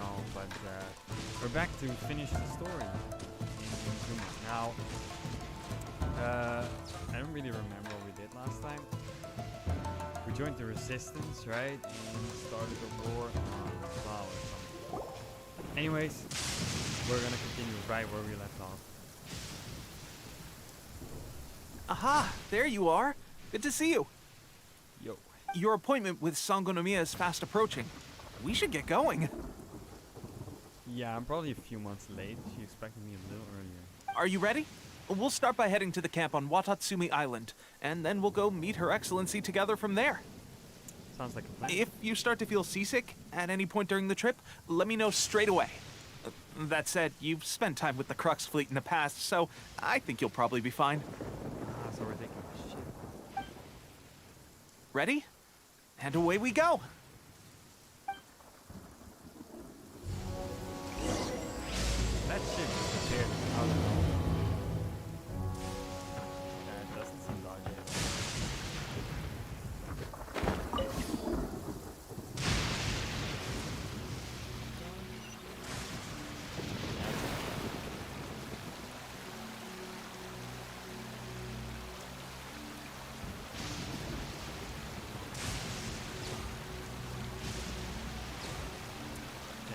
all, but we're back to finish the story in Inazuma. Now, I don't really remember what we did last time. We joined the resistance, right? And started a war on the cloud or something. Anyways, we're gonna continue right where we left off. Aha! There you are! Good to see you! Yo. Your appointment with Sangonomiya is fast approaching. We should get going. Yeah, I'm probably a few months late. She expected me a little earlier. Are you ready? We'll start by heading to the camp on Watatsumi Island, and then we'll go meet Her Excellency together from there. Sounds like a plan. If you start to feel seasick at any point during the trip, let me know straight away. That said, you've spent time with the Crux fleet in the past, so I think you'll probably be fine. So we're taking a ship. Ready? And away we go! That ship disappeared out of nowhere. That doesn't seem logical.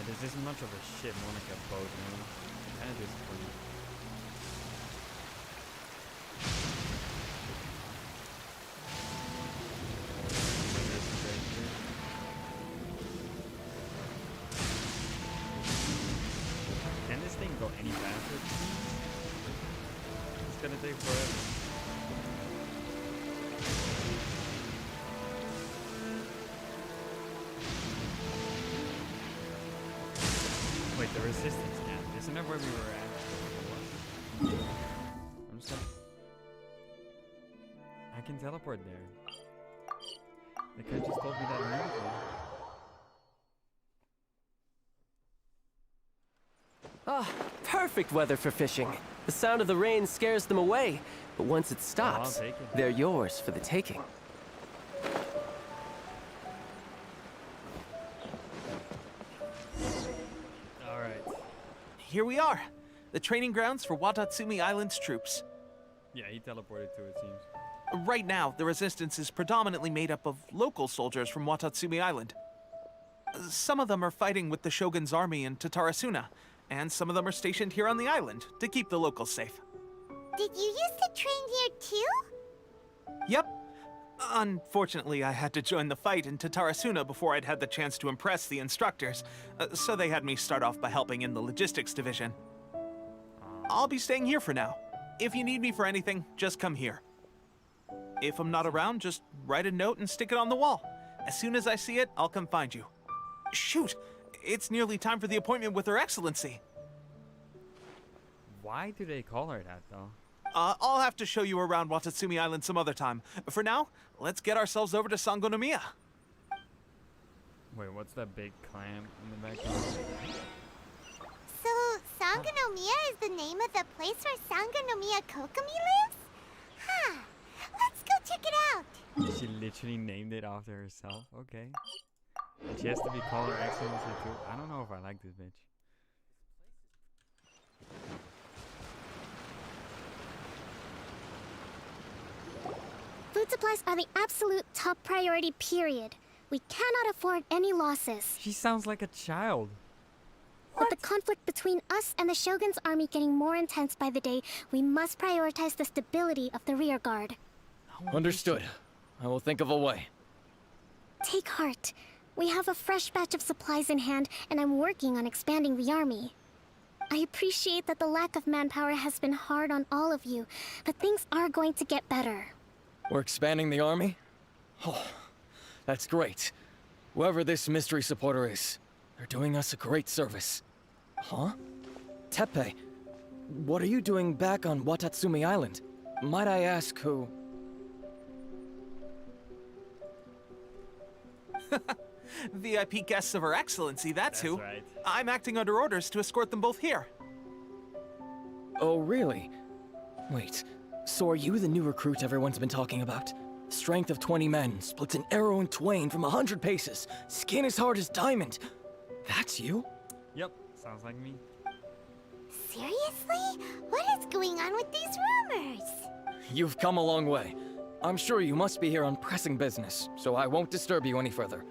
This isn't much of a ship, more like a boat, man. Kind of disappointing. Can this thing go any faster? It's gonna take forever. Wait, the resistance camp. Isn't that where we were at? I'm just gonna... I can teleport there. The guy just told me that immediately. Ah, perfect weather for fishing. The sound of the rain scares them away, but once it stops, I'll take it. they're yours for the taking. Here we are, the training grounds for Watatsumi Island's troops. Yeah, he teleported to it, seems. Right now, the resistance is predominantly made up of local soldiers from Watatsumi Island. Some of them are fighting with the Shogun's army in Tatarasuna, and some of them are stationed here on the island to keep the locals safe. Did you used to train here too? Yep. Unfortunately, I had to join the fight in Tatarasuna before I'd had the chance to impress the instructors, so they had me start off by helping in the logistics division. I'll be staying here for now. If you need me for anything, just come here. If I'm not around, just write a note and stick it on the wall. As soon as I see it, I'll come find you. Shoot! It's nearly time for the appointment with Her Excellency. Why do they call her that, though? I'll have to show you around Watatsumi Island some other time. For now, let's get ourselves over to Sangonomiya. Wait, what's that big clam in the background? So, Sangonomiya is the name of the place where Sangonomiya Kokomi lives? Huh. Let's go check it out. She literally named it after herself? Okay. And she has to be called Her Excellency too. I don't know if I like this bitch. Food supplies are the absolute top priority, period. We cannot afford any losses. She sounds like a child. With the conflict between us and the Shogun's army getting more intense by the day, we must prioritize the stability of the rear guard. Understood. I will think of a way. Take heart. We have a fresh batch of supplies in hand, and I'm working on expanding the army. I appreciate that the lack of manpower has been hard on all of you, but things are going to get better. We're expanding the army? Oh, that's great. Whoever this mystery supporter is, they're doing us a great service. Huh? Teppei, what are you doing back on Watatsumi Island? Might I ask who? VIP guests of Her Excellency, that's who. Right. I'm acting under orders to escort them both here. Oh, really? Wait, so are you the new recruit everyone's been talking about? Strength of 20 men, splits an arrow in twain from 100 paces, skin as hard as diamond. That's you? Yep, sounds like me. Seriously? What is going on with these rumors? You've come a long way. I'm sure you must be here on pressing business, so I won't disturb you any further.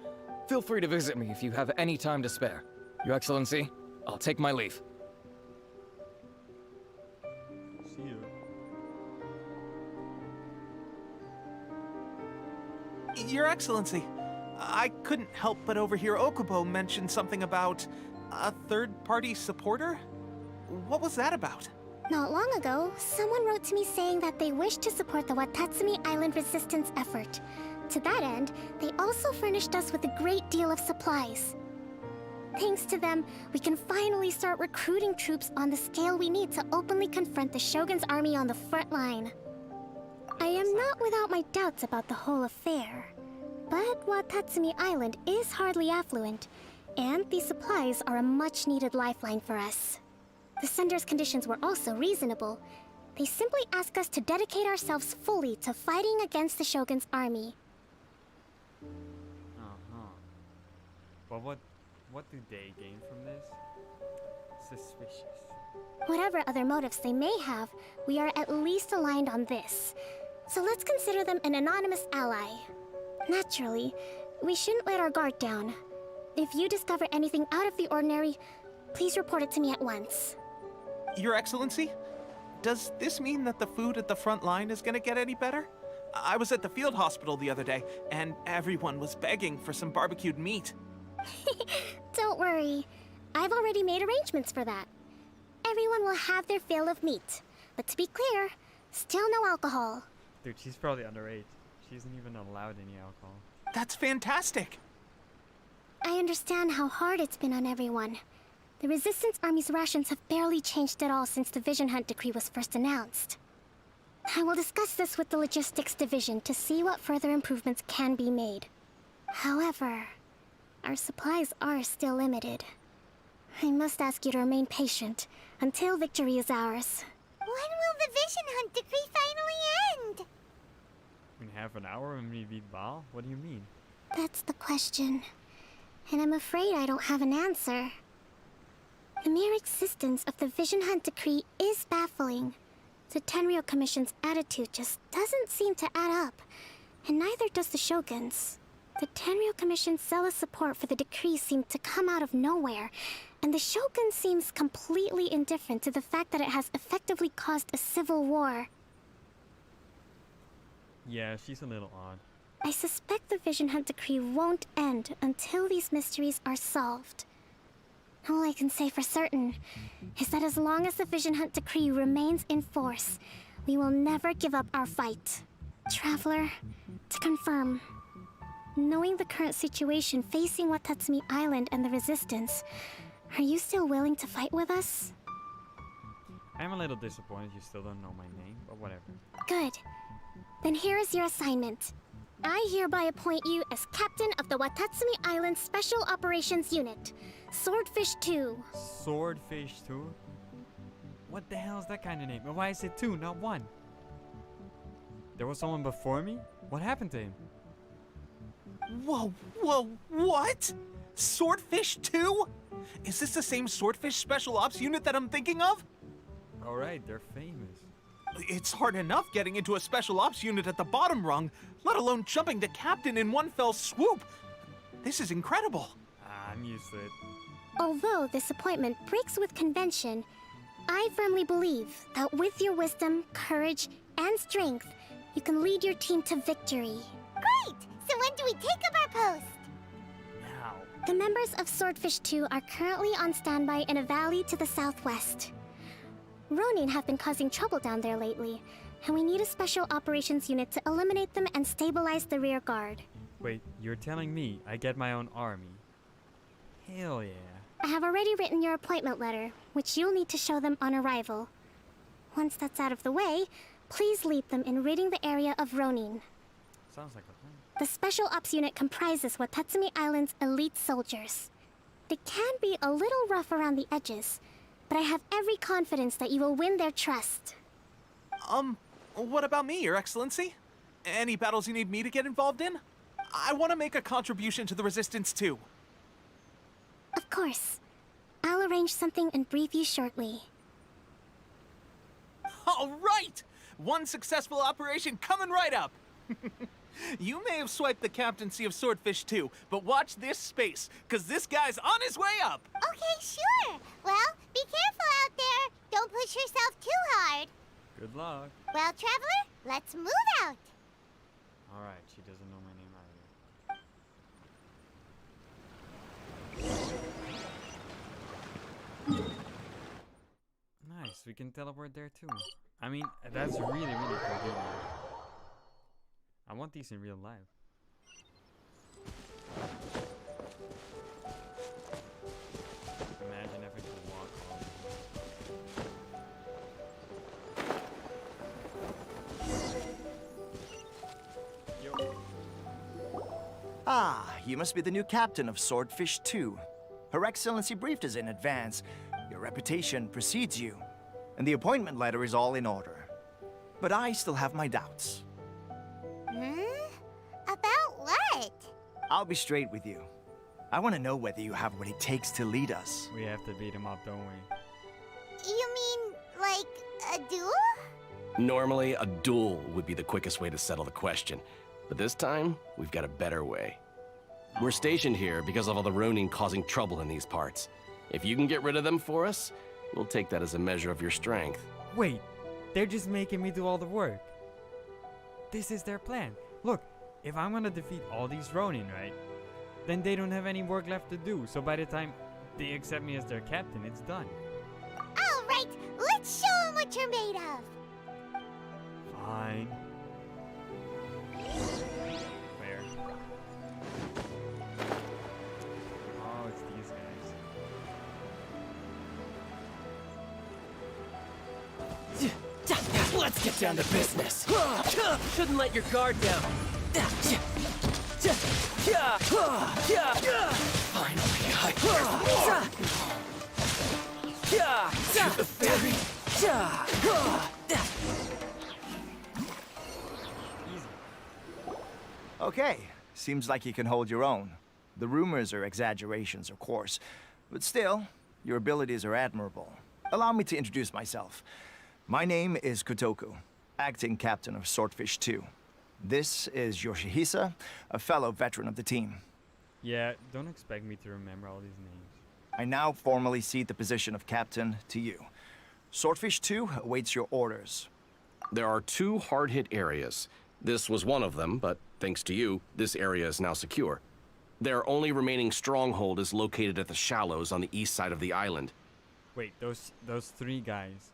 Feel free to visit me if you have any time to spare. Your Excellency, I'll take my leave. See you. Your Excellency, I couldn't help but overhear Okubo mention something about a third-party supporter? What was that about? Not long ago, someone wrote to me saying that they wish to support the Watatsumi Island resistance effort. To that end, they also furnished us with a great deal of supplies. Thanks to them, we can finally start recruiting troops on the scale we need to openly confront the Shogun's army on the front line. I am not without my doubts about the whole affair. But Watatsumi Island is hardly affluent, and these supplies are a much-needed lifeline for us. The sender's conditions were also reasonable. They simply ask us to dedicate ourselves fully to fighting against the Shogun's army. But what do they gain from this? Suspicious. Whatever other motives they may have, we are at least aligned on this. So let's consider them an anonymous ally. Naturally, we shouldn't let our guard down. If you discover anything out of the ordinary, please report it to me at once. Your Excellency, does this mean that the food at the front line is gonna get any better? I was at the field hospital the other day, and everyone was begging for some barbecued meat. Don't worry. I've already made arrangements for that. Everyone will have their fill of meat. But to be clear, still no alcohol. Dude, she's probably underage. She isn't even allowed any alcohol. That's fantastic! I understand how hard it's been on everyone. The Resistance Army's rations have barely changed at all since the Vision Hunt decree was first announced. I will discuss this with the Logistics Division to see what further improvements can be made. However, our supplies are still limited. I must ask you to remain patient until victory is ours. When will the Vision Hunt decree finally end? In half an hour when we beat Baal? What do you mean? That's the question. And I'm afraid I don't have an answer. The mere existence of the Vision Hunt decree is baffling. The Tenryou Commission's attitude just doesn't seem to add up, and neither does the Shogun's. The Tenryou Commission's zealous support for the decree seemed to come out of nowhere, and the Shogun seems completely indifferent to the fact that it has effectively caused a civil war. Yeah, she's a little odd. I suspect the Vision Hunt decree won't end until these mysteries are solved. All I can say for certain is that as long as the Vision Hunt decree remains in force, we will never give up our fight. Traveler, to confirm, knowing the current situation facing Watatsumi Island and the Resistance, are you still willing to fight with us? I'm a little disappointed you still don't know my name, but whatever. Good. Then here is your assignment. I hereby appoint you as captain of the Watatsumi Island Special Operations Unit, Swordfish 2. Swordfish 2? What the hell is that kind of name? And why is it 2, not 1? There was someone before me? What happened to him? Whoa, what? Swordfish 2? Is this the same Swordfish Special Ops unit that I'm thinking of? Alright, they're famous. It's hard enough getting into a Special Ops unit at the bottom rung, let alone jumping to captain in one fell swoop. This is incredible. I'm used to it. Although this appointment breaks with convention, I firmly believe that with your wisdom, courage, and strength, you can lead your team to victory. Great! So when do we take up our post? Now. The members of Swordfish 2 are currently on standby in a valley to the southwest. Ronin have been causing trouble down there lately, and we need a special operations unit to eliminate them and stabilize the rear guard. Wait, you're telling me I get my own army? Hell yeah. I have already written your appointment letter, which you'll need to show them on arrival. Once that's out of the way, please lead them in ridding the area of Ronin. Sounds like a plan. The Special Ops Unit comprises Watatsumi Island's elite soldiers. They can be a little rough around the edges, but I have every confidence that you will win their trust. What about me, Your Excellency? Any battles you need me to get involved in? I want to make a contribution to the Resistance too. Of course. I'll arrange something and brief you shortly. All right! One successful operation coming right up! You may have swiped the captaincy of Swordfish too, but watch this space, because this guy's on his way up! Okay, sure. Well, be careful out there. Don't push yourself too hard. Good luck. Well, Traveler, let's move out. Alright, she doesn't know my name either. Nice, we can teleport there too. I mean, that's really, really convenient. I want these in real life. Imagine if I could walk all the way. Yo. Ah, you must be the new captain of Swordfish 2. Her Excellency briefed us in advance. Your reputation precedes you, and the appointment letter is all in order. But I still have my doubts. About what? I'll be straight with you. I want to know whether you have what it takes to lead us. We have to beat him up, don't we? You mean, like, a duel? Normally, a duel would be the quickest way to settle the question. But this time, we've got a better way. We're stationed here because of all the Ronin causing trouble in these parts. If you can get rid of them for us, we'll take that as a measure of your strength. Wait, they're just making me do all the work. This is their plan. Look, if I'm gonna defeat all these Ronin, right? Then they don't have any work left to do. So by the time they accept me as their captain, it's done. All right, let's show them what you're made of. Fine. Where? Oh, it's these guys. Let's get down to business. Shouldn't let your guard down. Finally, I hear the theory. Easy. Okay, seems like you can hold your own. The rumors are exaggerations, of course, but still, your abilities are admirable. Allow me to introduce myself. My name is Kotoku, acting captain of Swordfish 2. This is Yoshihisa, a fellow veteran of the team. Yeah, don't expect me to remember all these names. I now formally cede the position of captain to you. Swordfish 2 awaits your orders. There are 2 hard-hit areas. This was one of them, but thanks to you, this area is now secure. Their only remaining stronghold is located at the shallows on the east side of the island. Wait, those 3 guys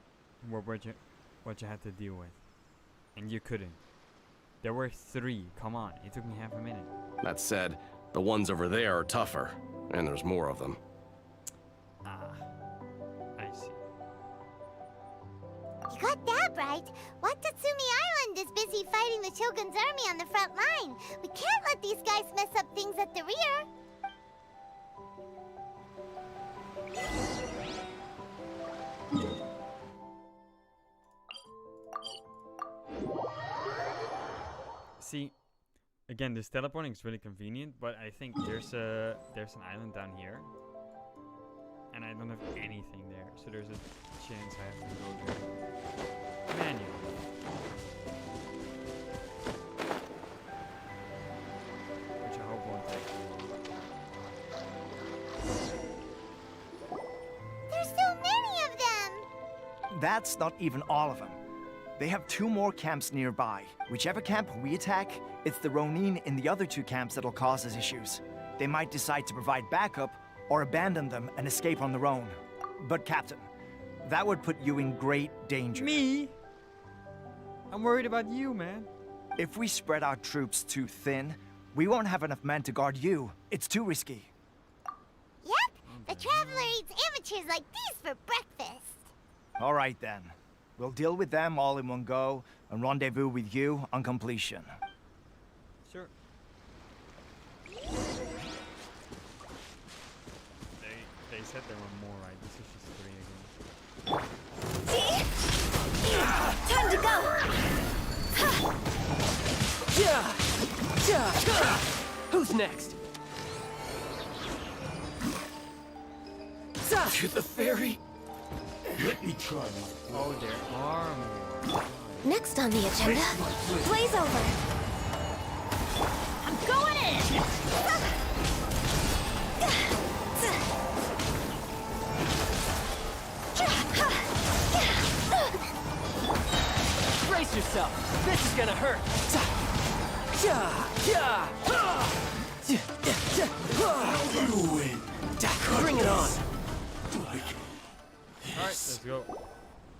were what you had to deal with, and you couldn't. There were 3. Come on, it took me half a minute. That said, the ones over there are tougher, and there's more of them. Ah, I see. You got that right. Watatsumi Island is busy fighting the Shogun's army on the front line. We can't let these guys mess up things at the rear. See, again, this teleporting is really convenient, but I think there's an island down here, and I don't have anything there, so there's a chance I have to go there manually. Which I hope won't take too long. There's so many of them. That's not even all of them. They have 2 more camps nearby. Whichever camp we attack, it's the Ronin in the other 2 camps that'll cause us issues. They might decide to provide backup or abandon them and escape on their own. But Captain, that would put you in great danger. Me? I'm worried about you, man. If we spread our troops too thin, we won't have enough men to guard you. It's too risky. Yep, the Traveler eats amateurs like these for breakfast. All right then. We'll deal with them all in one go and rendezvous with you on completion. Sure. They said there were more, right? This is Yeah. See? Time to go. Who's next? To the ferry. Oh, there are more. Next on the agenda, Blaze Over. I'm going in! Brace yourself. This is gonna hurt. Bring it on. Alright, let's go.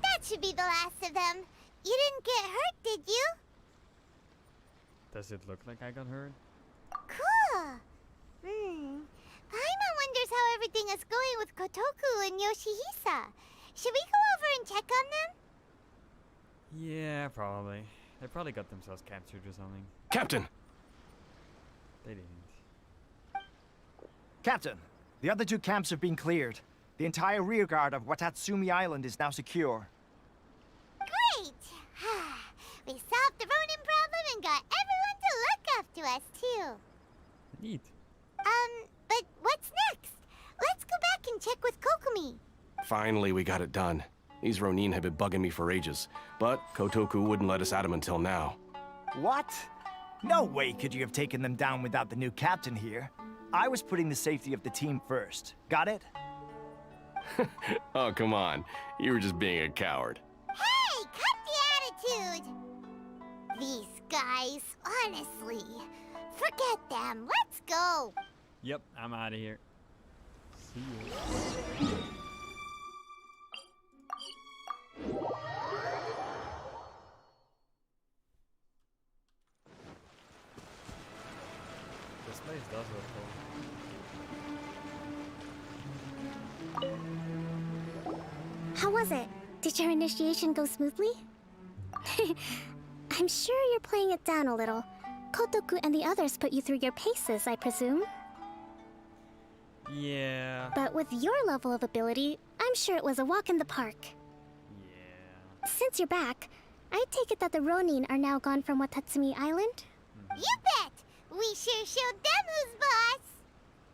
That should be the last of them. You didn't get hurt, did you? Does it look like I got hurt? Cool. Paimon wonders how everything is going with Kotoku and Yoshihisa. Should we go over and check on them? Yeah, probably. They probably got themselves captured or something. Captain! They didn't. Captain, the other two camps have been cleared. The entire rearguard of Watatsumi Island is now secure. Great! We solved the Ronin problem and got everyone to look after us, too. Neat. But what's next? Let's go back and check with Kokumi. Finally, we got it done. These Ronin have been bugging me for ages, but Kotoku wouldn't let us at them until now. What? No way could you have taken them down without the new captain here. I was putting the safety of the team first. Got it? Oh, come on. You were just being a coward. Hey, cut the attitude! These guys, honestly. Forget them. Let's go. Yep, I'm out of here. See you. This place does look cool. How was it? Did your initiation go smoothly? I'm sure you're playing it down a little. Kotoku and the others put you through your paces, I presume. Yeah. But with your level of ability, I'm sure it was a walk in the park. Yeah. Since you're back, I take it that the Ronin are now gone from Watatsumi Island? You bet! We sure showed them who's boss!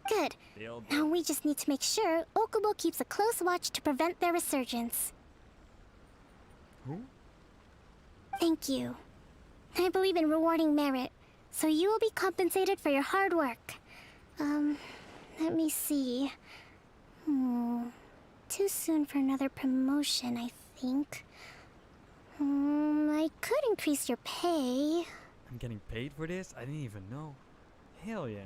Good. They'll Now we just need to make sure Okubo keeps a close watch to prevent their resurgence. Who? Thank you. I believe in rewarding merit, so you will be compensated for your hard work. Let me see. Too soon for another promotion, I think. I could increase your pay. I'm getting paid for this? I didn't even know. Hell yeah.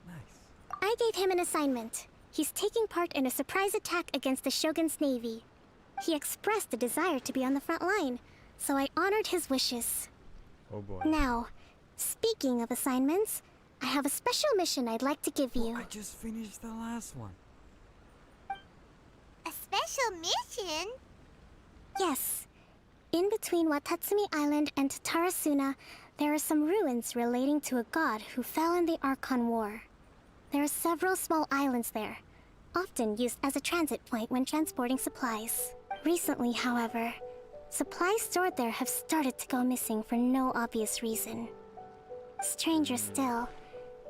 Nice. I gave him an assignment. He's taking part in a surprise attack against the Shogun's navy. He expressed a desire to be on the front line, so I honored his wishes. Oh boy. Now, speaking of assignments, I have a special mission I'd like to give you. I just finished the last one. A special mission? Yes. In between Watatsumi Island and Tatarasuna, there are some ruins relating to a god who fell in the Archon War. There are several small islands there, often used as a transit point when transporting supplies. Recently, however, supplies stored there have started to go missing for no obvious reason. Stranger still,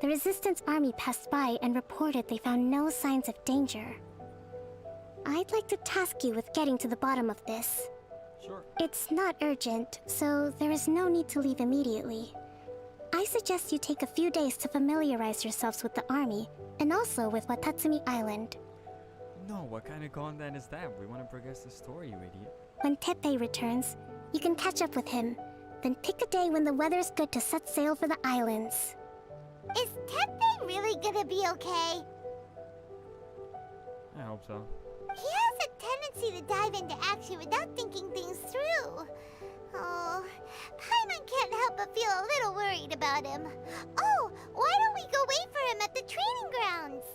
the Resistance Army passed by and reported they found no signs of danger. I'd like to task you with getting to the bottom of this. Sure. It's not urgent, so there is no need to leave immediately. I suggest you take a few days to familiarize yourselves with the army, and also with Watatsumi Island. No, what kind of content is that? We want to progress the story, you idiot. When Teppei returns, you can catch up with him. Then pick a day when the weather's good to set sail for the islands. Is Teppei really gonna be okay? I hope so. He has a tendency to dive into action without thinking things through. Oh, Paimon can't help but feel a little worried about him. Oh, why don't we go wait for him at the training grounds?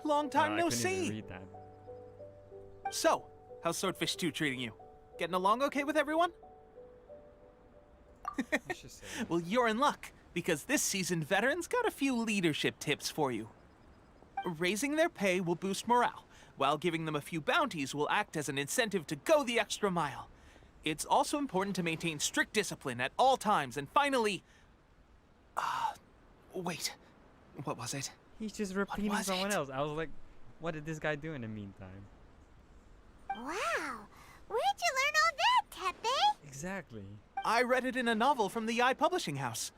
Long time I no couldn't even see. read that. So, how's Swordfish 2 treating you? Getting along okay with everyone? Let's just say. Well, you're in luck, because this seasoned veteran's got a few leadership tips for you. Raising their pay will boost morale, while giving them a few bounties will act as an incentive to go the extra mile. It's also important to maintain strict discipline at all times, and finally... wait. What was it? He's just repeating was someone it? else. I was like, what did this guy do in the meantime? Wow. Where'd you learn all that, Tepe? Exactly. I read it in a novel from the I Publishing House.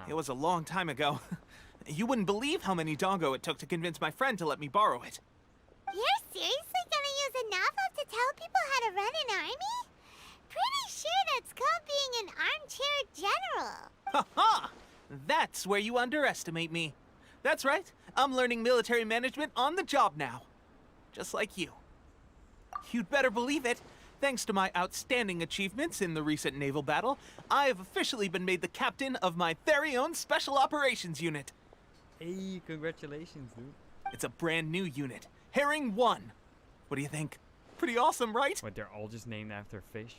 It was a long time ago. You wouldn't believe how many dongo it took to convince my friend to let me borrow it. You're seriously gonna use a novel to tell people how to run an army? Pretty sure that's called being an armchair general. Ha ha! That's where you underestimate me. That's right. I'm learning military management on the job now. Just like you. You'd better believe it. Thanks to my outstanding achievements in the recent naval battle, I have officially been made the captain of my very own Special Operations Unit. Hey, congratulations, dude. It's a brand new unit, Herring 1. What do you think? Pretty awesome, right? What, they're all just named after fish?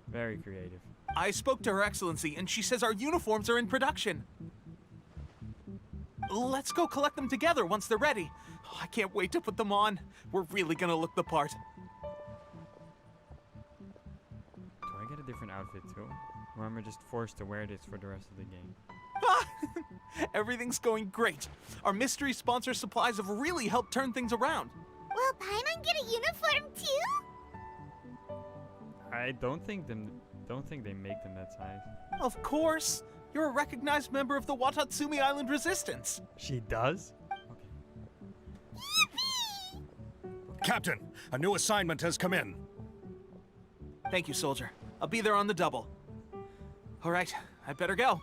Very creative. I spoke to Her Excellency, and she says our uniforms are in production. Let's go collect them together once they're ready. Oh, I can't wait to put them on. We're really gonna look the part. Do I get a different outfit too? Or am I just forced to wear this for the rest of the game? Everything's going great. Our mystery sponsor supplies have really helped turn things around. Will Paimon get a uniform too? I don't think they make them that size. Of course. You're a recognized member of the Watatsumi Island Resistance. She does? Captain, a new assignment has come in. Thank you, soldier. I'll be there on the double. All right, I'd better go.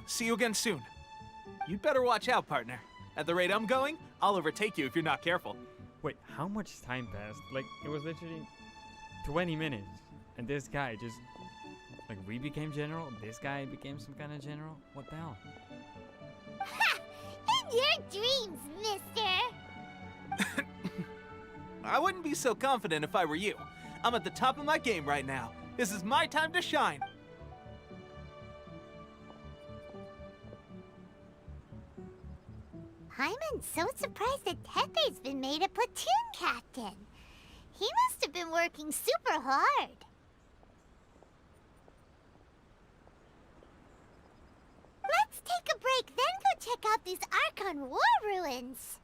See you again soon. You'd better watch out, partner. At the rate I'm going, I'll overtake you if you're not careful. Wait, how much time passed? Like, it was literally 20 minutes. And this guy just... Like, we became general, this guy became some kind of general? What the hell? Ha! In your dreams, mister! I wouldn't be so confident if I were you. I'm at the top of my game right now. This is my time to shine. Paimon's so surprised that Tepe's been made a platoon captain. He must have been working super hard. Let's take a break, then go check out these Archon War ruins.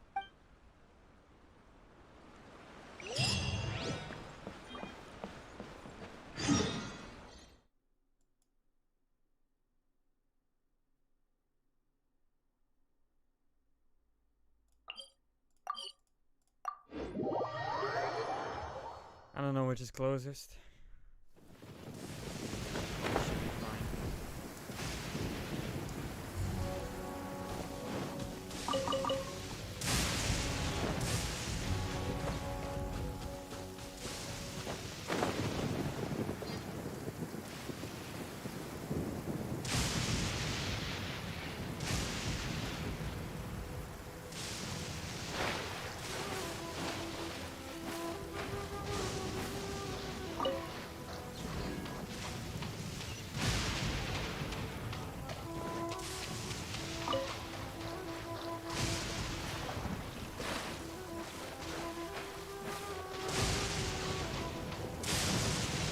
I don't know which is closest. Should be fine.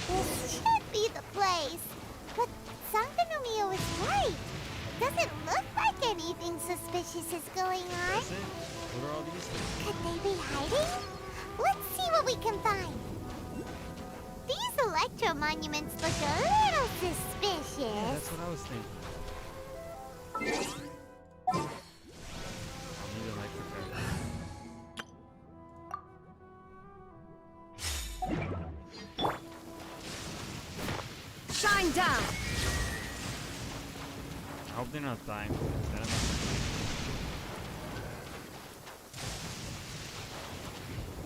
This should be the place. But Sankanomiya was right. Doesn't look like anything suspicious is going on. That's it? What are all these things? Could they be hiding? Let's see what we can find. These electro monuments look a little suspicious. Yeah, that's what I was thinking. I'll need electric arrow. Shine down! I hope they're not dying.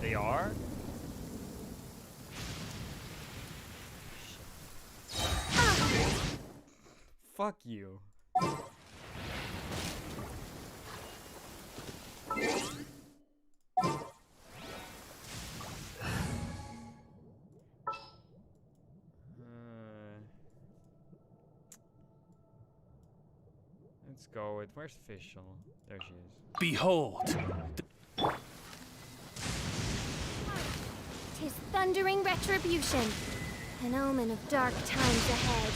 They are? Fuck you. Let's go with, where's Fischl? There she is. Behold! Tis thundering retribution. An omen of dark times ahead.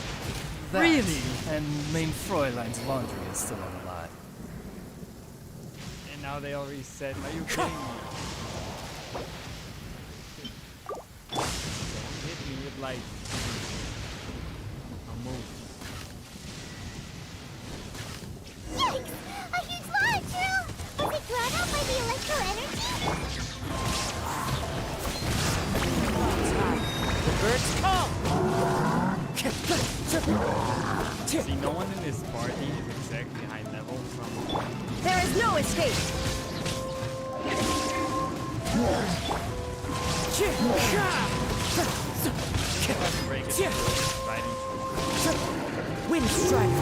That, Really? And main Fräulein's laundry is still on the line. And now they all reset. Are you kidding me? Don't hit me with light. I'll move. Yikes! A huge lava drill! Was it drawn out by the electro energy? The birds come! See, no one in this party is exactly high level, so There is no escape. let's break it. Fighting. Wind strike!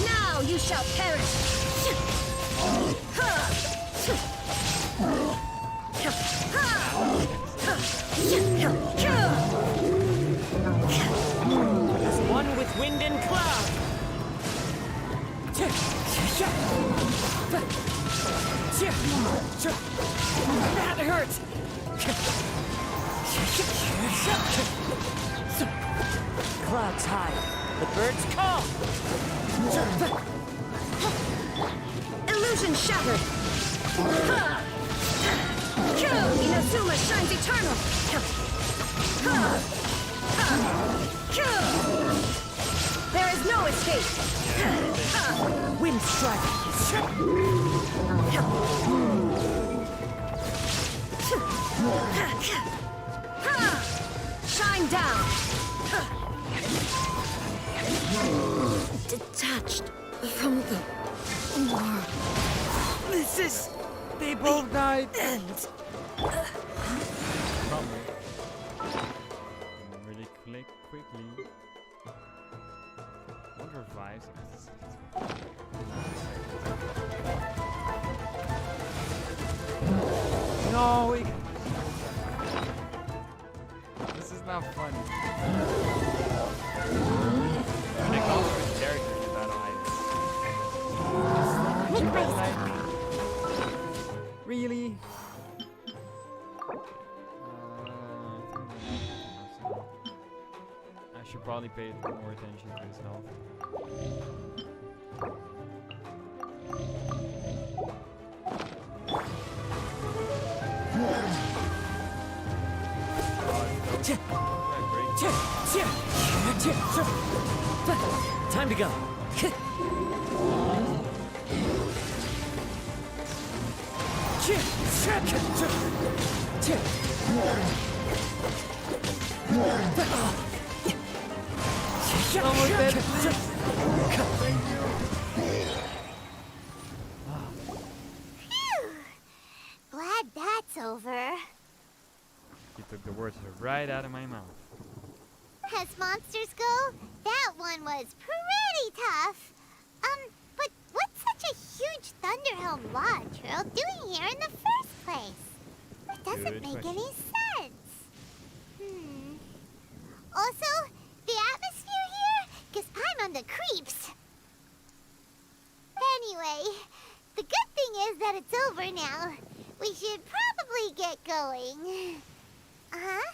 Now you shall perish. As one with wind and cloud! That hurt! Clouds high. The birds come! Illusion shattered. Inazuma shines eternal. There is no escape. Wind strike! Shine down. Detached from the world. This is They both died. End. Probably. Really quickly. What revives? No, we. This is not fun. When it comes with characters, you gotta hide. Really? I should probably pay more attention to his health. time to go. Glad that's over. You took the words right out of my mouth. As monsters go, that one was pretty tough. But what's such a huge Thunderhelm Lodge Earl doing here in the first place? It doesn't Good make question. any sense. Also, the atmosphere here gives Paimon the creeps. Anyway, the good thing is that it's over now. We should probably get going. Huh?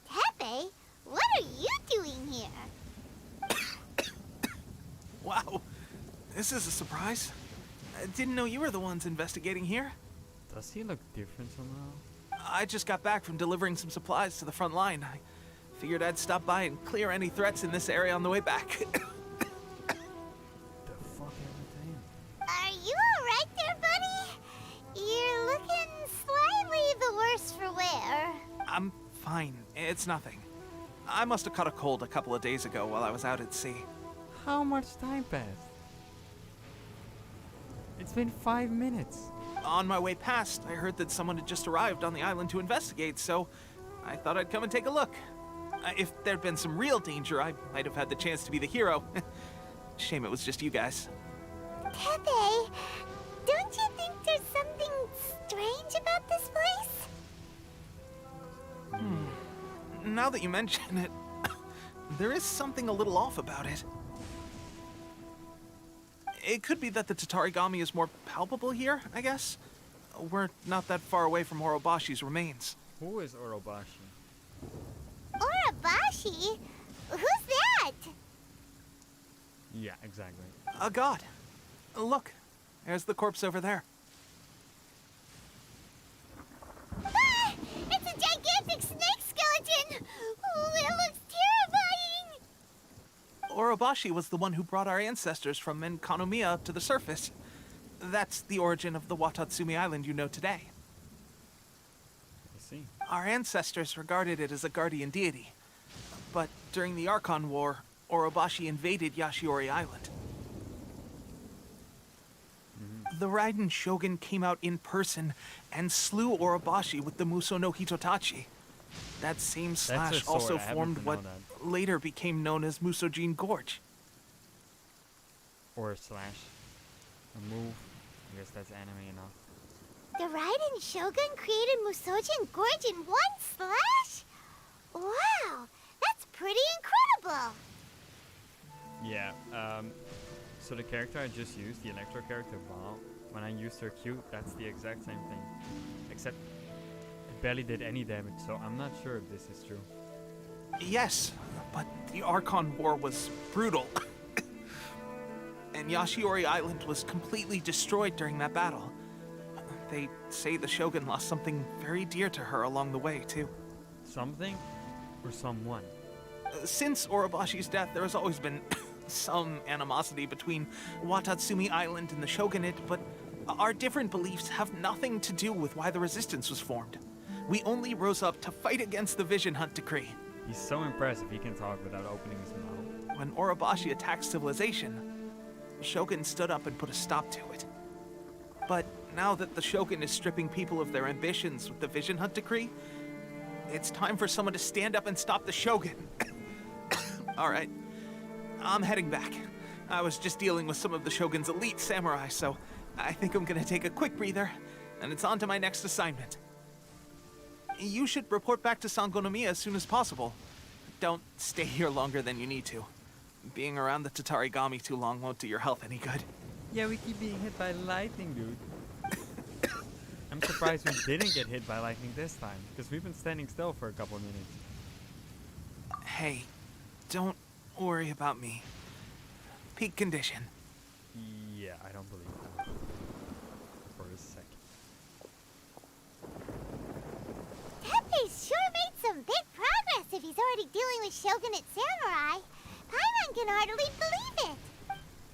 Tepe, what are you doing here? Wow, this is a surprise. I didn't know you were the ones investigating here. Does he look different somehow? I just got back from delivering some supplies to the front line. I figured I'd stop by and clear any threats in this area on the way back. The fuck everything? Are you alright there, buddy? You're looking slightly the worse for wear. I'm fine. It's nothing. I must have caught a cold a couple of days ago while I was out at sea. How much time passed? It's been 5 minutes. On my way past, I heard that someone had just arrived on the island to investigate, so I thought I'd come and take a look. If there'd been some real danger, I might have had the chance to be the hero. Shame it was just you guys. Tepe, don't you think there's something strange about this place? Now that you mention it, there is something a little off about it. It could be that the Tatarigami is more palpable here, I guess. We're not that far away from Horobashi's remains. Who is Orobashi? Orobashi? Who's that? Yeah, exactly. A god. Look, there's the corpse over there. Ah! It's a gigantic snake skeleton! Oh, it looks terrifying! Orobashi was the one who brought our ancestors from Enkanomiya up to the surface. That's the origin of the Watatsumi Island you know today. I see. Our ancestors regarded it as a guardian deity. But during the Archon War, Orobashi invaded Yashiori Island. The Raiden Shogun came out in person and slew Orobashi with the Muso no Hitotachi. That same slash sword. also I happen formed to know what that. later became known as Musojin Gorge. Or a slash. A move. I guess that's anime enough. The Raiden Shogun created Musojin Gorge in one slash? Wow, that's pretty incredible! Yeah, so the character I just used, the Electro character Val, when I used her Q, that's the exact same thing. Except it barely did any damage, so I'm not sure if this is true. Yes, but the Archon War was brutal. And Yashiori Island was completely destroyed during that battle. They say the Shogun lost something very dear to her along the way, too. Something or someone? Since Orobashi's death, there has always been some animosity between Watatsumi Island and the Shogunate, but our different beliefs have nothing to do with why the resistance was formed. We only rose up to fight against the Vision Hunt Decree. He's so impressive he can talk without opening his mouth. When Orobashi attacked civilization, the Shogun stood up and put a stop to it. But now that the Shogun is stripping people of their ambitions with the Vision Hunt Decree, it's time for someone to stand up and stop the Shogun. All right, I'm heading back. I was just dealing with some of the Shogun's elite samurai, so I think I'm gonna take a quick breather, and it's on to my next assignment. You should report back to Sangonomiya as soon as possible. Don't stay here longer than you need to. Being around the Tatarigami too long won't do your health any good. Yeah, we keep being hit by lightning, dude. I'm surprised we didn't get hit by lightning this time, because we've been standing still for a couple of minutes. Hey, don't worry about me. Peak condition. Yeah, I don't believe that. For a second. Teppei sure made some big progress if he's already dealing with Shogunate samurai. Paimon can hardly believe it.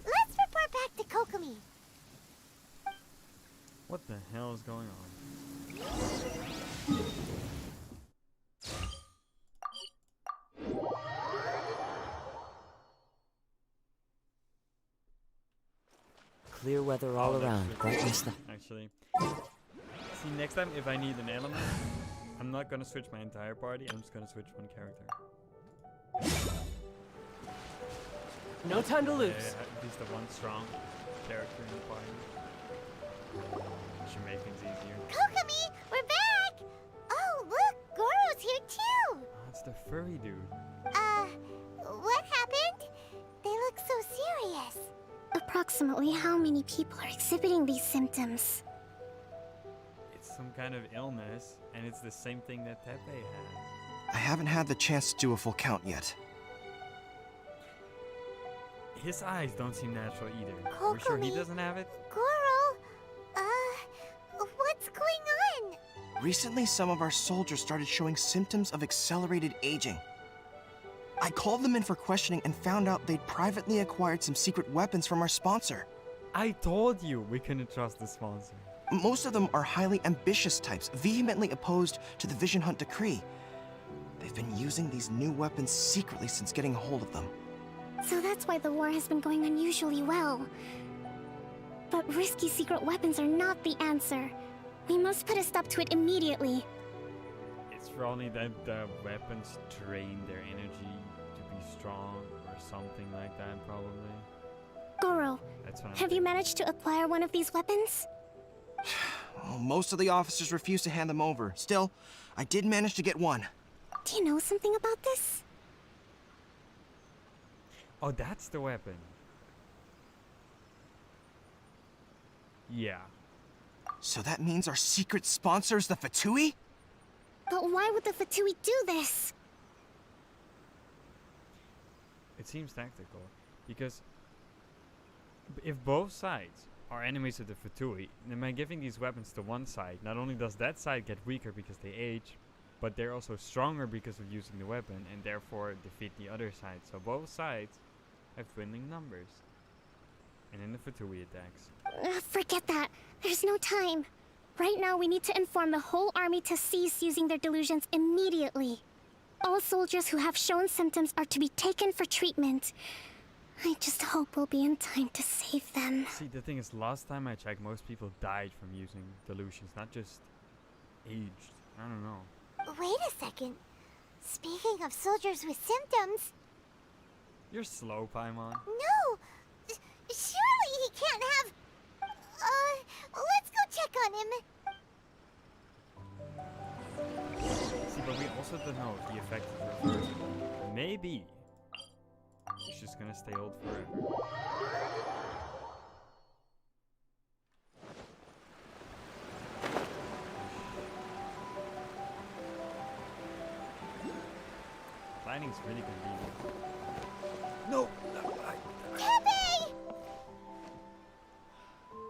Let's report back to Kokomi. What the hell is going on? Clear weather all around. Don't miss the... Actually. See, next time if I need an element, I'm not gonna switch my entire party, I'm just gonna switch one character. No time to lose. At least the one strong character in the party. Should make things easier. Kokomi, we're back! Oh, look, Goro's here too! Oh, it's the furry dude. What happened? They look so serious. Approximately how many people are exhibiting these symptoms? It's some kind of illness, and it's the same thing that Teppei had. I haven't had the chance to do a full count yet. His eyes don't seem natural either. Are we sure he Kokomi. doesn't have it? Goro, what's going on? Recently, some of our soldiers started showing symptoms of accelerated aging. I called them in for questioning and found out they'd privately acquired some secret weapons from our sponsor. I told you we couldn't trust the sponsor. Most of them are highly ambitious types, vehemently opposed to the Vision Hunt Decree. They've been using these new weapons secretly since getting a hold of them. So that's why the war has been going unusually well. But risky secret weapons are not the answer. We must put a stop to it immediately. It's probably that the weapons drain their energy to be strong or something like that, probably. Goro, That's what I'm have you managed to acquire one of these weapons? Well, most of the officers refused to hand them over. Still, I did manage to get one. Do you know something about this? Oh, that's the weapon. Yeah. So that means our secret sponsor is the Fatui? But why would the Fatui do this? It seems tactical, because if both sides are enemies of the Fatui, then by giving these weapons to one side, not only does that side get weaker because they age, but they're also stronger because of using the weapon, and therefore defeat the other side. So both sides have dwindling numbers. And then the Fatui attacks. Forget that. There's no time. Right now, we need to inform the whole army to cease using their delusions immediately. All soldiers who have shown symptoms are to be taken for treatment. I just hope we'll be in time to save them. See, the thing is, last time I checked, most people died from using delusions, not just aged. I don't know. Wait a second. Speaking of soldiers with symptoms... You're slow, Paimon. No! Surely he can't have... let's go check on him. See, but we also don't know if the effect is reversible. Maybe he's just gonna stay old forever. Lighting's really convenient. No! Tepe!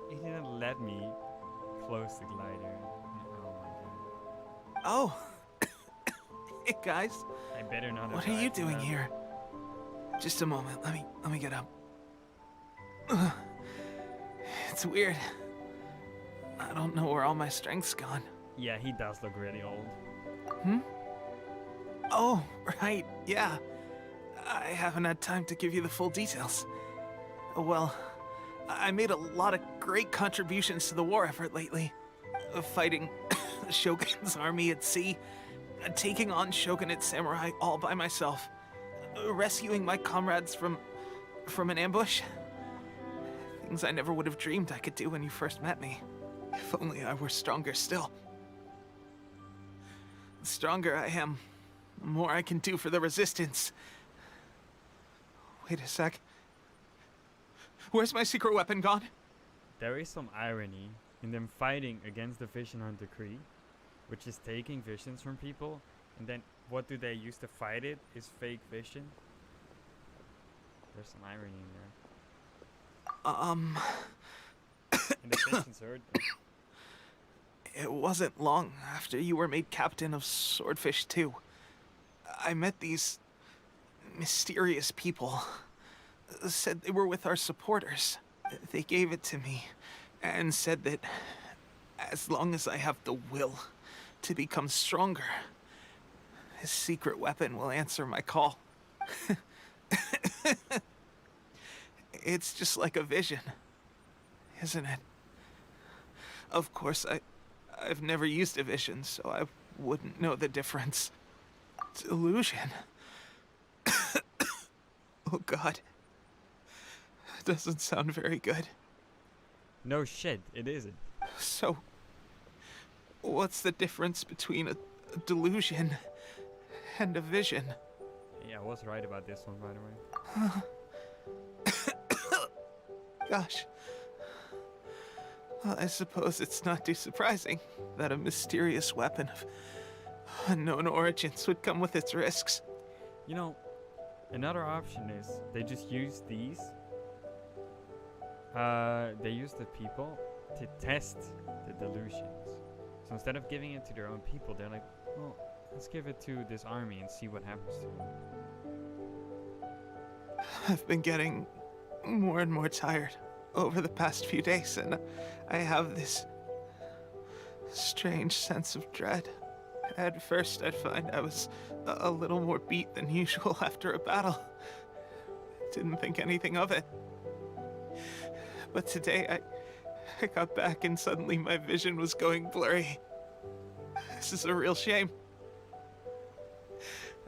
He didn't let me close the glider. Oh my god. Oh. Hey guys, I better not have what are you died from doing that. here? Just a moment. Let me get up. It's weird. I don't know where all my strength's gone. Yeah, he does look really old. Oh, right. Yeah. I haven't had time to give you the full details. Well, I made a lot of great contributions to the war effort lately. Fighting the Shogun's army at sea, taking on Shogunate samurai all by myself, rescuing my comrades from an ambush. Things I never would have dreamed I could do when you first met me. If only I were stronger still. The stronger I am, the more I can do for the Resistance. Wait a sec. Where's my secret weapon gone? There is some irony in them fighting against the Vision Hunt decree, which is taking visions from people, and then what do they use to fight it is fake vision. There's some irony in there. And the visions hurt them. It wasn't long after you were made captain of Swordfish 2. I met these mysterious people. Said they were with our supporters. They gave it to me and said that as long as I have the will to become stronger, his secret weapon will answer my call. It's just like a vision, isn't it? Of course, I've never used a vision, so I wouldn't know the difference. Delusion. Oh God. Doesn't sound very good. No shit, it isn't. So, what's the difference between a delusion and a vision? Yeah, I was right about this one, by the way. Gosh. Well, I suppose it's not too surprising that a mysterious weapon of unknown origins would come with its risks. You know, another option is they just use these. They use the people to test the delusions. So instead of giving it to their own people, they're like, well, let's give it to this army and see what happens to them. I've been getting more and more tired over the past few days, and I have this strange sense of dread. At first, I'd find I was a little more beat than usual after a battle. Didn't think anything of it. But today, I got back and suddenly my vision was going blurry. This is a real shame.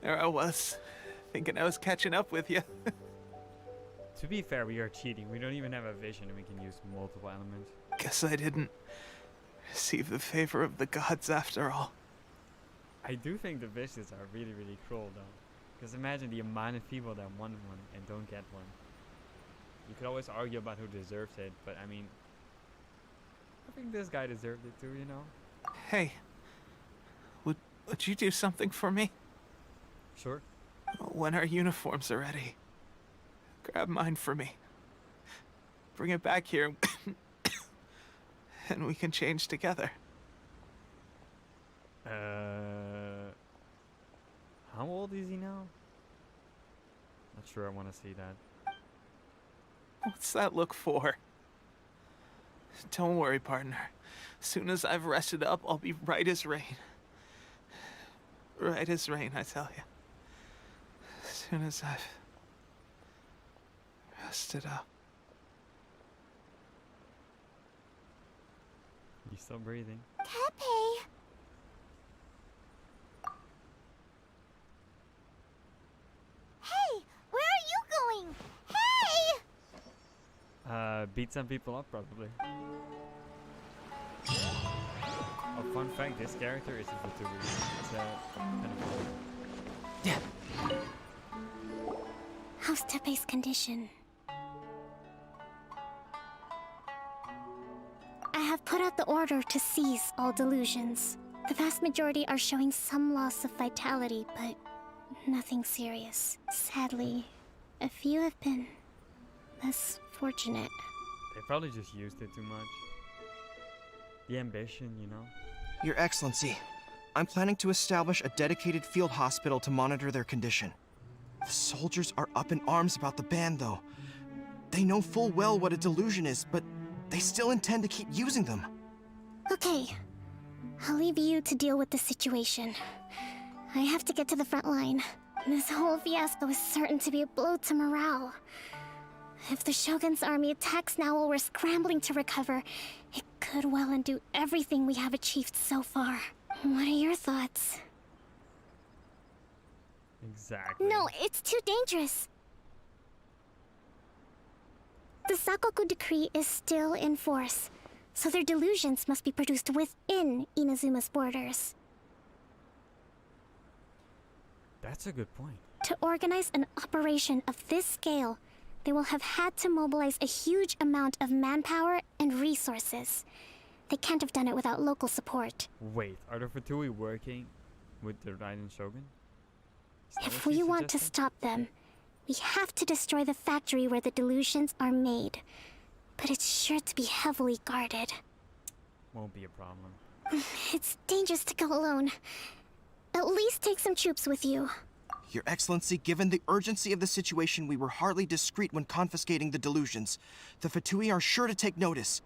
There I was, thinking I was catching up with you. To be fair, we are cheating. We don't even have a vision and we can use multiple elements. Guess I didn't receive the favor of the gods after all. I do think the visions are really, really cruel though. Because imagine the amount of people that want one and don't get one. You could always argue about who deserves it, but I mean, I think this guy deserved it too, you know? Hey, would you do something for me? Sure. When our uniforms are ready, grab mine for me. Bring it back here, and we can change together. How old is he now? Not sure I want to see that. What's that look for? Don't worry, partner. As soon as I've rested up, I'll be right as rain. Right as rain, I tell you. As soon as I've rested up. He's still breathing. Tepe! Hey! Where are you going? Hey! Beat some people up, probably. Oh, fun fact, this character is a Fatui. It's kind of cool. Yeah. How's Tepe's condition? I have put out the order to cease all delusions. The vast majority are showing some loss of vitality, but nothing serious. Sadly, a few have been less fortunate. They probably just used it too much. The ambition, you know? Your Excellency, I'm planning to establish a dedicated field hospital to monitor their condition. The soldiers are up in arms about the ban, though. They know full well what a delusion is, but they still intend to keep using them. Okay, I'll leave you to deal with the situation. I have to get to the front line. This whole fiasco is certain to be a blow to morale. If the Shogun's army attacks now while we're scrambling to recover, it could well undo everything we have achieved so far. What are your thoughts? Exactly. No, it's too dangerous. The Sakoku decree is still in force, so their delusions must be produced within Inazuma's borders. That's a good point. To organize an operation of this scale, they will have had to mobilize a huge amount of manpower and resources. They can't have done it without local support. Wait, are the Fatui working with the Raiden Shogun? Is that If what we she's want to suggesting? stop them, we have to destroy the factory where the delusions are made. But it's sure to be heavily guarded. Won't be a problem. It's dangerous to go alone. At least take some troops with you. Your Excellency, given the urgency of the situation, we were hardly discreet when confiscating the delusions. The Fatui are sure to take notice.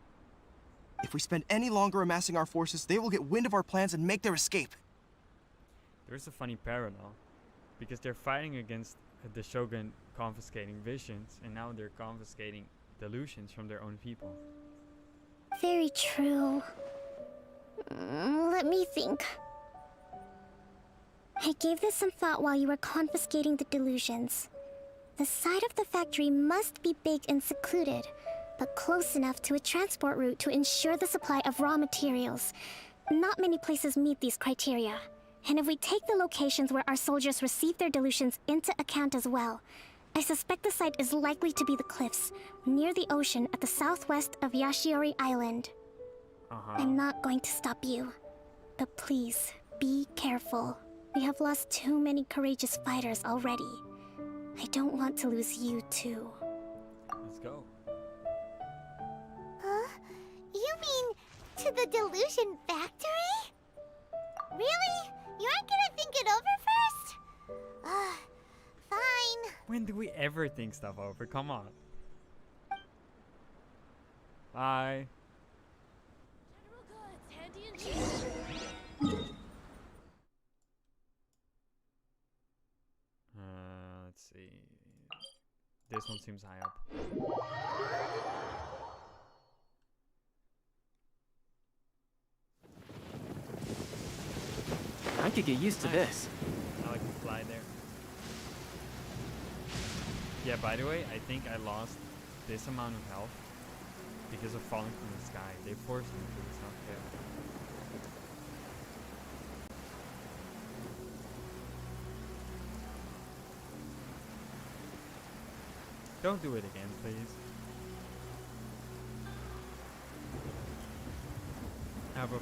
If we spend any longer amassing our forces, they will get wind of our plans and make their escape. There's a funny parallel. Because they're fighting against the Shogun confiscating visions, and now they're confiscating delusions from their own people. Very true. Let me think. I gave this some thought while you were confiscating the delusions. The side of the factory must be big and secluded, but close enough to a transport route to ensure the supply of raw materials. Not many places meet these criteria. And if we take the locations where our soldiers receive their delusions into account as well, I suspect the site is likely to be the cliffs, near the ocean at the southwest of Yashiori Island. I'm not going to stop you. But please, be careful. We have lost too many courageous fighters already. I don't want to lose you too. Let's go. Huh? You mean to the delusion factory? Really? You aren't gonna think it over first? Fine. When do we ever think stuff over? Come on. Bye. Let's see. This one seems high up. I could get used to this. Now I can fly there. Yeah, by the way, I think I lost this amount of health because of falling from the sky. They forced me to, it's not fair. Don't do it again, please. I have a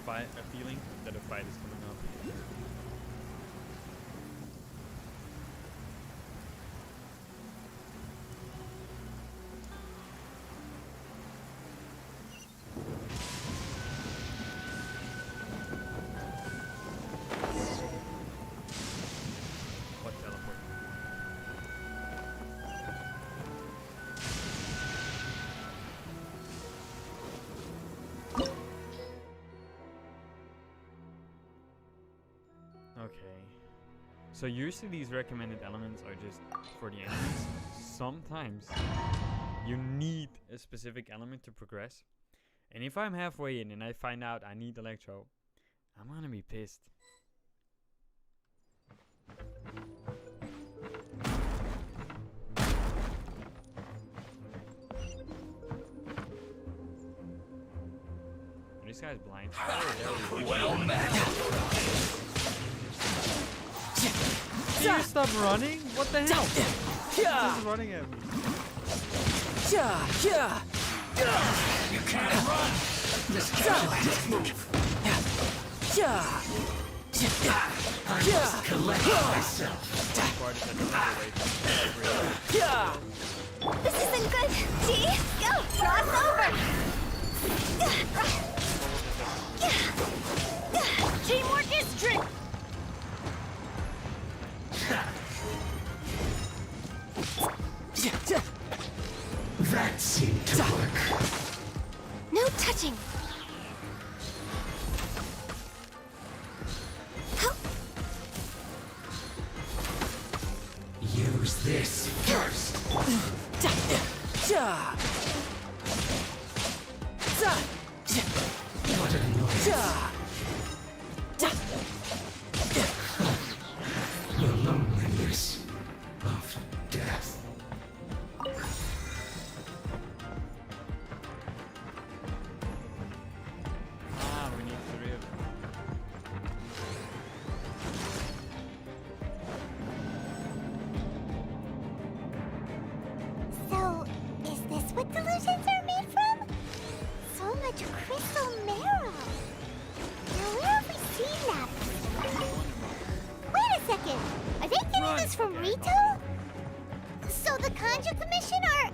feeling that a fight is coming up. So usually these recommended elements are just for the enemies. Sometimes you need a specific element to progress. And if I'm halfway in and I find out I need Electro, I'm gonna be pissed. This guy's blind. Well met. Can you stop running? What the hell? He's running at me. You can't run! Just move. I must collect myself. This isn't good. G, go! Cross over! Teamwork is strength! That seemed to work. No touching. Use this first. What a noise. The loneliness of death. We need 3 of them. So, is this what delusions are made from? So much crystal marrow. Now where have we seen that? Wait a second. Are they getting this from Rito? So the Conjure Commission are...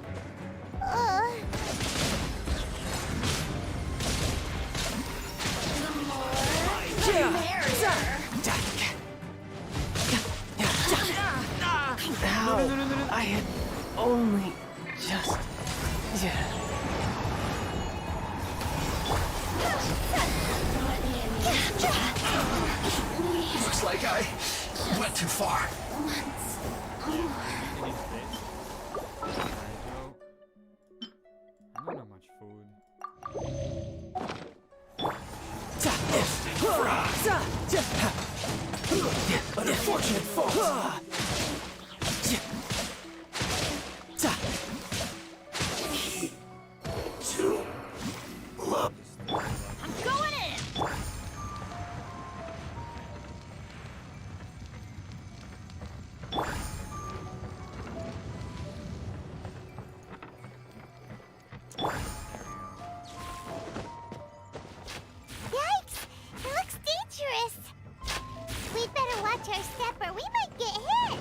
Ow. I had only just... Looks like I went too far. I don't have much food. An unfortunate fault. I'm going in! Yikes! It looks dangerous! We'd better watch our step or we might get hit!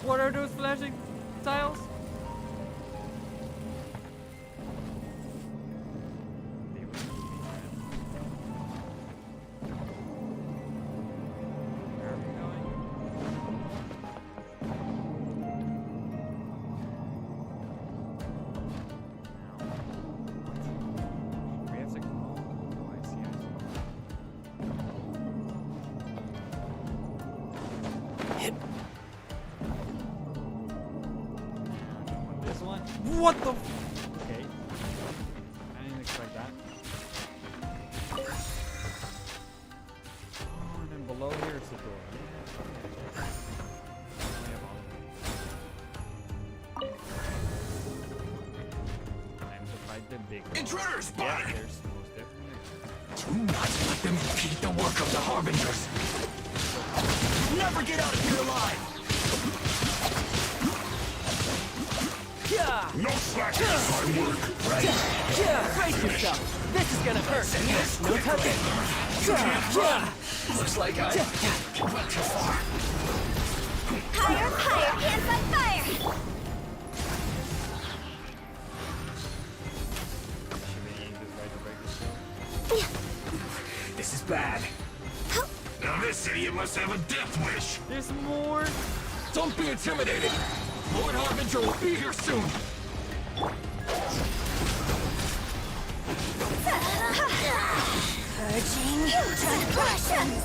What are those flashing tiles? Where are we going? We have to go. Oh, I see. This one? What the? Okay. I didn't expect that. Oh, and then below here it's a door. Yeah. We have all of them. Time to fight the big one. Intruder Yeah, spotted! there's most definitely. Do not let them impede the work of the Harbingers. Never get out of here alive! No slack in my work, right? Brace yourself. This is gonna hurt. No touching. Looks like I went too far. Higher, higher, hands on fire! Should we aim this right to break this door? This is bad. Now this idiot must have a death wish. There's more! Don't be intimidated. Lord Harbinger will be here soon. Purging transgressions!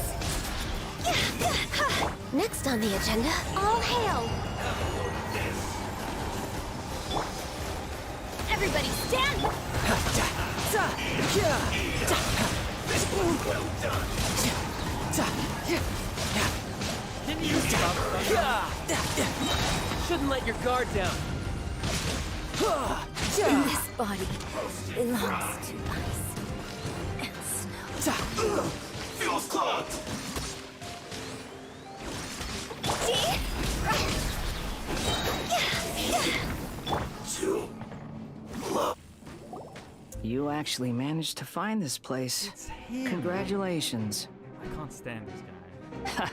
Next on the agenda, All hail! Everybody stand! Can you stop? Shouldn't let your guard down. this body belongs to ice and snow. Feels clogged! You actually managed to find this place. It's him. Congratulations. I can't stand this guy.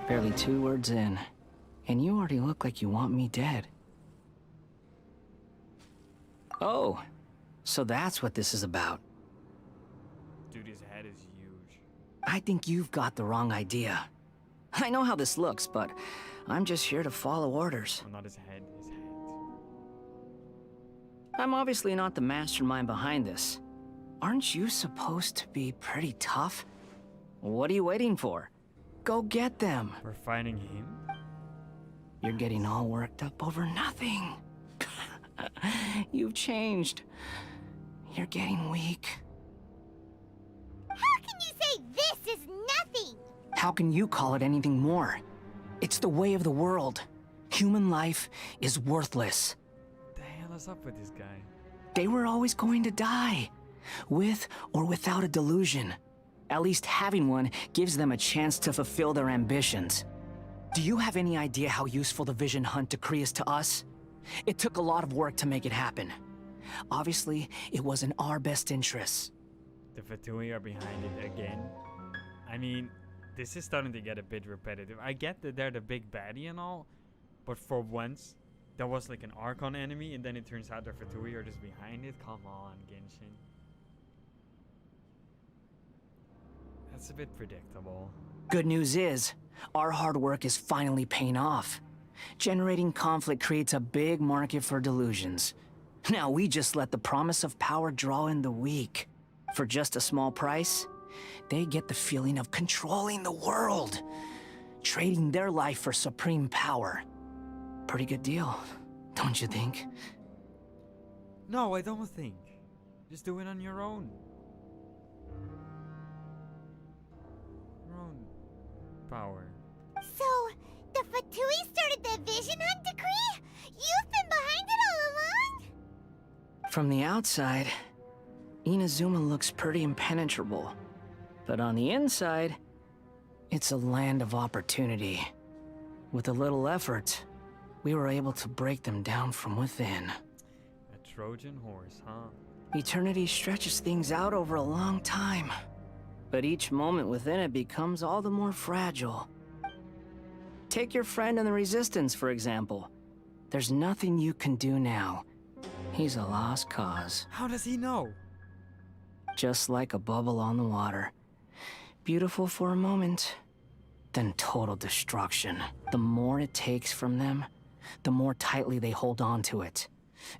Barely 2 words in, and you already look like you want me dead. Oh, so that's what this is about. Dude, his head is huge. I think you've got the wrong idea. I know how this looks, but I'm just here to follow orders. Well, not his head, his head. I'm obviously not the mastermind behind this. Aren't you supposed to be pretty tough? What are you waiting for? Go get them. We're fighting him? You're getting all worked up over nothing. You've changed. You're getting weak. How can you say this is nothing? How can you call it anything more? It's the way of the world. Human life is worthless. What the hell is up with this guy? They were always going to die, with or without a delusion. At least having one gives them a chance to fulfill their ambitions. Do you have any idea how useful the Vision Hunt decree is to us? It took a lot of work to make it happen. Obviously, it was in our best interests. The Fatui are behind it again. I mean, this is starting to get a bit repetitive. I get that they're the big baddie and all, but for once, there was like an Archon enemy, and then it turns out the Fatui are just behind it. Come on, Genshin. That's a bit predictable. Good news is, our hard work is finally paying off. Generating conflict creates a big market for delusions. Now we just let the promise of power draw in the weak. For just a small price, they get the feeling of controlling the world. Trading their life for supreme power. Pretty good deal, don't you think? No, I don't think. Just do it on your own. Your own power. So, the Fatui started the Vision Hunt decree? You've been behind it all along? From the outside, Inazuma looks pretty impenetrable. But on the inside, it's a land of opportunity. With a little effort, we were able to break them down from within. A Trojan horse, huh? Eternity stretches things out over a long time. But each moment within it becomes all the more fragile. Take your friend in the Resistance, for example. There's nothing you can do now. He's a lost cause. How does he know? Just like a bubble on the water. Beautiful for a moment, then total destruction. The more it takes from them, the more tightly they hold on to it.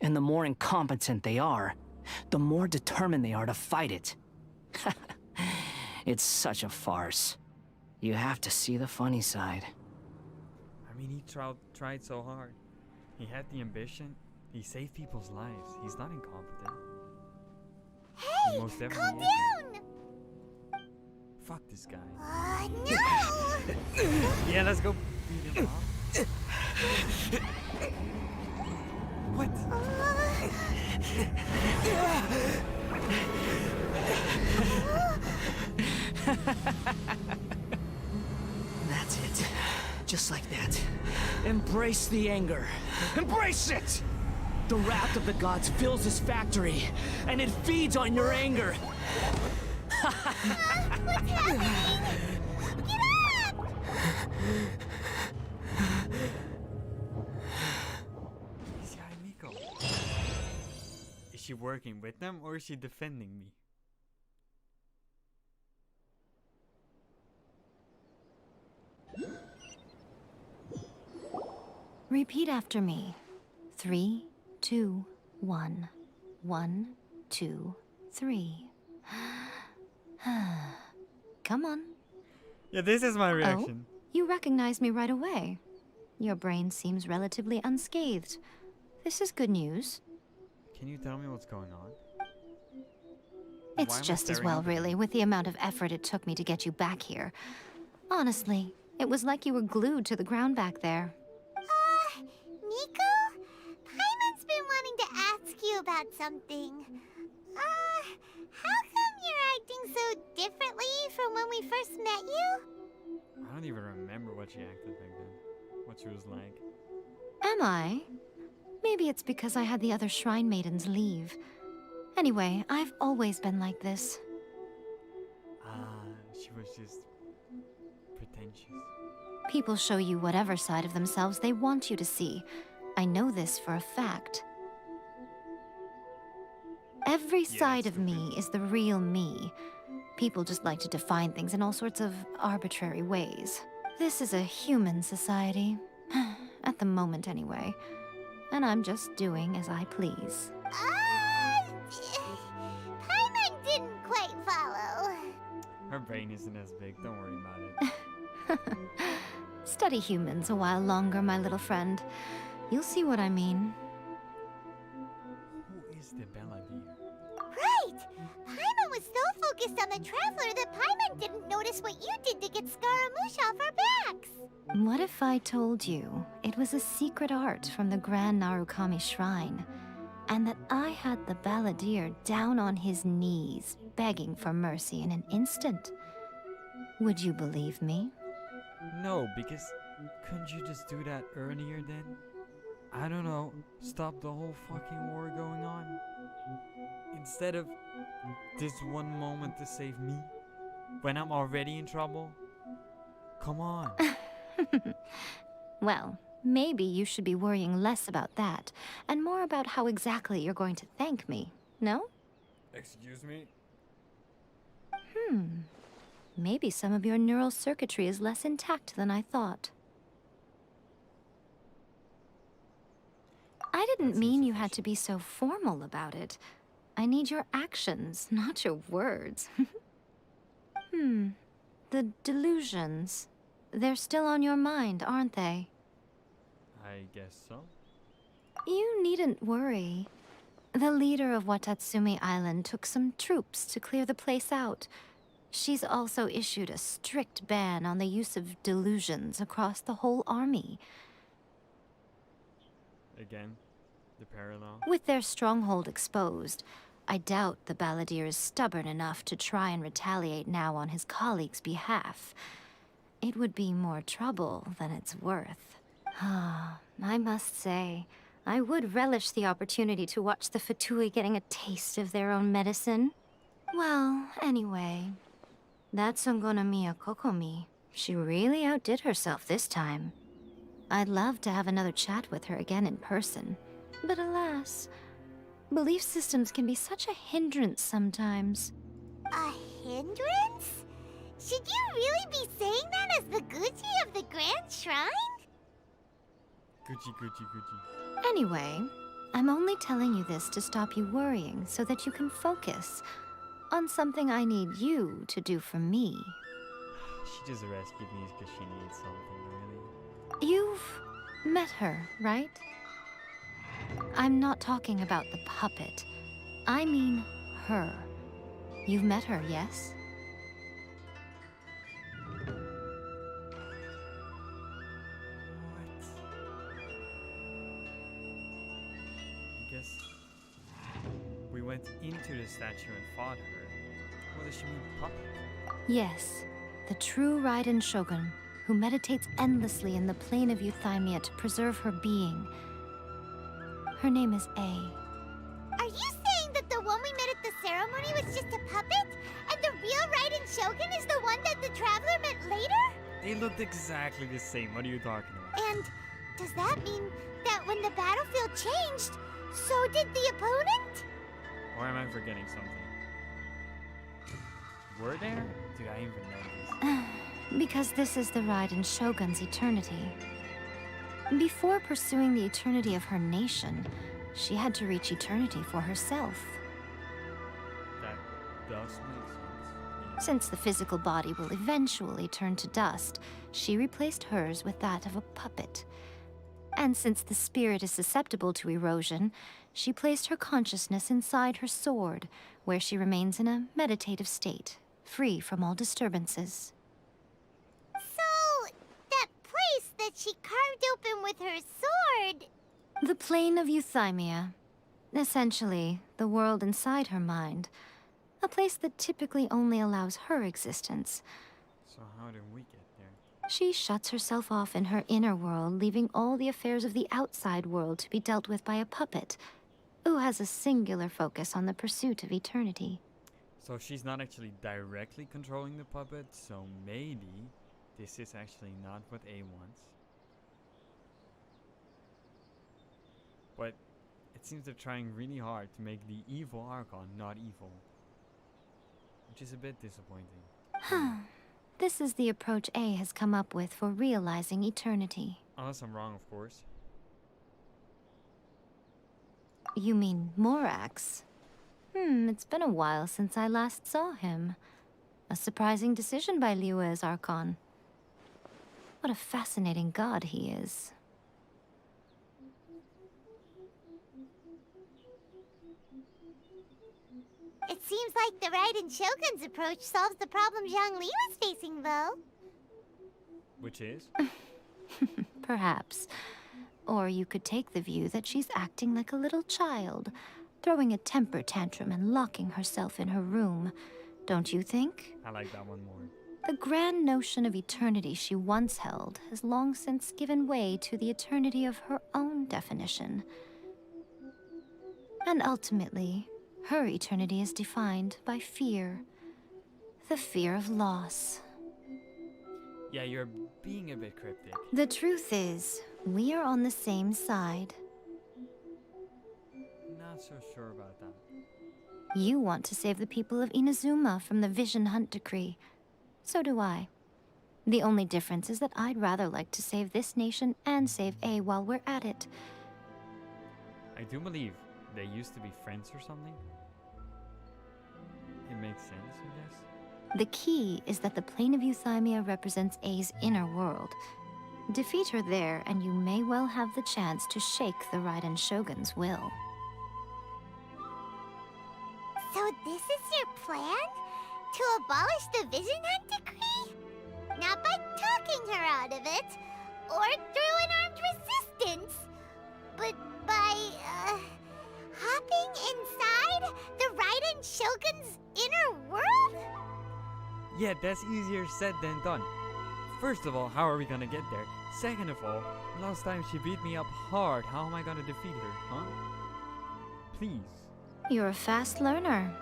And the more incompetent they are, the more determined they are to fight it. It's such a farce. You have to see the funny side. I mean, he tried so hard. He had the ambition. He saved people's lives. He's not incompetent. He Hey, most calm definitely down! Fuck this guy. No! Yeah, let's go beat him up. What? That's it. Just like that. Embrace the anger. Embrace it! The wrath of the gods fills this factory, and it feeds on your anger. What's happening? Get up! This guy Miko. Is she working with them or is she defending me? Repeat after me. 3, 2, 1. 1, 2, 3. Come on. Yeah, this is my reaction. Oh, you recognized me right away. Your brain seems relatively unscathed. This is good news. Can you tell me what's going on? It's Why am I just as staring well, up at really, you? with the amount of effort it took me to get you back here. Honestly, it was like you were glued to the ground back there. Nico? Paimon's been wanting to ask you about something. How come you're acting so differently from when we first met you? I don't even remember what she acted back then. What she was like. Am I? Maybe it's because I had the other shrine maidens leave. Anyway, I've always been like this. She was just pretentious. People show you whatever side of themselves they want you to see. I know this for a fact. Every side of me is the real me. People just like to define things in all sorts of arbitrary ways. This is a human society. At the moment, anyway. And I'm just doing as I please. Paimon didn't quite follow. Her brain isn't as big, don't worry about it. Study humans a while longer, my little friend. You'll see what I mean. Who is the Belladere? Right! Paimon was so focused on the Traveler that Paimon didn't notice what you did to get Scaramouche off our backs. What if I told you it was a secret art from the Grand Narukami Shrine, and that I had the Balladeer down on his knees, begging for mercy in an instant? Would you believe me? No, because couldn't you just do that earlier then? I don't know, stop the whole fucking war going on? Instead of this one moment to save me? When I'm already in trouble? Come on. Well, maybe you should be worrying less about that, and more about how exactly you're going to thank me, no? Excuse me? Maybe some of your neural circuitry is less intact than I thought. I didn't mean you had to be so formal about it. I need your actions, not your words. The delusions. They're still on your mind, aren't they? I guess so. You needn't worry. The leader of Watatsumi Island took some troops to clear the place out. She's also issued a strict ban on the use of delusions across the whole army. Again, the parallel. With their stronghold exposed, I doubt the Balladeer is stubborn enough to try and retaliate now on his colleagues' behalf. It would be more trouble than it's worth. I must say, I would relish the opportunity to watch the Fatui getting a taste of their own medicine. Well, anyway, that Songonamiya Kokomi, she really outdid herself this time. I'd love to have another chat with her again in person. But alas, belief systems can be such a hindrance sometimes. A hindrance? Should you really be saying that as the Gucci of the Grand Shrine? Gucci, Gucci, Gucci. Anyway, I'm only telling you this to stop you worrying so that you can focus on something I need you to do for me. She just rescued me because she needs something, really. You've met her, right? I'm not talking about the puppet. I mean her. You've met her, yes? I guess we went into the statue and fought her. What does she mean, puppet? Yes, the true Raiden Shogun, who meditates endlessly in the plane of Euthymia to preserve her being. Her name is A. Are you saying that the one we met at the ceremony was just a puppet? And the real Raiden Shogun is the one that the Traveler met later? They looked exactly the same. What are you talking about? And does that mean that when the battlefield changed, so did the opponent? Or am I forgetting something? Were there? Did I even know this? Because this is the Raiden Shogun's eternity. Before pursuing the eternity of her nation, she had to reach eternity for herself. That does make sense. Since the physical body will eventually turn to dust, she replaced hers with that of a puppet. And since the spirit is susceptible to erosion, she placed her consciousness inside her sword, where she remains in a meditative state, free from all disturbances. So, that place that she carved open with her sword... The plane of Euthymia. Essentially, the world inside her mind. A place that typically only allows her existence. So how did we get there? She shuts herself off in her inner world, leaving all the affairs of the outside world to be dealt with by a puppet, who has a singular focus on the pursuit of eternity. So she's not actually directly controlling the puppet, so maybe this is actually not what A wants. But it seems they're trying really hard to make the evil Archon not evil. Which is a bit disappointing. This is the approach A has come up with for realizing eternity. Unless I'm wrong, of course. You mean Morax? It's been a while since I last saw him. A surprising decision by Liyue's Archon. What a fascinating god he is. It seems like the Raiden Shogun's approach solves the problem Zhang Li was facing, though. Which is? Perhaps. Or you could take the view that she's acting like a little child, throwing a temper tantrum and locking herself in her room. Don't you think? I like that one more. The grand notion of eternity she once held has long since given way to the eternity of her own definition. And ultimately, her eternity is defined by fear. The fear of loss. Yeah, you're being a bit cryptic. The truth is, we are on the same side. Not so sure about that. You want to save the people of Inazuma from the Vision Hunt decree. So do I. The only difference is that I'd rather like to save this nation and save A while we're at it. I do believe they used to be friends or something. It makes sense, I guess. The key is that the plane of Euthymia represents A's inner world. Defeat her there, and you may well have the chance to shake the Raiden Shogun's will. So this is your plan? To abolish the Vision Hunt decree? Not by talking her out of it, or through an armed resistance, but by, hopping inside the Raiden Shogun's inner world? Yeah, that's easier said than done. First of all, how are we gonna get there? Second of all, last time she beat me up hard. How am I gonna defeat her, huh? Please. You're a fast learner.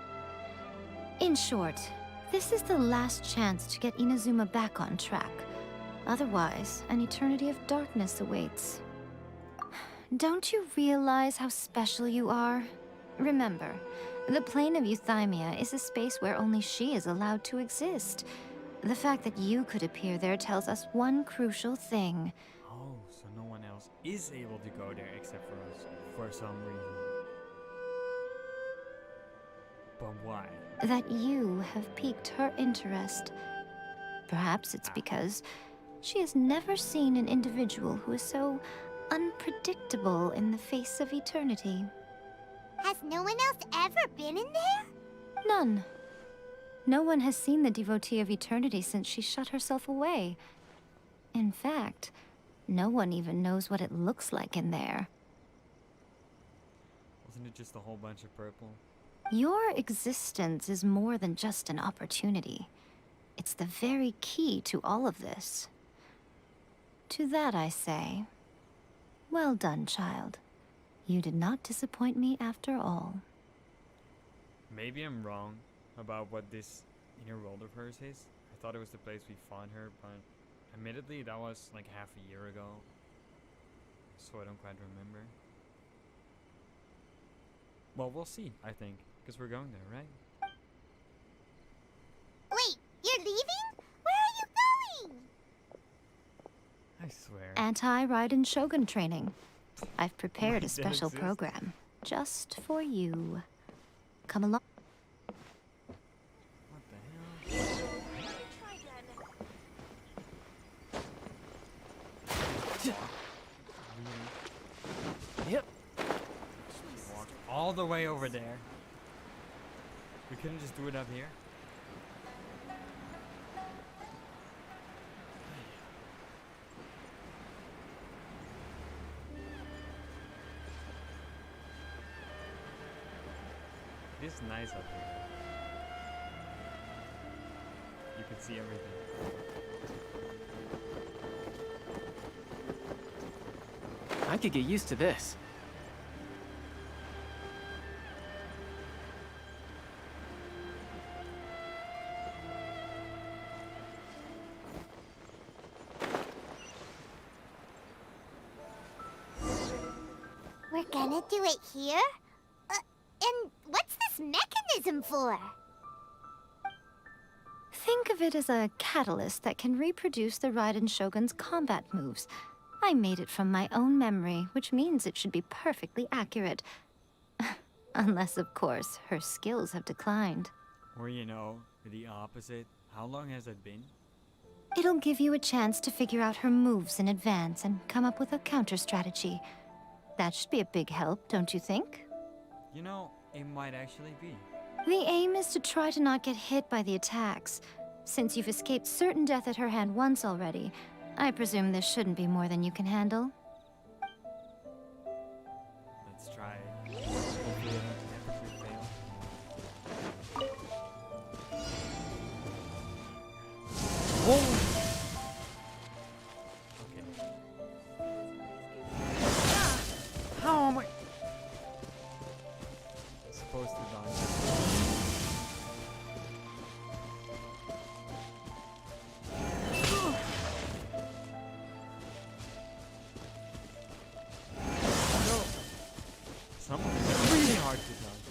In short, this is the last chance to get Inazuma back on track. Otherwise, an eternity of darkness awaits. Don't you realize how special you are? Remember, the plane of Euthymia is a space where only she is allowed to exist. The fact that you could appear there tells us one crucial thing. Oh, so no one else is able to go there except for us, for some reason. But why? That you have piqued her interest. Perhaps it's because she has never seen an individual who is so unpredictable in the face of eternity. Has no one else ever been in there? None. No one has seen the devotee of eternity since she shut herself away. In fact, no one even knows what it looks like in there. Wasn't it just a whole bunch of purple? Your existence is more than just an opportunity. It's the very key to all of this. To that I say, well done, child. You did not disappoint me after all. Maybe I'm wrong about what this inner world of hers is. I thought it was the place we found her, but admittedly that was like half a year ago, so I don't quite remember. Well, we'll see, I think, because we're going there, right? Wait, you're leaving? Where are you going? I swear. Anti-Raiden Shogun training. I've prepared Why a special does it exist? program just for you. Come along. What the hell? Yep. Walk all the way over there. We couldn't just do it up here. It is nice up here. You can see everything. I could get used to this. We're gonna do it here? And what's this mechanism for? Think of it as a catalyst that can reproduce the Raiden Shogun's combat moves. I made it from my own memory, which means it should be perfectly accurate. Unless, of course, her skills have declined. Or, you know, the opposite. How long has it been? It'll give you a chance to figure out her moves in advance and come up with a counter strategy. That should be a big help, don't you think? You know, it might actually be. The aim is to try to not get hit by the attacks. Since you've escaped certain death at her hand once already, I presume this shouldn't be more than you can handle. Let's try it. Hopefully I don't have to fail. Whoa! How am I supposed to dodge that? No. Some of these are really hard to dodge.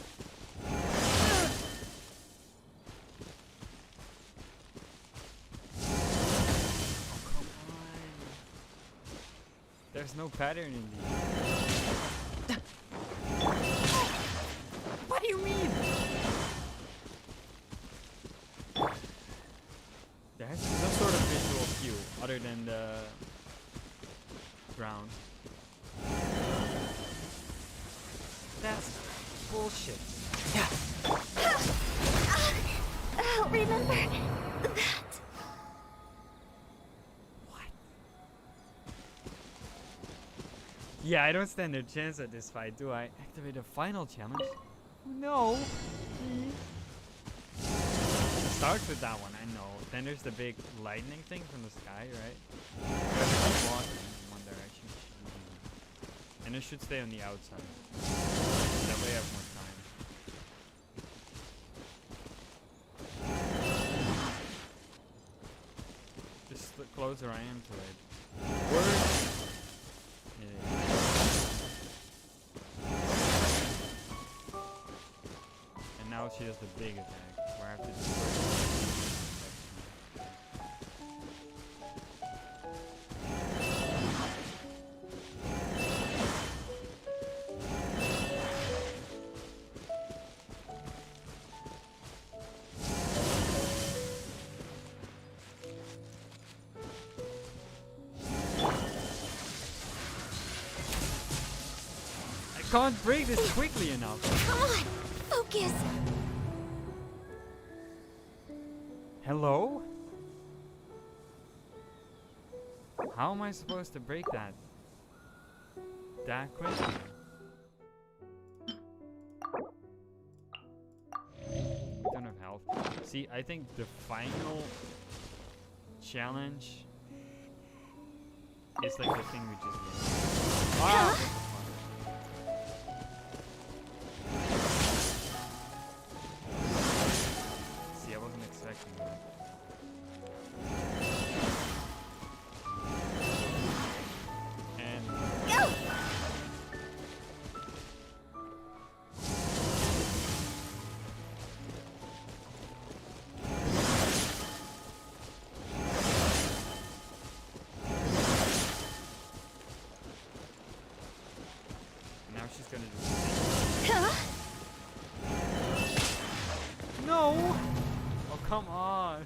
Oh, come on. There's no pattern in these. What do you mean? There has to be some sort of visual cue other than the ground. That's bullshit. I'll remember that. Yeah, I don't stand a chance at this fight, do I? Activate a final challenge? No. Starts with that one, I know. Then there's the big lightning thing from the sky, right? You have to keep walking in one direction. And it should stay on the outside. That way I have more time. Just the closer I am to it. Worse. And now she does the big attack, where I have to destroy. I can't break this quickly enough. Come on, focus. Hello? How am I supposed to break that? That quickly? Don't have health. See, I think the final challenge is like the thing we just did. Ah! See, I wasn't expecting that. And now she's gonna do No! Oh, come on.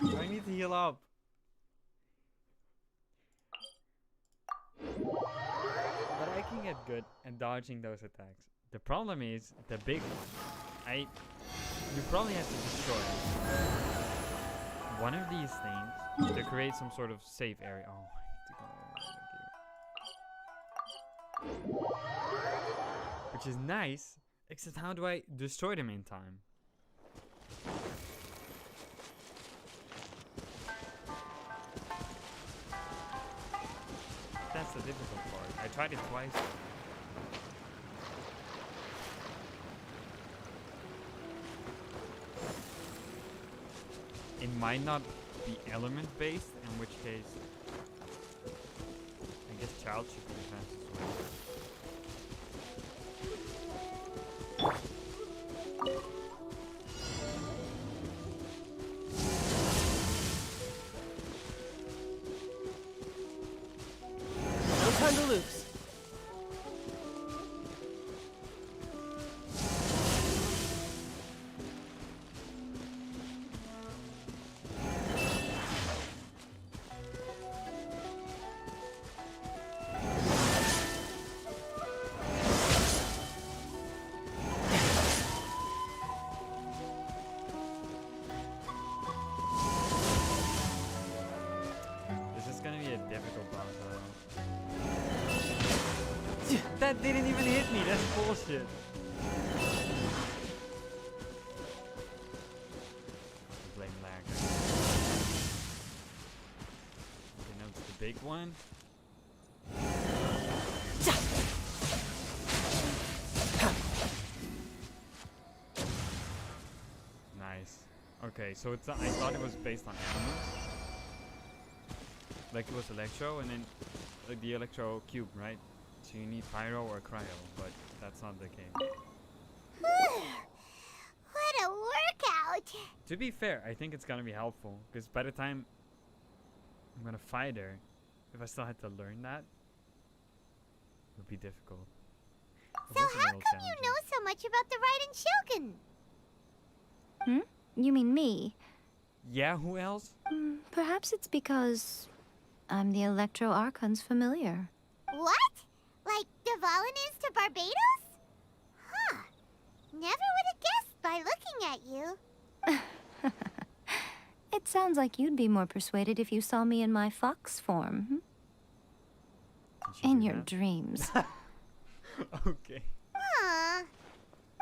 I need to heal up. get good at dodging those attacks. The problem is the big one. You probably have to destroy one of these things to create some sort of safe area. Oh, I need to go over here. Which is nice, except how do I destroy them in time? That's the difficult part. I tried it twice. It might not be element based, in which case I guess child should be the fastest way. No time to lose. That didn't even hit me, that's bullshit. Blame lag. Okay, now it's the big one. Nice. Okay, so it's I thought it was based on elements. Like it was Electro and then like the Electro cube, right? So you need Pyro or Cryo, but that's not the case. What a workout! To be fair, I think it's gonna be helpful, because by the time I'm gonna fight her, if I still had to learn that, it would be difficult. So how come you know so much about the Raiden Shogun? You mean me? Yeah, who else? Perhaps it's because I'm the Electro Archon's familiar. What? Like Devalin is to Barbados? Huh. Never would have guessed by looking at you. It sounds like you'd be more persuaded if you saw me in my fox form. In your dreams. Okay.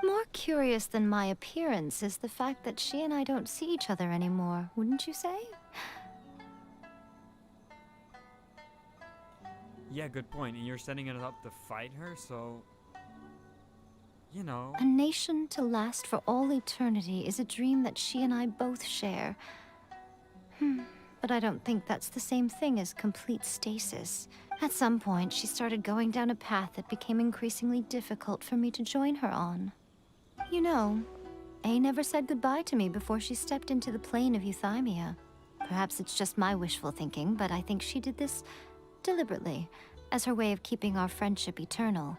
More curious than my appearance is the fact that she and I don't see each other anymore, wouldn't you say? Yeah, good point. And you're setting it up to fight her, so... You know... A nation to last for all eternity is a dream that she and I both share. But I don't think that's the same thing as complete stasis. At some point, she started going down a path that became increasingly difficult for me to join her on. You know, A never said goodbye to me before she stepped into the plane of Euthymia. Perhaps it's just my wishful thinking, but I think she did this deliberately, as her way of keeping our friendship eternal.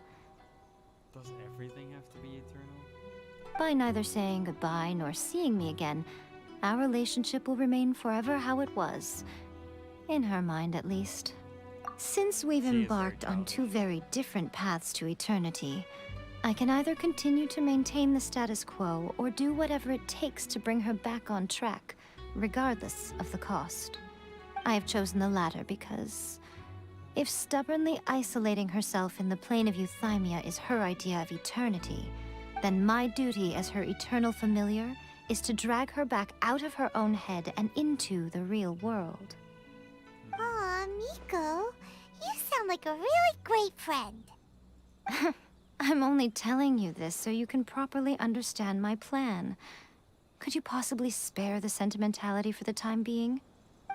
Does everything have to be eternal? By neither saying goodbye nor seeing me again, our relationship will remain forever how it was. In her mind, at least. Since we've embarked on two very different paths to eternity, I can either continue to maintain the status quo or do whatever it takes to bring her back on track, regardless of the cost. I have chosen the latter because if stubbornly isolating herself in the plane of Euthymia is her idea of eternity, then my duty as her eternal familiar is to drag her back out of her own head and into the real world. Aw, Miko, you sound like a really great friend. I'm only telling you this so you can properly understand my plan. Could you possibly spare the sentimentality for the time being?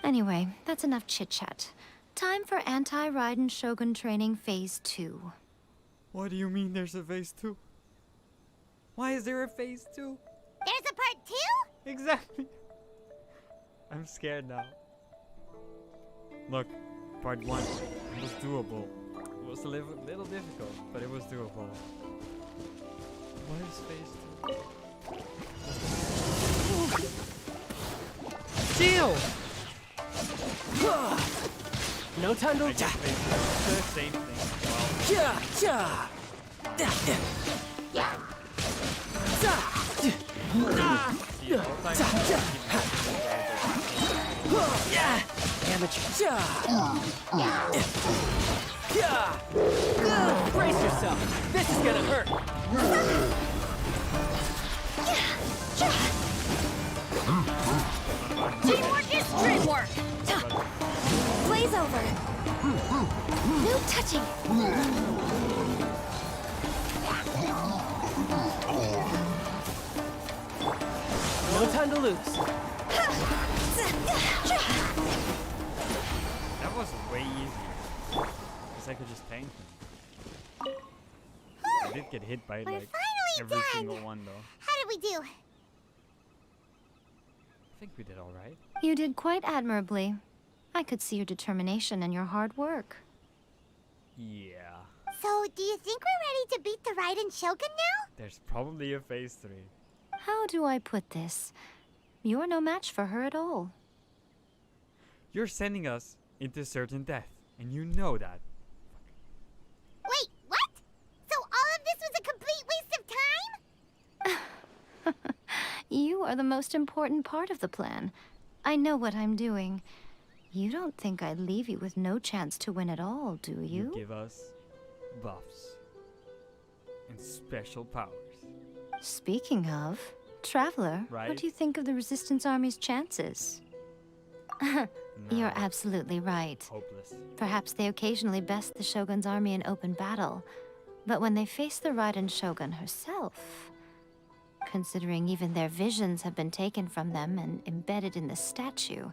Anyway, that's enough chit-chat. Time for Anti-Raiden Shogun Training Phase 2. What do you mean there's a phase 2? Why is there a phase 2? There's a part 2? Exactly. I'm scared now. Look, part 1 was doable. It was a little difficult, but it was doable. What is phase 2? Shield! No time to I guess phase 2 is the same thing. Well, Brace yourself. This is gonna hurt. Teamwork is dreamwork! Blaze over! No touching! No time to lose. That was way easier. Because I could just tank them. I did get hit by We're like finally every done. single one though. How did we do? I think we did alright. You did quite admirably. I could see your determination and your hard work. Yeah. So, do you think we're ready to beat the Raiden Shogun now? There's probably a phase 3. How do I put this? You're no match for her at all. You're sending us into certain death, and you know that. Wait, what? So all of this was a complete waste of time? You are the most important part of the plan. I know what I'm doing. You don't think I'd leave you with no chance to win at all, do you? You give us buffs and special powers. Speaking of, Traveler, Right? what do you think of the Resistance Army's chances? You're absolutely right. Hopeless. Perhaps they occasionally best the Shogun's army in open battle, but when they face the Raiden Shogun herself, considering even their visions have been taken from them and embedded in the statue,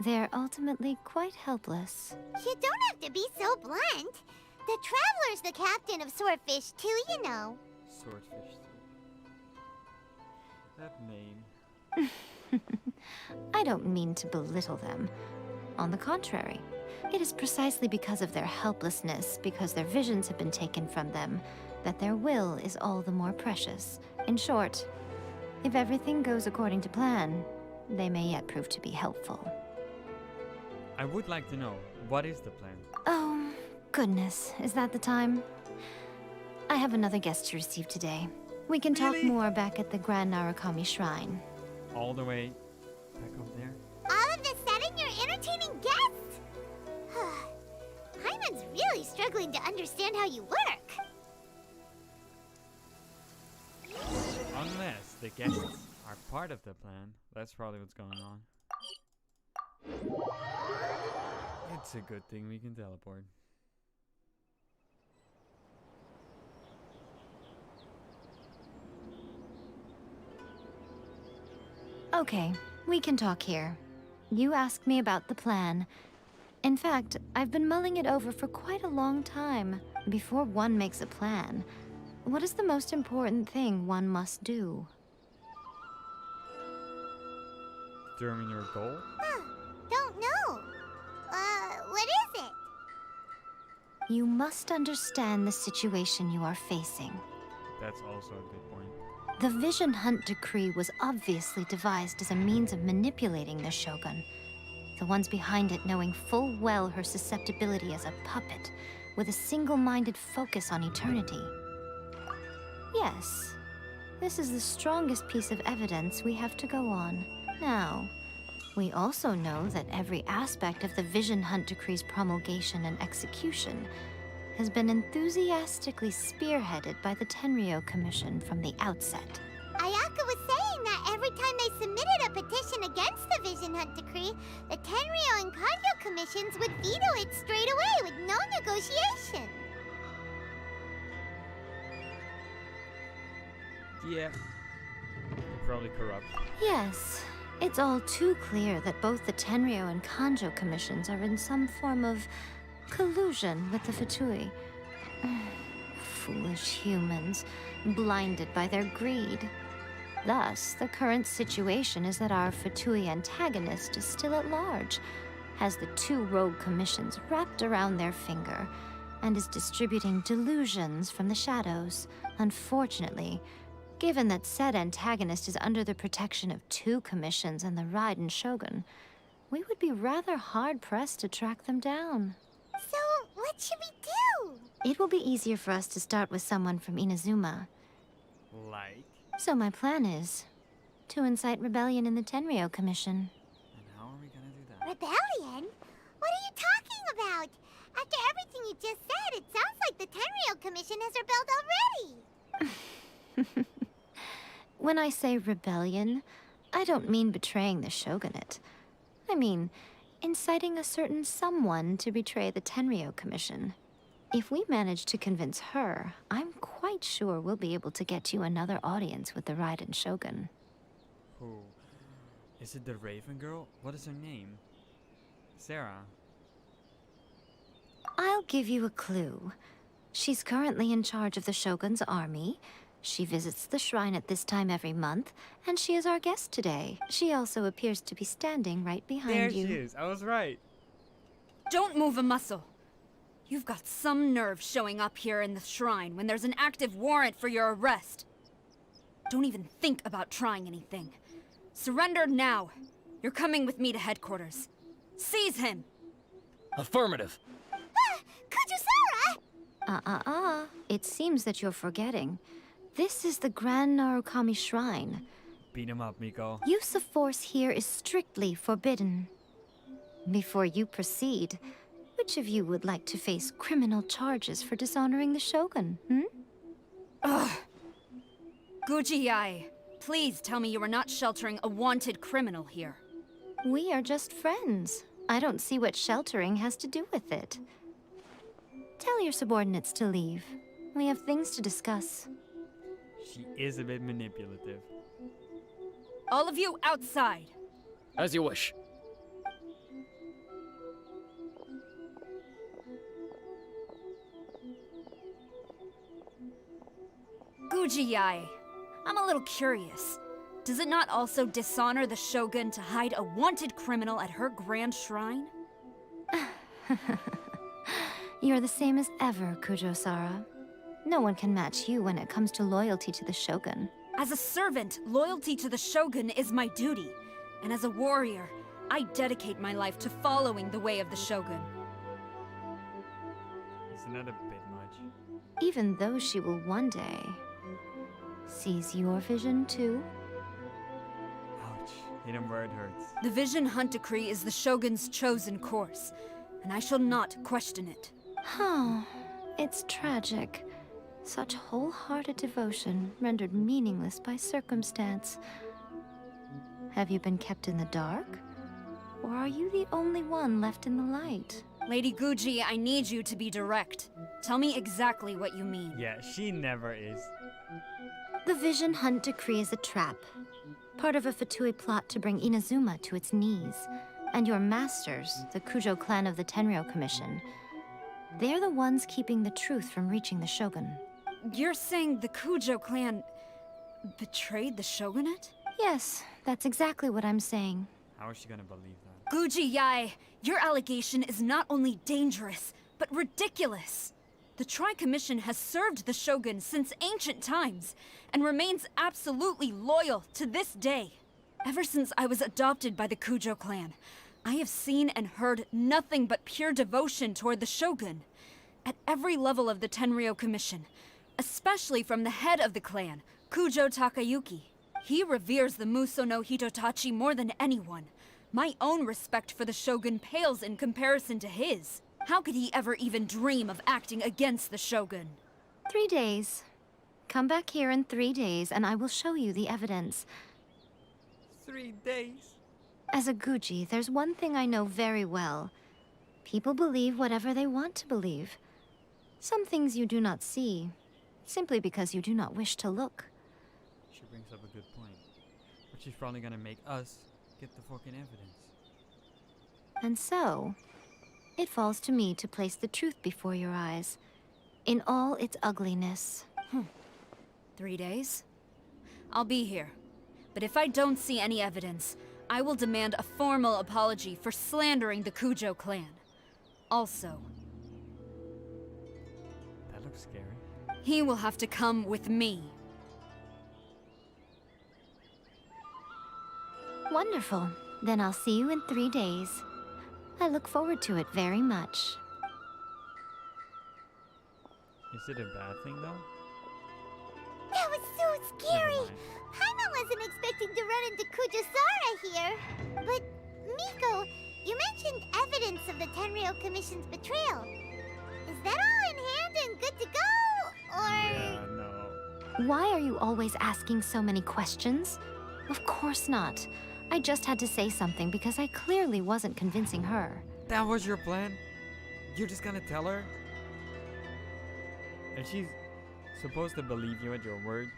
they're ultimately quite helpless. You don't have to be so blunt. The Traveler's the captain of Swordfish too, you know. Swordfish. That name. I don't mean to belittle them. On the contrary, it is precisely because of their helplessness, because their visions have been taken from them, that their will is all the more precious. In short, if everything goes according to plan, they may yet prove to be helpful. I would like to know, what is the plan? Oh, goodness, is that the time? I have another guest to receive today. We can talk more back at the Grand Narukami Shrine. All the way back up there? All of a sudden, you're entertaining guests? Paimon's really struggling to understand how you work. Unless the guests are part of the plan. That's probably what's going on. It's a good thing we can teleport. Okay, we can talk here. You asked me about the plan. In fact, I've been mulling it over for quite a long time. Before one makes a plan, what is the most important thing one must do? Determine your goal? Don't know. What is it? You must understand the situation you are facing. That's also a good point. The Vision Hunt Decree was obviously devised as a means of manipulating the Shogun. The ones behind it knowing full well her susceptibility as a puppet, with a single-minded focus on eternity. Yes, this is the strongest piece of evidence we have to go on. Now, we also know that every aspect of the Vision Hunt Decree's promulgation and execution has been enthusiastically spearheaded by the Tenryo Commission from the outset. Ayaka was saying that every time they submitted a petition against the Vision Hunt Decree, the Tenryo and Kanjo commissions would veto it straight away with no negotiation. Yeah. They're probably corrupt. Yes, it's all too clear that both the Tenryo and Kanjo commissions are in some form of collusion with the Fatui. Foolish humans, blinded by their greed. Thus, the current situation is that our Fatui antagonist is still at large, has the two rogue commissions wrapped around their finger, and is distributing delusions from the shadows. Unfortunately, given that said antagonist is under the protection of two commissions and the Raiden Shogun, we would be rather hard-pressed to track them down. So, what should we do? It will be easier for us to start with someone from Inazuma. Like? So my plan is to incite rebellion in the Tenryou Commission. And how are we gonna do that? Rebellion? What are you talking about? After everything you just said, it sounds like the Tenryou Commission has rebelled already. When I say rebellion, I don't mean betraying the shogunate. I mean inciting a certain someone to betray the Tenryou Commission. If we manage to convince her, I'm quite sure we'll be able to get you another audience with the Raiden Shogun. Who? Is it the Raven Girl? What is her name? Sarah. I'll give you a clue. She's currently in charge of the Shogun's army. She visits the shrine at this time every month, and she is our guest today. She also appears to be standing right behind There you. she is. I was right. Don't move a muscle. You've got some nerve showing up here in the shrine when there's an active warrant for your arrest. Don't even think about trying anything. Surrender now. You're coming with me to headquarters. Seize him! Affirmative. Kujusara! It seems that you're forgetting. This is the Grand Narukami Shrine. Beat him up, Miko. Use of force here is strictly forbidden. Before you proceed, which of you would like to face criminal charges for dishonoring the Shogun, Ugh. Guji-ai, please tell me you are not sheltering a wanted criminal here. We are just friends. I don't see what sheltering has to do with it. Tell your subordinates to leave. We have things to discuss. She is a bit manipulative. All of you outside. As you wish. Guji-ai, I'm a little curious. Does it not also dishonor the Shogun to hide a wanted criminal at her grand shrine? You're the same as ever, Kujo-sara. No one can match you when it comes to loyalty to the Shogun. As a servant, loyalty to the Shogun is my duty. And as a warrior, I dedicate my life to following the way of the Shogun. Isn't that a bit much? Even though she will one day seize your vision too. Ouch. Hit him where it hurts. The Vision Hunt Decree is the Shogun's chosen course, and I shall not question it. Oh, it's tragic. Such wholehearted devotion rendered meaningless by circumstance. Have you been kept in the dark? Or are you the only one left in the light? Lady Guji, I need you to be direct. Tell me exactly what you mean. Yeah, she never is. The Vision Hunt Decree is a trap. Part of a Fatui plot to bring Inazuma to its knees. And your masters, the Kujo clan of the Tenryou Commission, they're the ones keeping the truth from reaching the Shogun. You're saying the Kujo clan betrayed the Shogunate? Yes, that's exactly what I'm saying. How is she gonna believe that? Guji-ai, your allegation is not only dangerous, but ridiculous. The Tri-Commission has served the Shogun since ancient times, and remains absolutely loyal to this day. Ever since I was adopted by the Kujo clan, I have seen and heard nothing but pure devotion toward the Shogun. At every level of the Tenryou Commission, especially from the head of the clan, Kujo Takayuki. He reveres the Muso no Hitotachi more than anyone. My own respect for the Shogun pales in comparison to his. How could he ever even dream of acting against the Shogun? 3 days. Come back here in 3 days and I will show you the evidence. 3 days? As a Guji, there's one thing I know very well. People believe whatever they want to believe. Some things you do not see, simply because you do not wish to look. She brings up a good point. But she's probably gonna make us get the fucking evidence. And so, it falls to me to place the truth before your eyes, in all its ugliness. 3 days? I'll be here. But if I don't see any evidence, I will demand a formal apology for slandering the Kujo clan. Also, That looks scary. he will have to come with me. Wonderful. Then I'll see you in 3 days. I look forward to it very much. Is it a bad thing though? That was so scary! mind. Paimon wasn't expecting to run into Kujusara here. But, Miko, you mentioned evidence of the Tenryou Commission's betrayal. Is that all in hand and good to go? Or... Yeah, no. Why are you always asking so many questions? Of course not. I just had to say something because I clearly wasn't convincing her. That was your plan? You're just gonna tell her? And she's supposed to believe you at your word?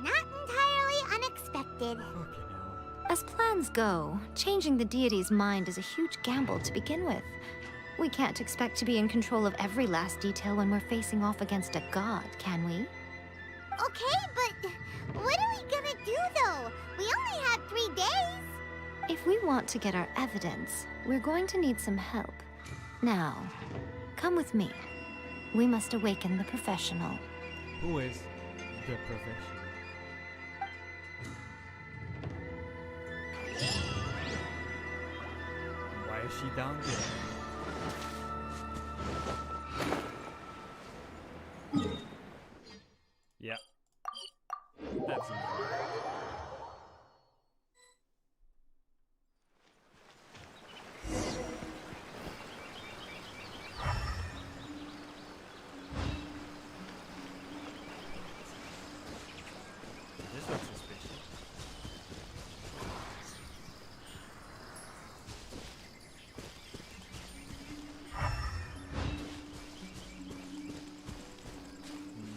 Not entirely unexpected. Fucking hell. As plans go, changing the deity's mind is a huge gamble to begin with. We can't expect to be in control of every last detail when we're facing off against a god, can we? Okay, but what are we gonna do though? We only have 3 days. If we want to get our evidence, we're going to need some help. Now, come with me. We must awaken the professional. Who is the professional? Why is she down there? Yeah. That's easy. This looks suspicious.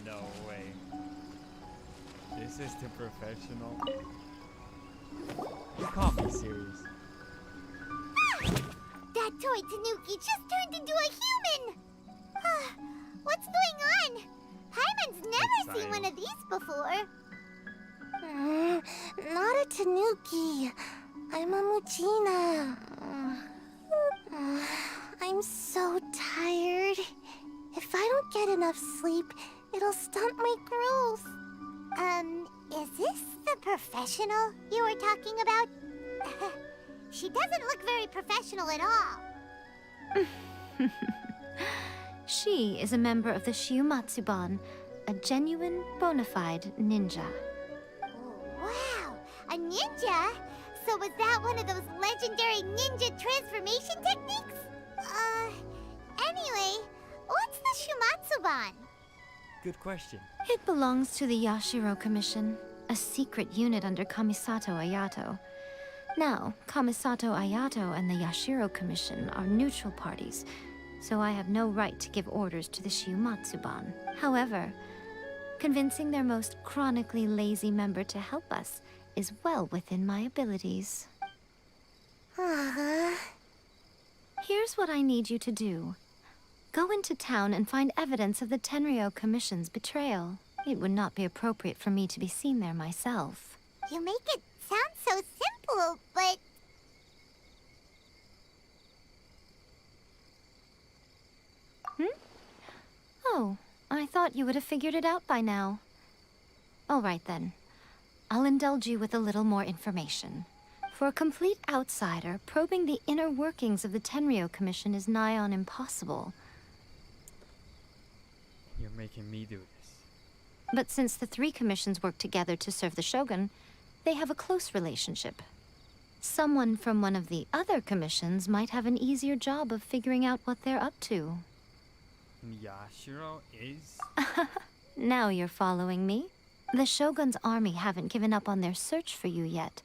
No way. This is the professional. You can't be serious. That toy Tanuki just turned into a human! What's going on? Paimon's never seen one of these before. Not a Tanuki. I'm a Muchina. I'm so tired. If I don't get enough sleep, it'll stunt my growth. Is this the professional you were talking about? She doesn't look very professional at all. She is a member of the Shiumatsuban, a genuine, bona fide ninja. Wow, a ninja? So was that one of those legendary ninja transformation techniques? Anyway, what's the Shumatsuban? Good question. It belongs to the Yashiro Commission, a secret unit under Kamisato Ayato. Now, Kamisato Ayato and the Yashiro Commission are neutral parties, so I have no right to give orders to the Shiumatsuban. However, convincing their most chronically lazy member to help us is well within my abilities. Here's what I need you to do. Go into town and find evidence of the Tenryou Commission's betrayal. It would not be appropriate for me to be seen there myself. You make it sound so simple, but... Oh, I thought you would have figured it out by now. All right then. I'll indulge you with a little more information. For a complete outsider, probing the inner workings of the Tenryou Commission is nigh on impossible. You're making me do this. But since the 3 commissions work together to serve the Shogun, they have a close relationship. Someone from one of the other commissions might have an easier job of figuring out what they're up to. Yashiro is? Now you're following me. The Shogun's army haven't given up on their search for you yet.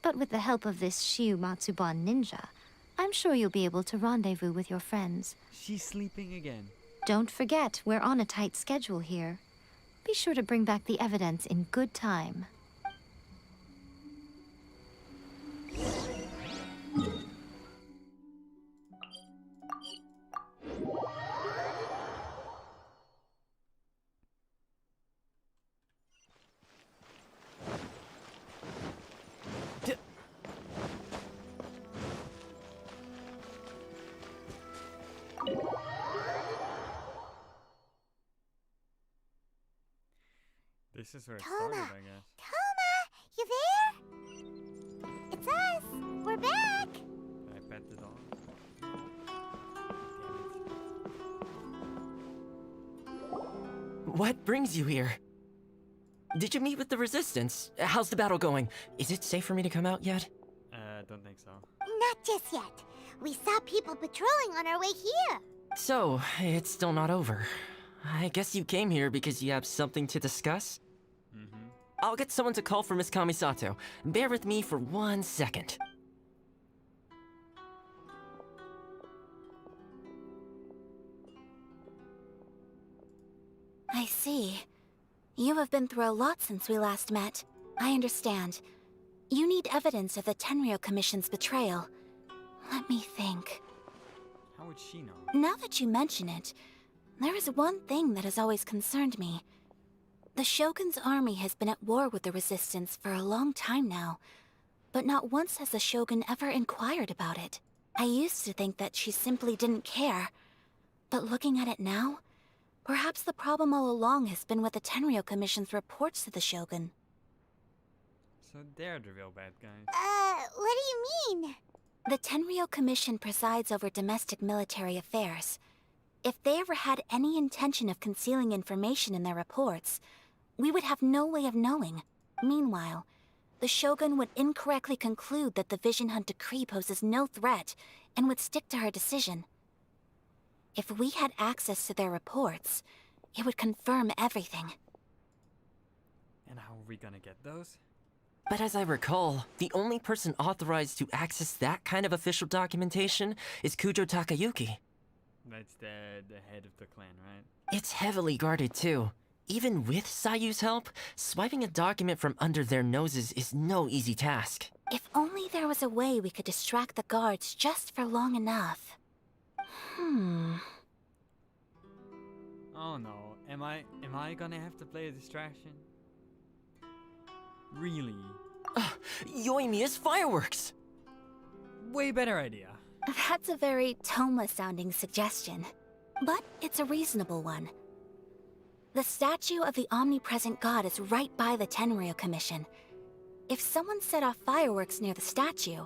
But with the help of this Shiumatsuban ninja, I'm sure you'll be able to rendezvous with your friends. She's sleeping again. Don't forget, we're on a tight schedule here. Be sure to bring back the evidence in good time. This is where it started, Toma! I guess. Toma! You there? It's us! We're back! Can I pet the dog? Damn it. What brings you here? Did you meet with the Resistance? How's the battle going? Is it safe for me to come out yet? Don't think so. Not just yet. We saw people patrolling on our way here. So, it's still not over. I guess you came here because you have something to discuss? Mm-hmm. I'll get someone to call for Miss Kamisato. Bear with me for 1 second. I see. You have been through a lot since we last met. I understand. You need evidence of the Tenryou Commission's betrayal. Let me think. How would she know? Now that you mention it, there is one thing that has always concerned me. The Shogun's army has been at war with the Resistance for a long time now, but not once has the Shogun ever inquired about it. I used to think that she simply didn't care, but looking at it now, perhaps the problem all along has been with the Tenryou Commission's reports to the Shogun. So they're the real bad guys. What do you mean? The Tenryou Commission presides over domestic military affairs. If they ever had any intention of concealing information in their reports, we would have no way of knowing. Meanwhile, the Shogun would incorrectly conclude that the Vision Hunt decree poses no threat and would stick to her decision. If we had access to their reports, it would confirm everything. And how are we gonna get those? But as I recall, the only person authorized to access that kind of official documentation is Kujo Takayuki. That's the head of the clan, right? It's heavily guarded too. Even with Sayu's help, swiping a document from under their noses is no easy task. If only there was a way we could distract the guards just for long enough. Oh no, am I gonna have to play a distraction? Really? Yoimiya's fireworks! Way better idea. That's a very Toma-sounding suggestion, but it's a reasonable one. The statue of the omnipresent god is right by the Tenryou Commission. If someone set off fireworks near the statue,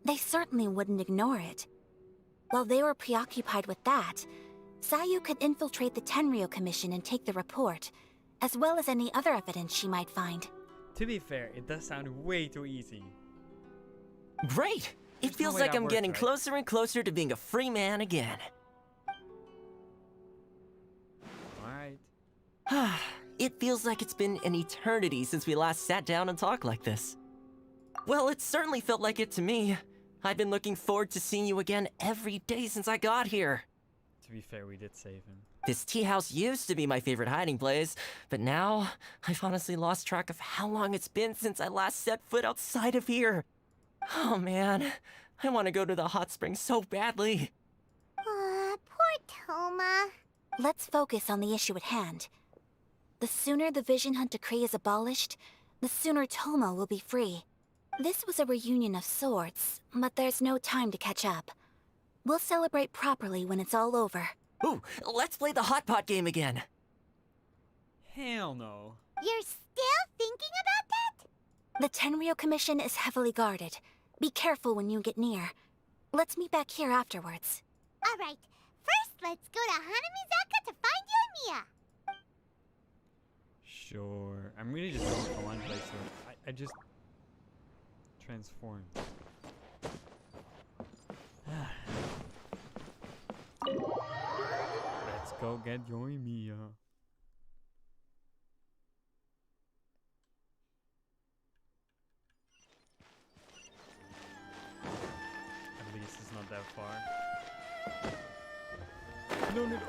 they certainly wouldn't ignore it. While they were preoccupied with that, Sayu could infiltrate the Tenryou Commission and take the report, as well as any other evidence she might find. To be fair, it does sound way too easy. Great! It There's no feels way like that I'm works, getting right? closer and closer to being a free man again. Alright. It feels like it's been an eternity since we last sat down and talked like this. Well, it certainly felt like it to me. I've been looking forward to seeing you again every day since I got here. To be fair, we did save him. This tea house used to be my favorite hiding place, but now I've honestly lost track of how long it's been since I last set foot outside of here. Oh man, I want to go to the hot springs so badly. Poor Toma. Let's focus on the issue at hand. The sooner the Vision Hunt decree is abolished, the sooner Toma will be free. This was a reunion of sorts, but there's no time to catch up. We'll celebrate properly when it's all over. Ooh, let's play the hot pot game again. Hell no. You're still thinking about that? The Tenryou Commission is heavily guarded. Be careful when you get near. Let's meet back here afterwards. Alright, first let's go to Hanamizaka to find Yoimiya. Sure. I'm really just going for one place, so I just transformed. Let's go get Yoimiya. At least it's not that far. No, no, no.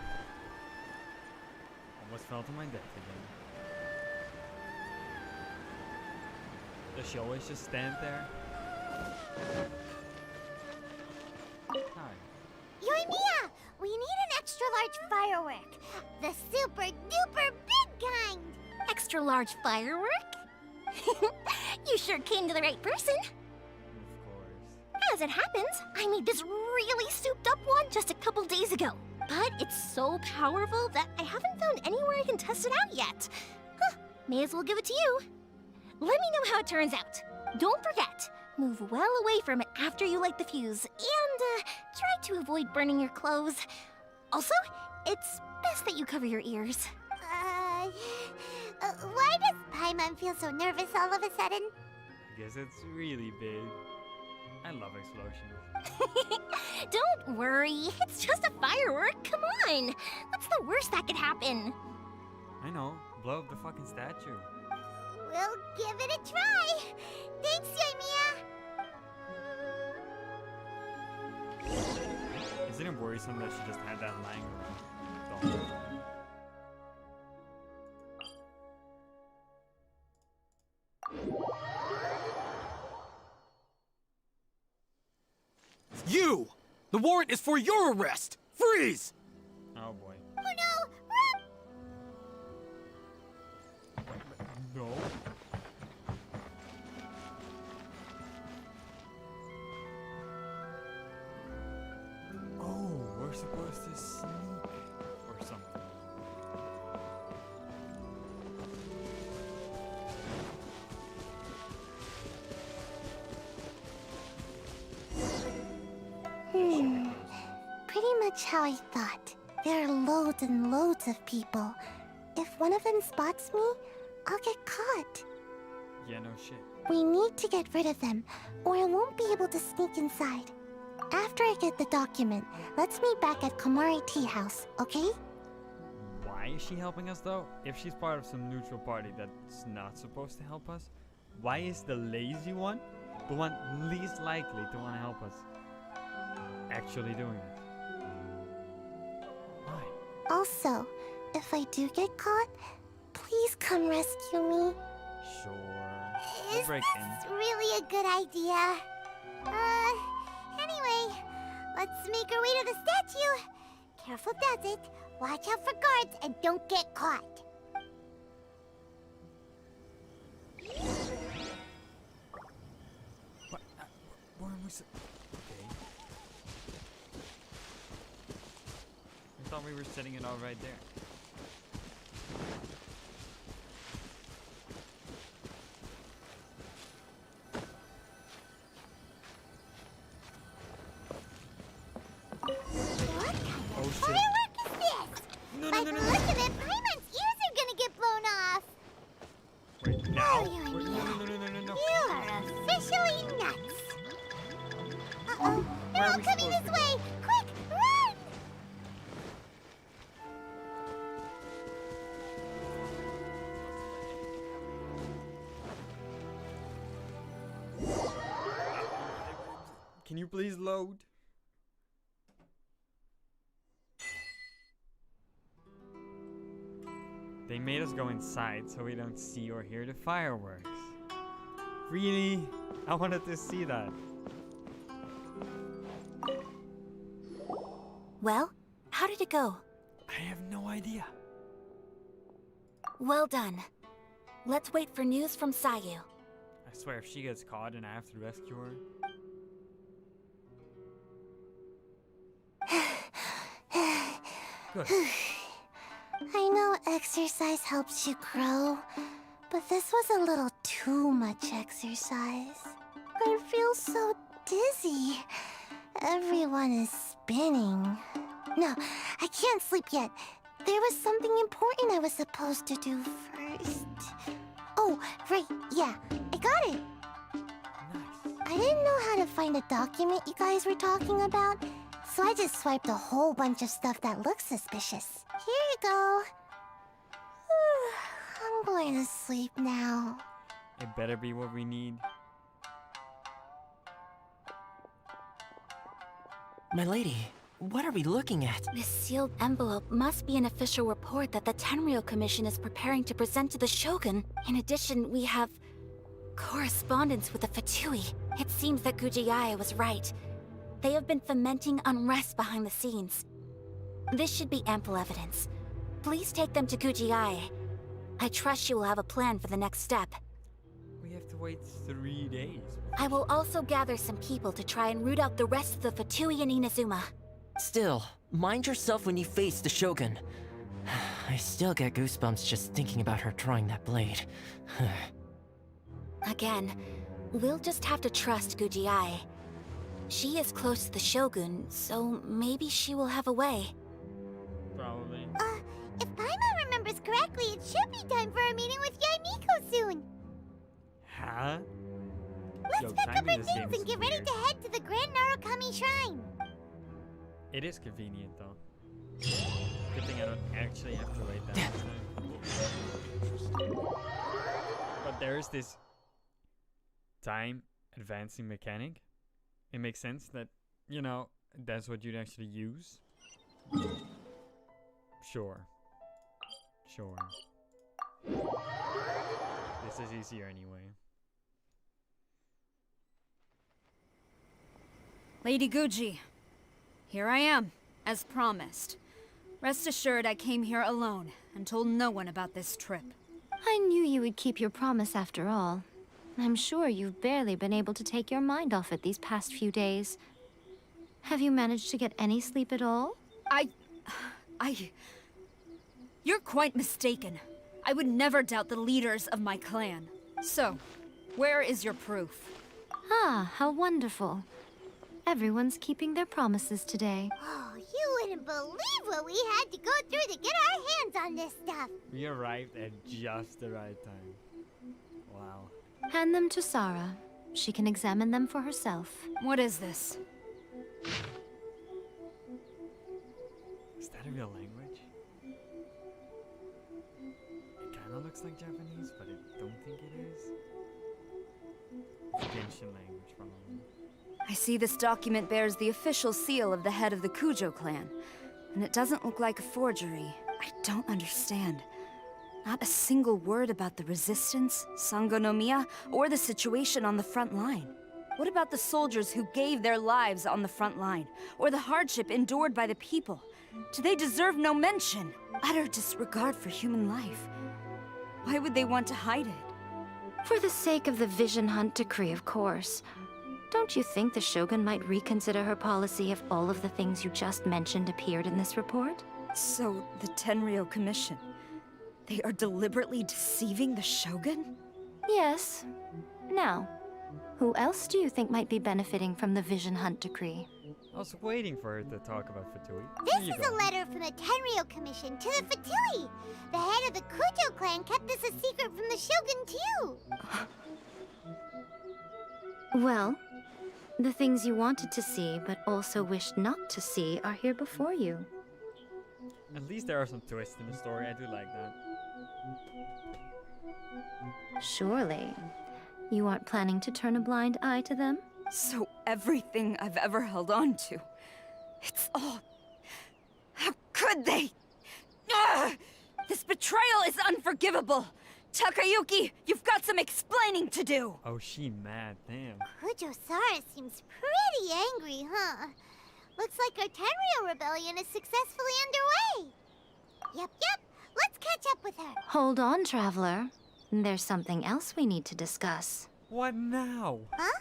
Almost fell to my death again. Does she always just stand there? Hi. Yoimiya, we need an extra large firework. The super duper big kind. Extra large firework? You sure came to the right person. Of course. As it happens, I made this really souped up one just a couple days ago. But it's so powerful that I haven't found anywhere I can test it out yet. Huh, may as well give it to you. Let me know how it turns out. Don't forget, move well away from it after you light the fuse, and try to avoid burning your clothes. Also, it's best that you cover your ears. Why does Paimon feel so nervous all of a sudden? I guess it's really big. I love explosions. Don't worry, it's just a firework. Come on. What's the worst that could happen? I know. Blow up the fucking statue. We'll give it a try. Thanks, Yoimiya. Isn't it worrisome that she just had that lying around the whole time? You! The warrant is for your arrest! Freeze! Oh boy. Oh no! No. Oh, we're supposed to sneak or something. Pretty much how I thought. There are loads and loads of people. If one of them spots me, I'll get caught. Yeah, no shit. We need to get rid of them, or I won't be able to sneak inside. After I get the document, let's meet back at Komari Tea House, okay? Why is she helping us though? If she's part of some neutral party that's not supposed to help us, why is the lazy one the one least likely to want to help us actually doing it? Why? Also, if I do get caught, please come rescue me. Sure. We'll Is break this really a good idea? Anyway, let's make our way to the statue. Careful does it. Watch out for guards and don't get caught. What? Where am we okay. I thought we were setting it all right there. What kind Oh, of shit. firework is this? No, By no, the no, no, look of it, Paimon's ears are gonna get blown off. Wait, now? Oh, you're Wait, no, nuts. no, no, no, no, no. You are officially nuts. Uh-oh, Where they're are all we coming supposed this to way. Quick, run! Can you please load? They made us go inside so we don't see or hear the fireworks. Really? I wanted to see that. Well, how did it go? I have no idea. Well done. Let's wait for news from Sayu. I swear if she gets caught and I have to rescue her. Good. I know exercise helps you grow, but this was a little too much exercise. I feel so dizzy. Everyone is spinning. No, I can't sleep yet. There was something important I was supposed to do first. Oh, right, yeah, I got it. Nice. I didn't know how to find the document you guys were talking about, so I just swiped a whole bunch of stuff that looks suspicious. Here you go. I'm going to sleep now. It better be what we need. My lady, what are we looking at? This sealed envelope must be an official report that the Tenryou Commission is preparing to present to the Shogun. In addition, we have correspondence with the Fatui. It seems that Gujiai was right. They have been fomenting unrest behind the scenes. This should be ample evidence. Please take them to Gujiai. I trust you will have a plan for the next step. We have to wait 3 days. I will also gather some people to try and root out the rest of the Fatui and Inazuma. Still, mind yourself when you face the Shogun. I still get goosebumps just thinking about her drawing that blade. Again, we'll just have to trust Gujiai. She is close to the Shogun, so maybe she will have a way. Probably. If Paimon remembers correctly, Technically, it should be time for a meeting with Yaimiko soon. Huh? Let's Yo, pack up timing our this game things and is get ready weird. to head to the Grand Narukami Shrine. It is convenient though. Good thing I don't actually have to write that this time. But there is this time advancing mechanic. It makes sense that, you know, that's what you'd actually use. Sure. Sure. This is easier anyway. Lady Guji, here I am, as promised. Rest assured I came here alone and told no one about this trip. I knew you would keep your promise after all. I'm sure you've barely been able to take your mind off it these past few days. Have you managed to get any sleep at all? You're quite mistaken. I would never doubt the leaders of my clan. So, where is your proof? Ah, how wonderful. Everyone's keeping their promises today. Oh, you wouldn't believe what we had to go through to get our hands on this stuff. We arrived at just the right time. Wow. Hand them to Sarah. She can examine them for herself. What is this? Is that a real language? It kinda looks like Japanese, but I don't think it is. It's Genshin language, probably. I see this document bears the official seal of the head of the Kujo clan, and it doesn't look like a forgery. I don't understand. Not a single word about the resistance, Sangonomiya, or the situation on the front line. What about the soldiers who gave their lives on the front line, or the hardship endured by the people? Do they deserve no mention? Utter disregard for human life. Why would they want to hide it? For the sake of the Vision Hunt decree, of course. Don't you think the Shogun might reconsider her policy if all of the things you just mentioned appeared in this report? So, the Tenryou Commission, they are deliberately deceiving the Shogun? Yes. Now, who else do you think might be benefiting from the Vision Hunt decree? I was waiting for her to talk about Fatui. This is a letter from the Tenryou Commission to the Fatui. The head of the Kujo clan kept this a secret from the Shogun, too. Well, the things you wanted to see but also wished not to see are here before you. At least there are some twists in the story. I do like that. Surely. You aren't planning to turn a blind eye to them? So everything I've ever held on to, it's all... How could they? Ugh! This betrayal is unforgivable! Takayuki, you've got some explaining to do! Oh, she mad. Damn. Kujo-Sara seems pretty angry, huh? Looks like our Tenryou rebellion is successfully underway. Yep. Let's catch up with her. Hold on, Traveler. There's something else we need to discuss. What now? Huh?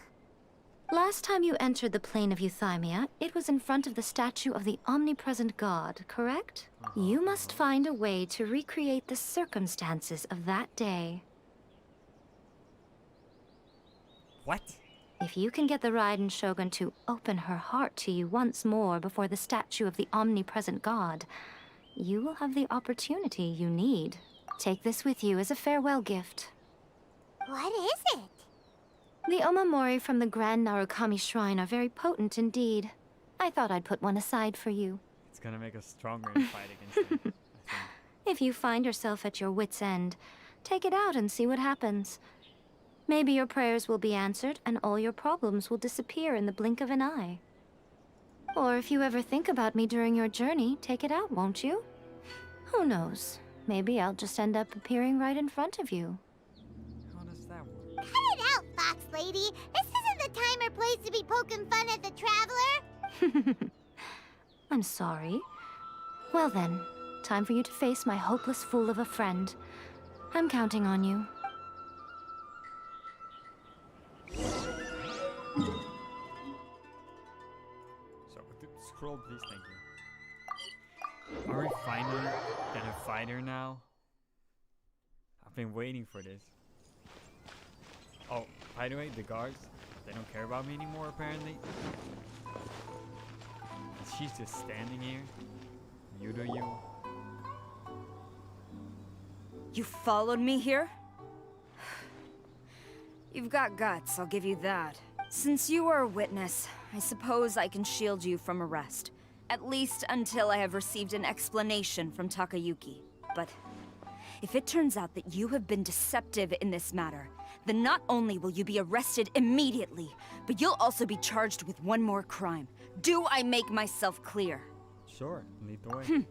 Last time you entered the plane of Euthymia, it was in front of the statue of the omnipresent god, correct? You must find a way to recreate the circumstances of that day. What? If you can get the Raiden Shogun to open her heart to you once more before the statue of the omnipresent god, you will have the opportunity you need. Take this with you as a farewell gift. What is it? The omamori from the Grand Narukami Shrine are very potent indeed. I thought I'd put one aside for you. It's gonna make us stronger in the fight against them, I think. If you find yourself at your wit's end, take it out and see what happens. Maybe your prayers will be answered and all your problems will disappear in the blink of an eye. Or if you ever think about me during your journey, take it out, won't you? Who knows? Maybe I'll just end up appearing right in front of you. How does that work? Cut it out, Fox Lady. This isn't the time or place to be poking fun at the Traveler. I'm sorry. Well then, time for you to face my hopeless fool of a friend. I'm counting on you. So, scroll please, thank you. Are we finally gonna fight her now? I've been waiting for this. Oh, by the way, the guards, they don't care about me anymore apparently. She's just standing here. You do you. You followed me here? You've got guts, I'll give you that. Since you are a witness, I suppose I can shield you from arrest. At least until I have received an explanation from Takayuki. But if it turns out that you have been deceptive in this matter, then not only will you be arrested immediately, but you'll also be charged with one more crime. Do I make myself clear? Sure, lead the way.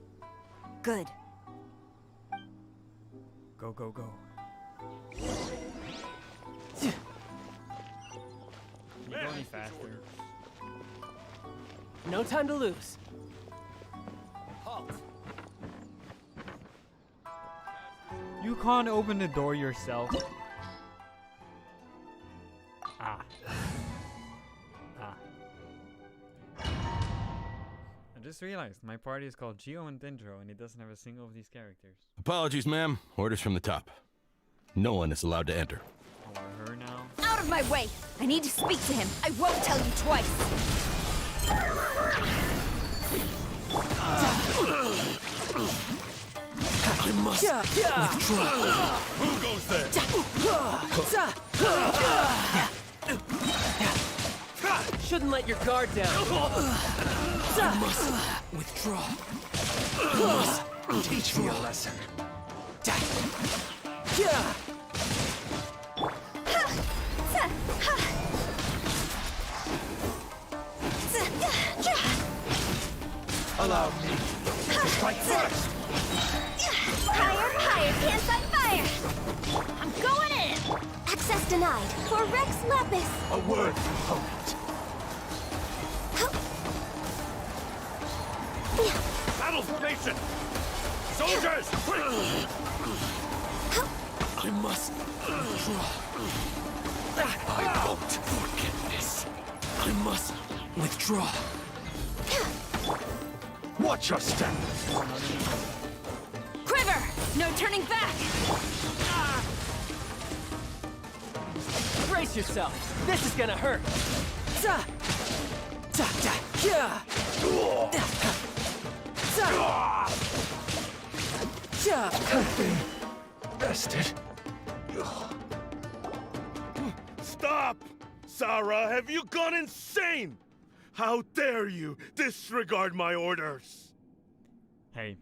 Good. Go, go, go. Yeah. Can you go any faster? No time to lose. Halt. You can't open the door yourself. Ah. Ah. I just realized my party is called Geo and Dendro, and it doesn't have a single of these characters. Apologies, ma'am. Orders from the top. No one is allowed to enter. Oh, her now? Out of my way! I need to speak to him. I won't tell you twice. I must withdraw. Who goes there? Shouldn't let your guard down. I must withdraw. You must teach me a lesson. Allow me to strike first. Higher, higher, pants on fire! I'm going in! Access denied for Rex Lapis! A word from opponent. Battle formation! Soldiers! I must withdraw. I won't forget this. I must withdraw. Watch your step! Quiver! No turning back! Brace yourself. This is gonna hurt. Bested. Stop! Sarah, have you gone insane? How dare you disregard my orders? Hey,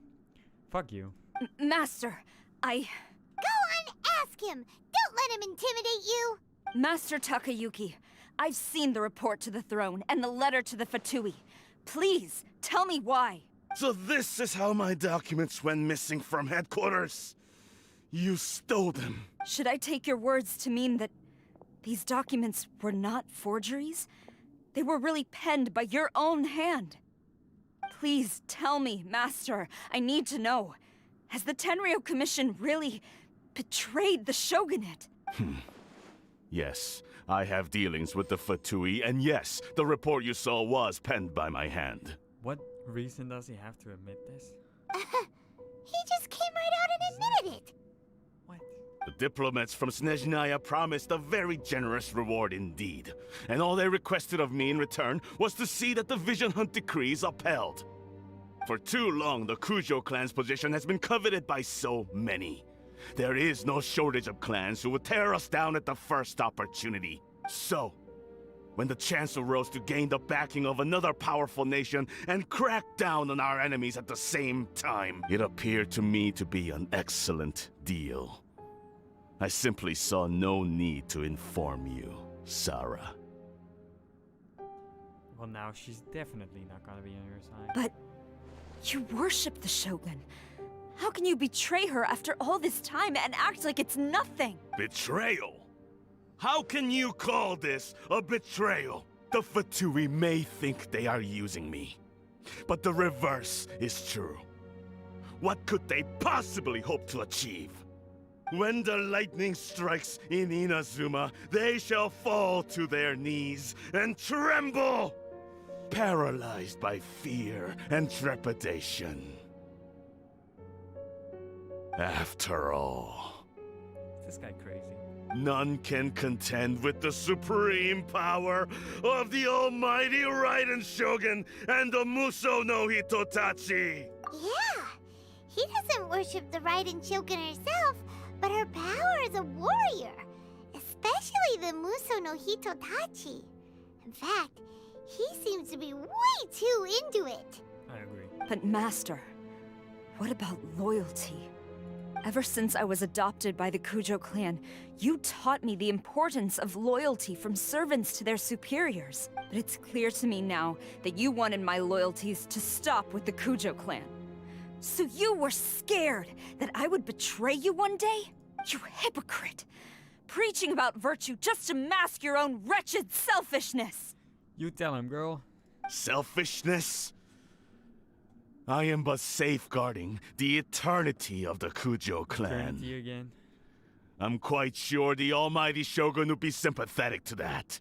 fuck you. Master, Go on, ask him! Don't let him intimidate you! Master Takayuki, I've seen the report to the throne and the letter to the Fatui. Please, tell me why. So this is how my documents went missing from headquarters. You stole them. Should I take your words to mean that these documents were not forgeries? They were really penned by your own hand. Please tell me, Master. I need to know. Has the Tenryou Commission really betrayed the Shogunate? Yes, I have dealings with the Fatui, and yes, the report you saw was penned by my hand. What reason does he have to admit this? He just came right out and admitted it! What? The diplomats from Snezhnaya promised a very generous reward indeed, and all they requested of me in return was to see that the Vision Hunt decrees upheld. For too long, the Kujo clan's position has been coveted by so many. There is no shortage of clans who would tear us down at the first opportunity. So, when the chance arose to gain the backing of another powerful nation and crack down on our enemies at the same time, it appeared to me to be an excellent deal. I simply saw no need to inform you, Sarah. Well, now she's definitely not gonna be on your side. But you worship the Shogun. How can you betray her after all this time and act like it's nothing? Betrayal? How can you call this a betrayal? The Fatui may think they are using me, but the reverse is true. What could they possibly hope to achieve? When the lightning strikes in Inazuma, they shall fall to their knees and tremble, paralyzed by fear and trepidation. After all, Is this guy crazy? none can contend with the supreme power of the almighty Raiden Shogun and the Muso no Hitotachi! Yeah, he doesn't worship the Raiden Shogun herself, but her power as a warrior, especially the Muso no Hitotachi. In fact, he seems to be way too into it. I agree. But Master, what about loyalty? Ever since I was adopted by the Kujo clan, you taught me the importance of loyalty from servants to their superiors. But it's clear to me now that you wanted my loyalties to stop with the Kujo clan. So you were scared that I would betray you one day? You hypocrite! Preaching about virtue just to mask your own wretched selfishness! You tell him, girl. Selfishness? I am but safeguarding the eternity of the Kujo clan. Eternity again. I'm quite sure the almighty Shogun would be sympathetic to that.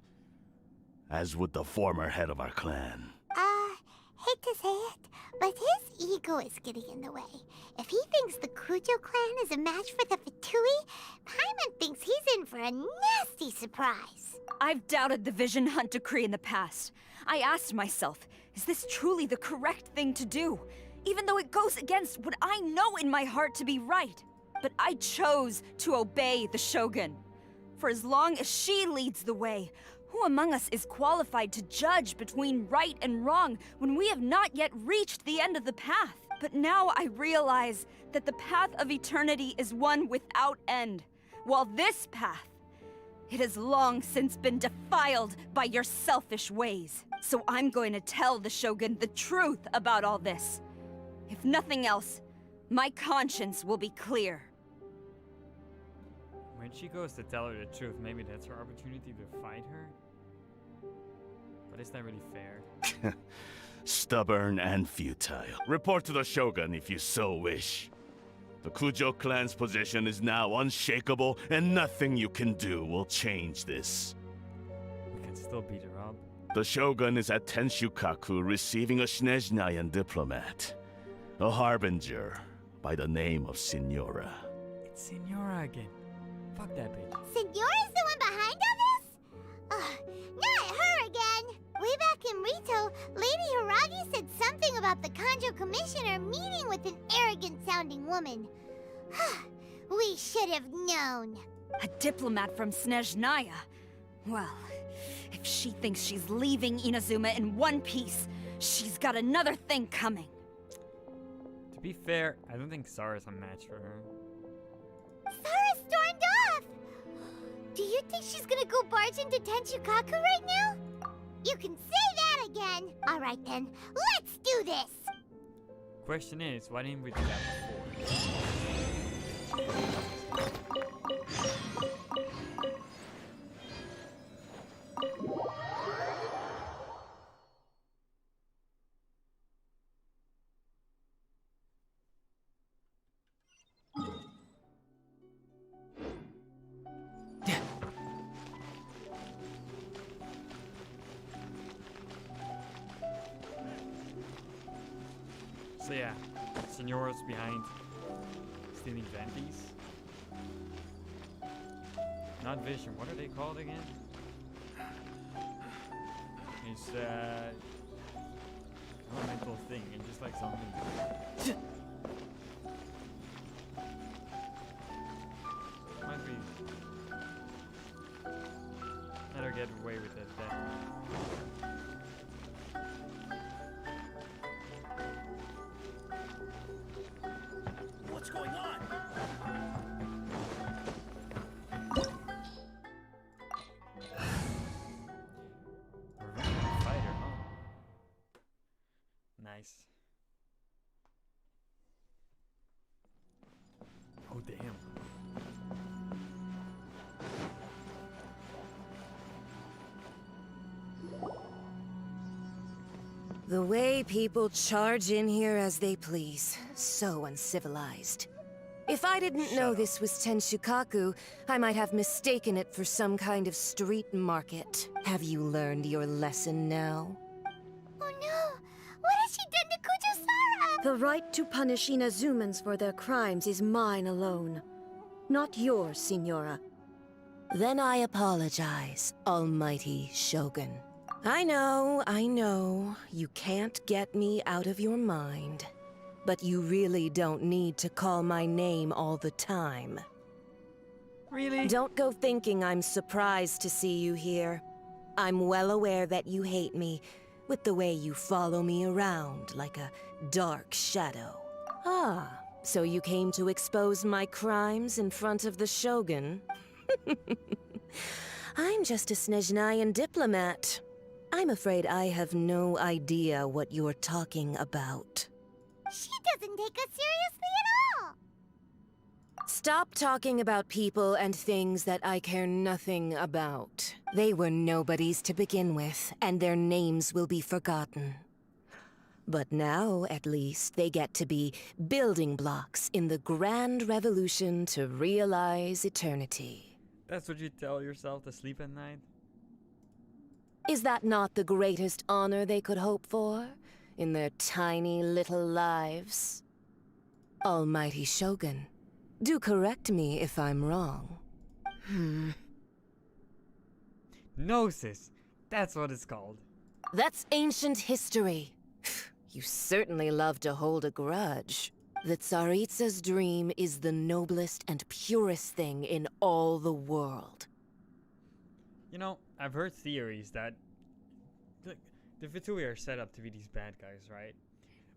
As would the former head of our clan. Hate to say it, but his ego is getting in the way. If he thinks the Kujo clan is a match for the Fatui, Paimon thinks he's in for a nasty surprise. I've doubted the Vision Hunt decree in the past. I asked myself, is this truly the correct thing to do? Even though it goes against what I know in my heart to be right. But I chose to obey the Shogun. For as long as she leads the way, who among us is qualified to judge between right and wrong when we have not yet reached the end of the path? But now I realize that the path of eternity is one without end, while this path, it has long since been defiled by your selfish ways. So I'm going to tell the Shogun the truth about all this. If nothing else, my conscience will be clear. When she goes to tell her the truth, maybe that's her opportunity to fight her? But is that really fair? Stubborn and futile. Report to the Shogun if you so wish. The Kujo clan's position is now unshakable, and nothing you can do will change this. We can still beat her up. The Shogun is at Tenshukaku receiving a Snezhnayan diplomat. A harbinger by the name of Signora. It's Signora again. Fuck that bitch. Signora's the one behind all this? Ugh, not her again! Way back in Rito, Lady Hiragi said something about the Kanjo Commissioner meeting with an arrogant-sounding woman. We should have known. A diplomat from Snezhnaya. Well, if she thinks she's leaving Inazuma in one piece, she's got another thing coming. To be fair, I don't think Sara's a match for her. Sara stormed off! Do you think she's gonna go barge into Tenshukaku right now? You can say that again! Alright then, let's do this! Question is, why didn't we do that before? So yeah, Signora's behind stealing Venties. Not Vision, what are they called again? It's elemental thing, and just like zombies. Might be. Let her get away with it then. What's going on? Revenge fighter, huh? Nice. Oh damn. The way people charge in here as they please. So uncivilized. If I didn't know this was Tenshukaku, I might have mistaken it for some kind of street market. Have you learned your lesson now? Oh no! What has she done to Kujo-Sara? The right to punish Inazumans for their crimes is mine alone. Not yours, Signora. Then I apologize, Almighty Shogun. I know, you can't get me out of your mind. But you really don't need to call my name all the time. Really? Don't go thinking I'm surprised to see you here. I'm well aware that you hate me, with the way you follow me around like a dark shadow. Ah, so you came to expose my crimes in front of the Shogun? I'm just a Snezhnayan diplomat. I'm afraid I have no idea what you're talking about. She doesn't take us seriously at all! Stop talking about people and things that I care nothing about. They were nobodies to begin with, and their names will be forgotten. But now, at least, they get to be building blocks in the grand revolution to realize eternity. That's what you tell yourself to sleep at night? Is that not the greatest honor they could hope for in their tiny little lives? Almighty Shogun, do correct me if I'm wrong. Gnosis. That's what it's called. That's ancient history. You certainly love to hold a grudge. The Tsaritsa's dream is the noblest and purest thing in all the world. You know, I've heard theories that the Vitui are set up to be these bad guys, right?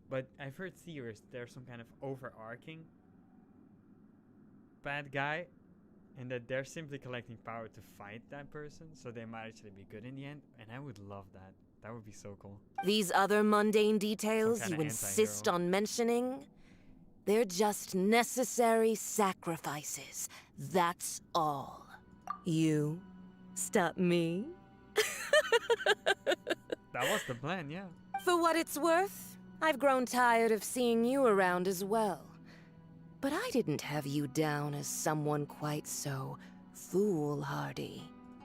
But I've heard theories there's some kind of overarching bad guy, and that they're simply collecting power to fight that person, so they might actually be good in the end, and I would love that. That would be so cool. These other mundane details Some you kinda insist anti-hero. on mentioning, they're just necessary sacrifices. That's all. You stop me? That was the plan, yeah. For what it's worth, I've grown tired of seeing you around as well. But I didn't have you down as someone quite so foolhardy.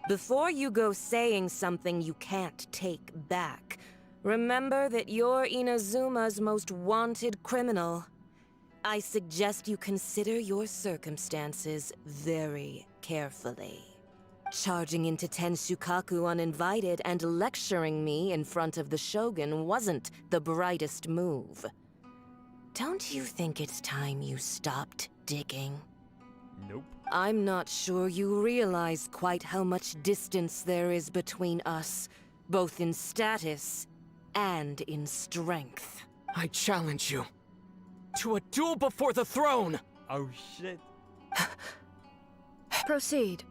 Before you go saying something you can't take back, remember that you're Inazuma's most wanted criminal. I suggest you consider your circumstances very carefully. Charging into Tenshukaku uninvited and lecturing me in front of the Shogun wasn't the brightest move. Don't you think it's time you stopped digging? Nope. I'm not sure you realize quite how much distance there is between us, both in status and in strength. I challenge you to a duel before the throne! Oh shit. Proceed.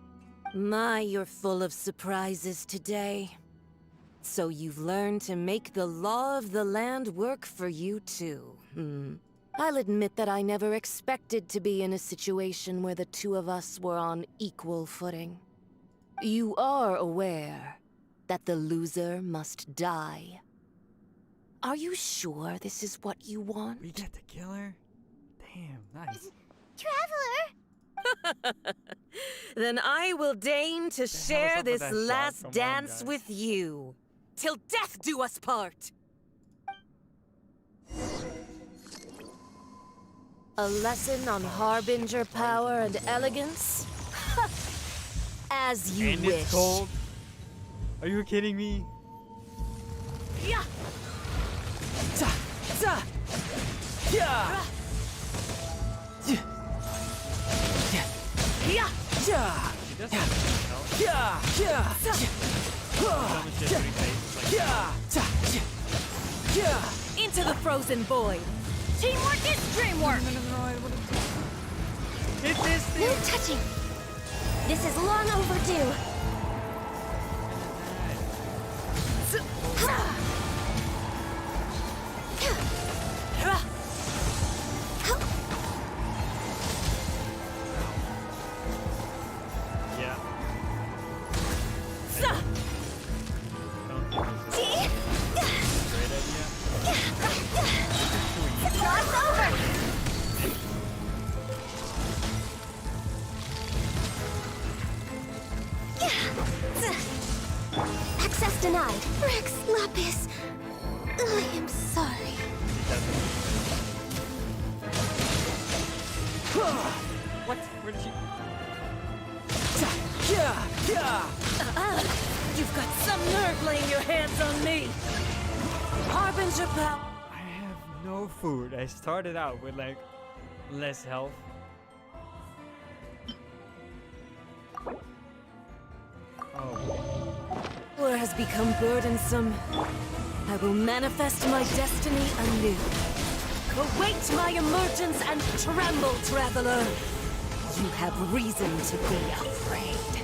My, you're full of surprises today. So you've learned to make the law of the land work for you too, I'll admit that I never expected to be in a situation where the two of us were on equal footing. You are aware that the loser must die. Are you sure this is what you want? We get to kill her? Damn, nice. Traveler! Then I will deign to share up with this that shot? last Come on, dance guys. with you. Till death do us part! A lesson on Harbinger power and elegance? As you And wish. it's cold. Are you kidding me? Yeah. Ta! Ta! Yeah! Yeah. Yeah! He does something, Yeah! Yeah! Some shit pretty face, like, Yeah! Ta! Yeah! Into the frozen void. Teamwork is dreamwork! Hit this No thing! touching! This is long overdue! Yeah. Sa! Don't think this is a great idea. It's not over! Access denied. Rex Lapis. I am sorry. What? Where did she... Yeah! Yeah! You've got some nerve laying your hands on me. Harbinger power. I have no food. I started out with like less health. War has become burdensome. I will manifest my destiny anew. Await my emergence and tremble, traveler. You have reason to be afraid.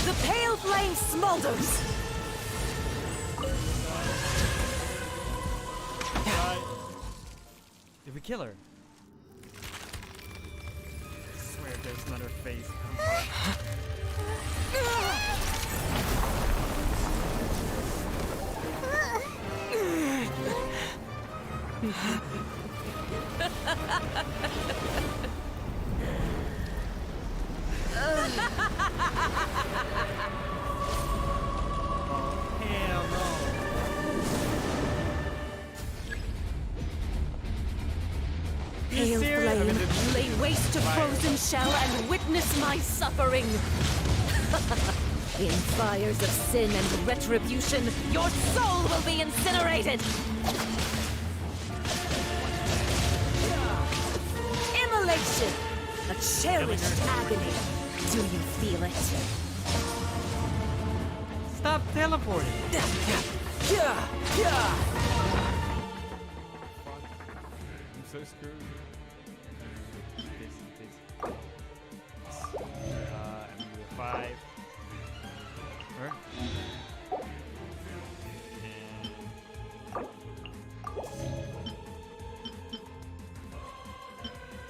The pale flame smolders! Did we kill her? I swear there's another face. Hell no. Pale serious? flame, lay waste to frozen shell and witness my suffering. In fires of sin and retribution, your soul will be incinerated. Immolation, a cherished agony. Do you feel it? Stop teleporting. I'm so screwed. M5. Where?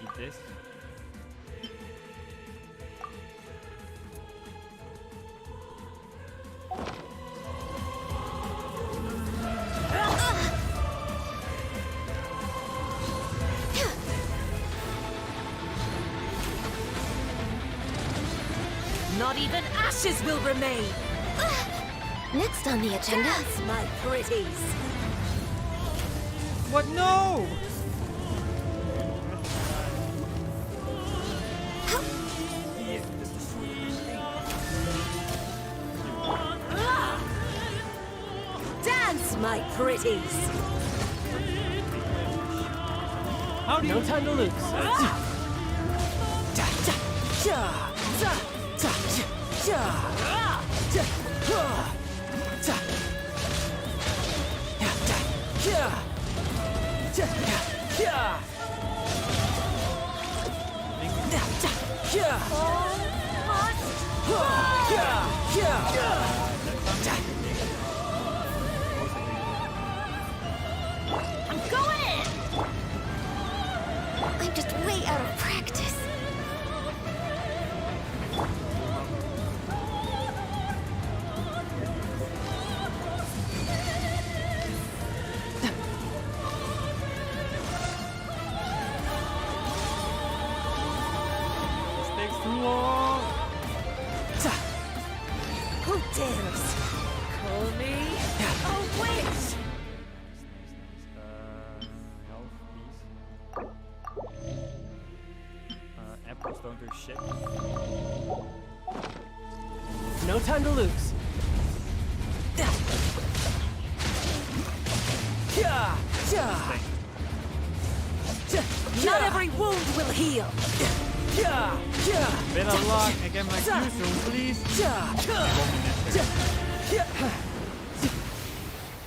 Eat this. Not even ashes will remain. Next on the agenda. Dance, my pretties. What? No! Dance, my pretties. How do you... No time to lose. I'm going in! I'm just way out of practice. This takes too long. Who dares call me a witch? Health, please. Apples don't do shit. No time to lose. Not every wound will heal. Bit of luck. I get my Q soon, please. Did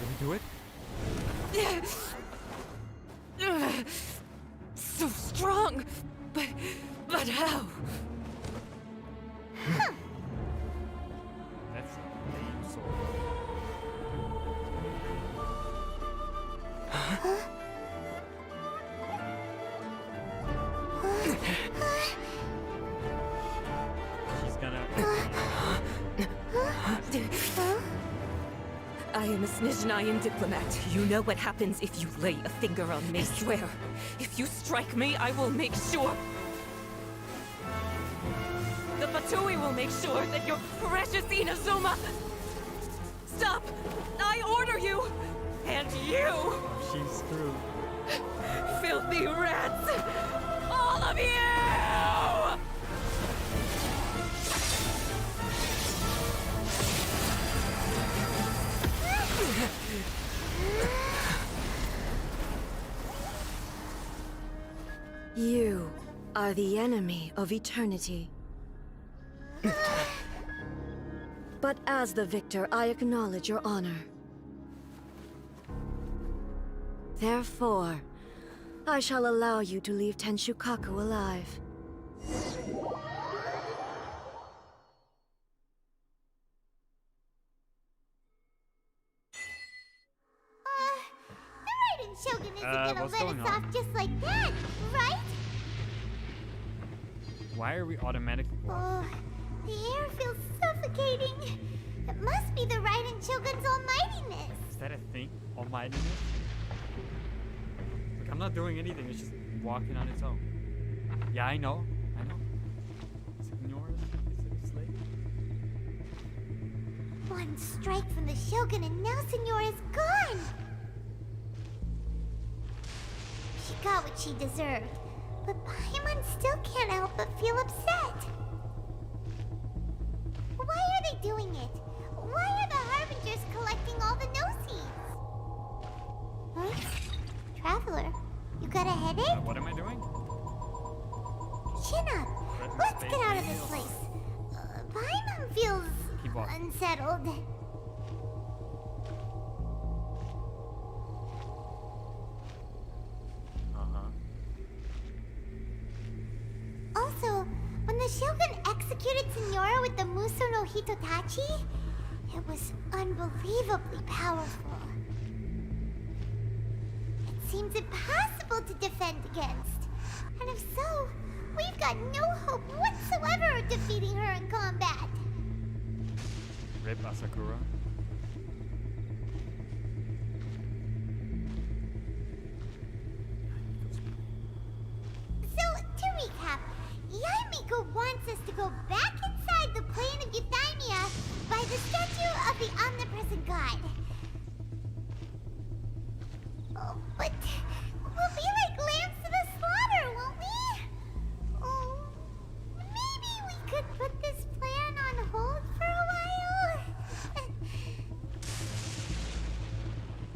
we do it? So strong, but how? That's a lame sword. She's gonna... I am a Snezhnayan diplomat. You know what happens if you lay a finger on me. I swear, if you strike me, I will make sure... The Fatui will make sure that your precious Inazuma... Stop! I order you! And you! She's screwed. Filthy rats! All of you! are the enemy of eternity. But as the victor, I acknowledge your honor. Therefore, I shall allow you to leave Tenshukaku alive. The Raiden Shogun isn't gonna what's let going us on? off just like that, right? Why are we automatically... Oh, the air feels suffocating. It must be the Raiden Shogun's almightiness. Is that a thing? Almightiness? Like, I'm not doing anything, it's just walking on its own. Yeah, I know. Ignore it. Is it a slave? One strike from the Shogun and now Senora is gone. She got what she deserved, but Paimon still can't help but feel upset. Why are they doing it? Why are the Harbingers collecting all the no-seeds? Huh? Traveler, you got a headache? What am I doing? Chin up. Let's get out of this place. Paimon feels unsettled. Also, when the Shogun executed Senora with the Muso no Hitotachi, it was unbelievably powerful. It seems impossible to defend against. And if so, we've got no hope whatsoever of defeating her in combat. Rip Asakura. So, to recap, Yaimiko wants us to go back inside the plane of Euthymia by the statue of the omnipresent god. Oh, but we'll be like lambs to the slaughter, won't we? Oh, maybe we could put this plan on hold for a while?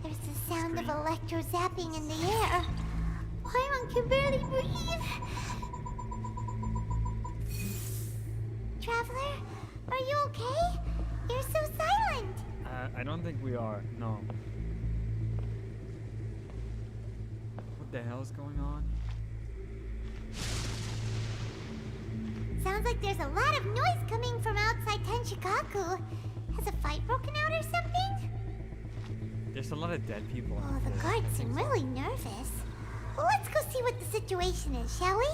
There's the sound of electro-zapping in the air. Paimon can barely breathe. Traveler, are you okay? You're so silent. I don't think we are. No. What the hell is going on? Sounds like there's a lot of noise coming from outside Tenshukaku. Has a fight broken out or something? There's a lot of dead people. Oh, the guards seem really nervous. Let's go see what the situation is, shall we?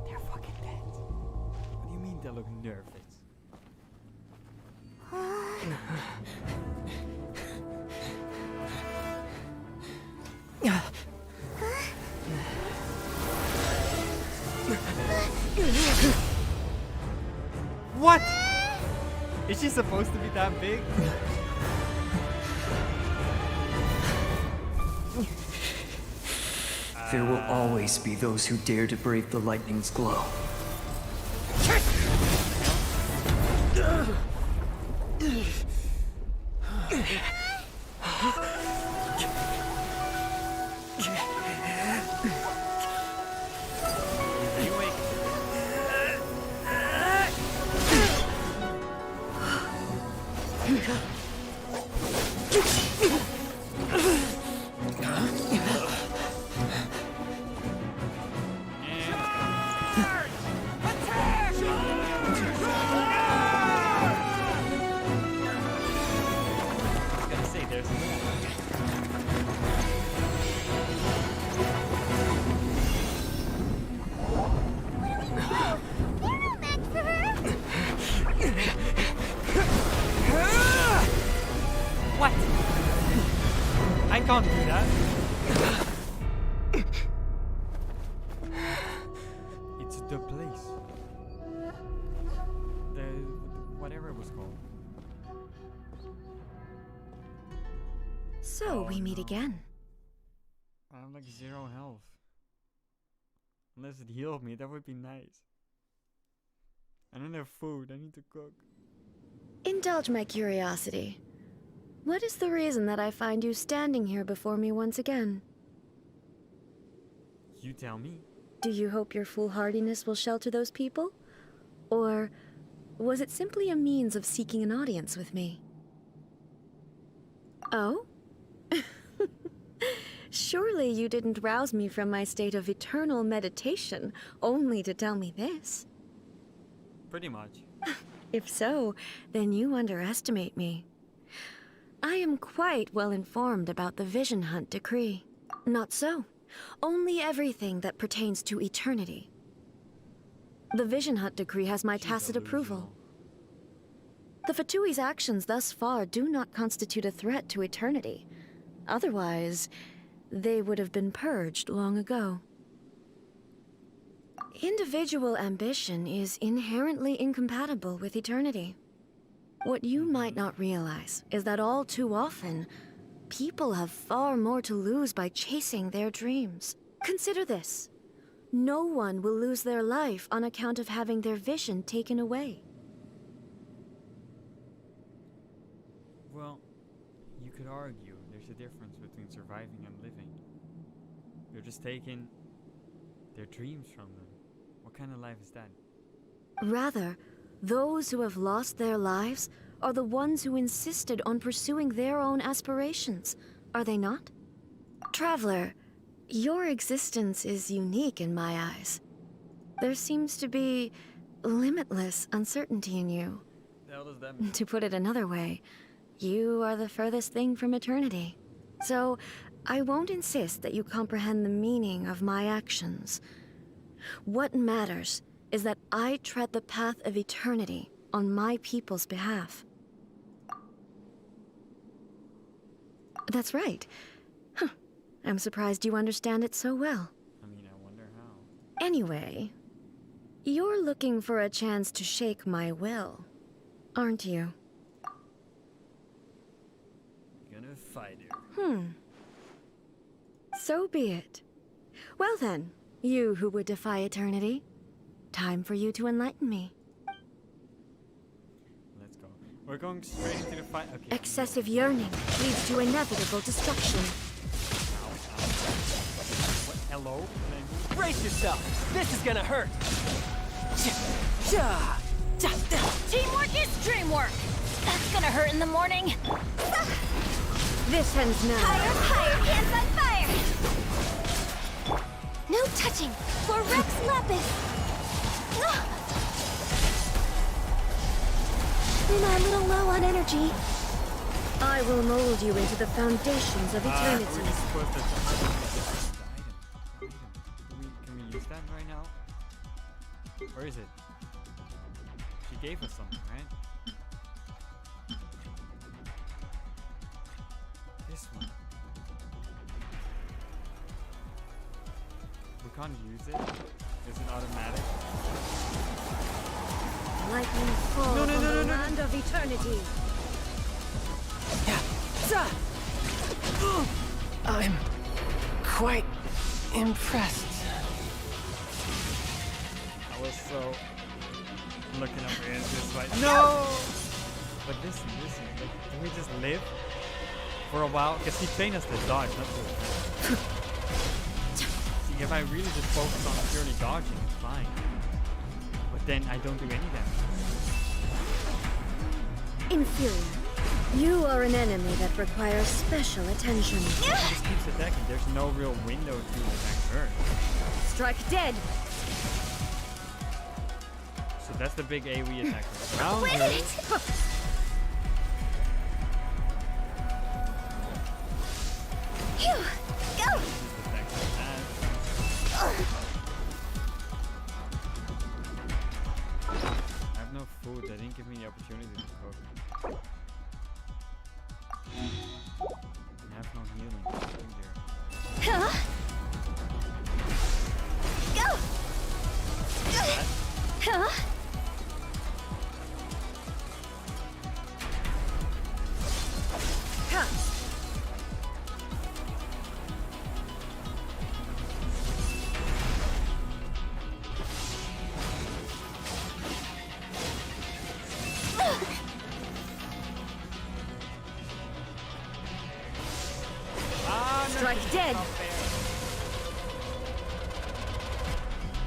They're fucking dead. What do you mean they look nervous? What? Is she supposed to be that big? There will always be those who dare to brave the lightning's glow. What? I can't do that. It's the place. The whatever it was called. So we meet again. I have like 0 health. Unless it healed me, that would be nice. I don't have food, I need to cook. Indulge my curiosity. What is the reason that I find you standing here before me once again? You tell me. Do you hope your foolhardiness will shelter those people? Or was it simply a means of seeking an audience with me? Oh? Surely you didn't rouse me from my state of eternal meditation only to tell me this. Pretty much. If so, then you underestimate me. I am quite well informed about the Vision Hunt decree. Not so. Only everything that pertains to eternity. The Vision Hunt decree has my tacit approval. The Fatui's actions thus far do not constitute a threat to eternity. Otherwise, they would have been purged long ago. Individual ambition is inherently incompatible with eternity. What you might not realize is that all too often, people have far more to lose by chasing their dreams. Consider this. No one will lose their life on account of having their vision taken away. Well, you could argue there's a difference between surviving and living. You're just taking their dreams from them. What kind of life is that? Rather, those who have lost their lives are the ones who insisted on pursuing their own aspirations, are they not? Traveler, your existence is unique in my eyes. There seems to be limitless uncertainty in you. The hell does that mean? To put it another way, you are the furthest thing from eternity. So, I won't insist that you comprehend the meaning of my actions. What matters is that I tread the path of eternity on my people's behalf. That's right. Huh. I'm surprised you understand it so well. I mean, I wonder how. Anyway, you're looking for a chance to shake my will, aren't you? You're gonna fight her. So be it. Well then, you who would defy eternity, time for you to enlighten me. Let's go. We're going straight into the fight. Okay. Excessive yearning leads to inevitable destruction. What? Hello? Brace yourself! This is gonna hurt! Teamwork is dreamwork! That's gonna hurt in the morning. This ends now. Higher, hands on fire! No touching! For Rex Lapis! Am I a little low on energy? I will mold you into the foundations of eternity. We're just supposed to can we use that right now? Where is it? She gave us something, right? This one. We can't use it. Is it automatic? Lightning fall from the land of eternity. I'm quite impressed. I was so looking over here this way. No! But listen, like, can we just live for a while? Because he trained us to dodge, not to. See, if I really just focus on purely dodging, it's fine. But then I don't do any damage. Inferior. You are an enemy that requires special attention. He just keeps attacking. There's no real window to attack her. Strike dead. So that's the big AoE attacker. Round Wait! her. Phew! Go! I have no food. They didn't give me the opportunity to cook. I have no healing. Huh? Go! Huh? Strike dead.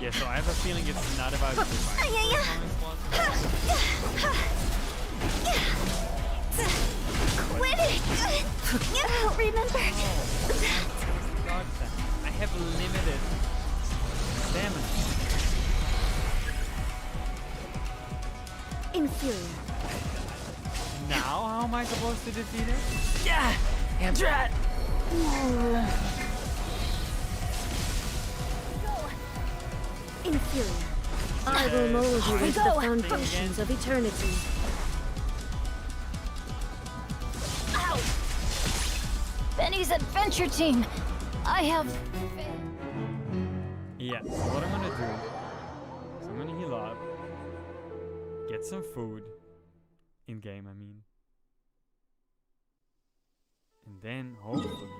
Yeah, so I have a feeling it's not about surviving. Quit it! Remember. I have limited stamina. Inferior. Now, how am I supposed to defeat it? Yeah! Amdrat! Inferior. I will mold you into the foundations of eternity. Ow! Benny's adventure team. I have. Yeah, so what I'm gonna do is I'm gonna heal up, get some food, in game I mean, and then hopefully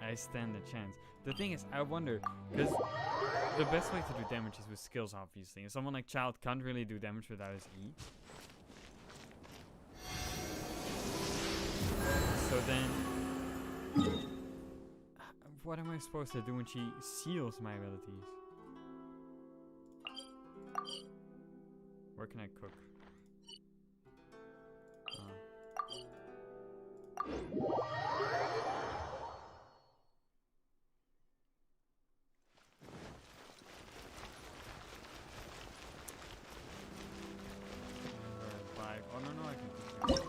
I stand a chance. The thing is, I wonder, because the best way to do damage is with skills, obviously. And someone like Child can't really do damage without his E. So then, what am I supposed to do when she seals my abilities? Where can I cook? Oh no, I can cook.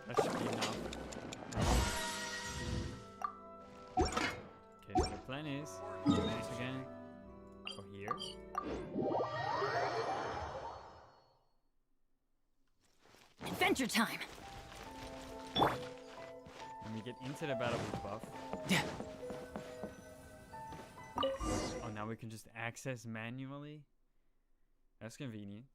That should be enough. Okay, so the plan is once again go here. Adventure time. And we get into the battle with buff. Oh, now we can just access manually. That's convenient.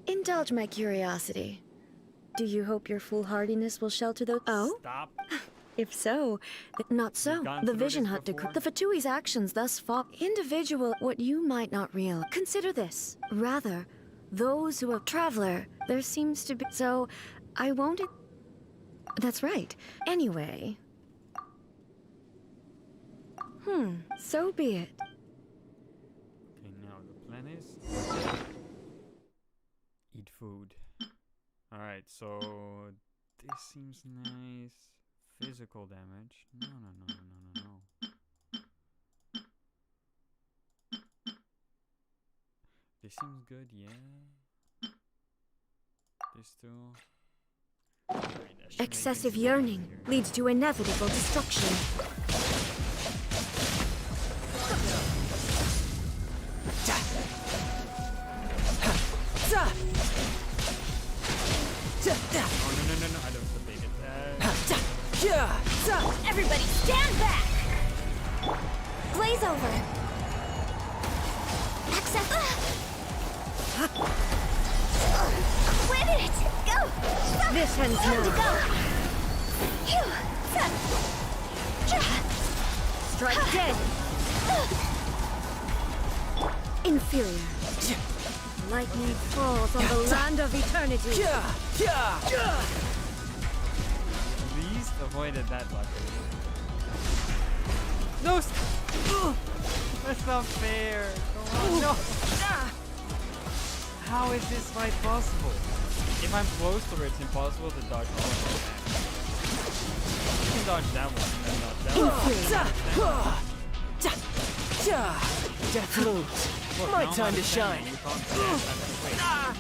Indulge my curiosity. Do you hope your foolhardiness will shelter those? Oh? Stop. If so, not so. The Vision Hunt decree. The Fatui's actions thus far. Individual, what you might not realize. Consider this. Rather, those who have traveler, there seems to be. So, I won't. That's right. Anyway. So be it. Okay, now the plan is eat food. Alright, so this seems nice. Physical damage. No. This seems good, yeah. This too. Excessive yearning leads to inevitable destruction. Oh, no, I don't debate it. Everybody stand back! Blaze over. Access. Quit it! Go! This ends Time to now. go! Strike dead. Inferior. Lightning falls on the land of eternity. At least avoided that luckily. No! That's not fair! Come on, no! How is this fight possible? If I'm close to it, it's impossible to dodge all of them. You can dodge that one and then dodge that one. Death looms. Look, My now I'm time out to of shine. stamina, you can't stand that.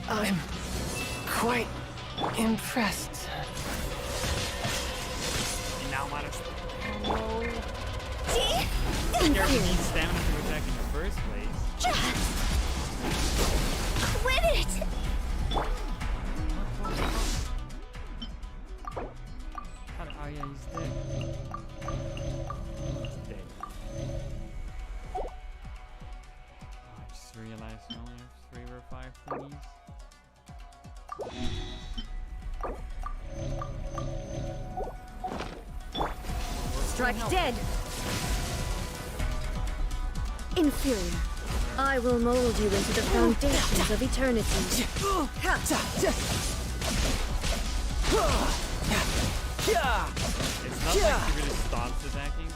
I'm quite impressed. And now I'm out of stamina. You need stamina to attack in the first place. Quit it! Oh yeah, he's dead. He's dead. Oh, I just realized I only have 3 or 5 thingies. Strike dead. Inferior. I will mold you into the foundations of eternity. It's not like she really stops attacking.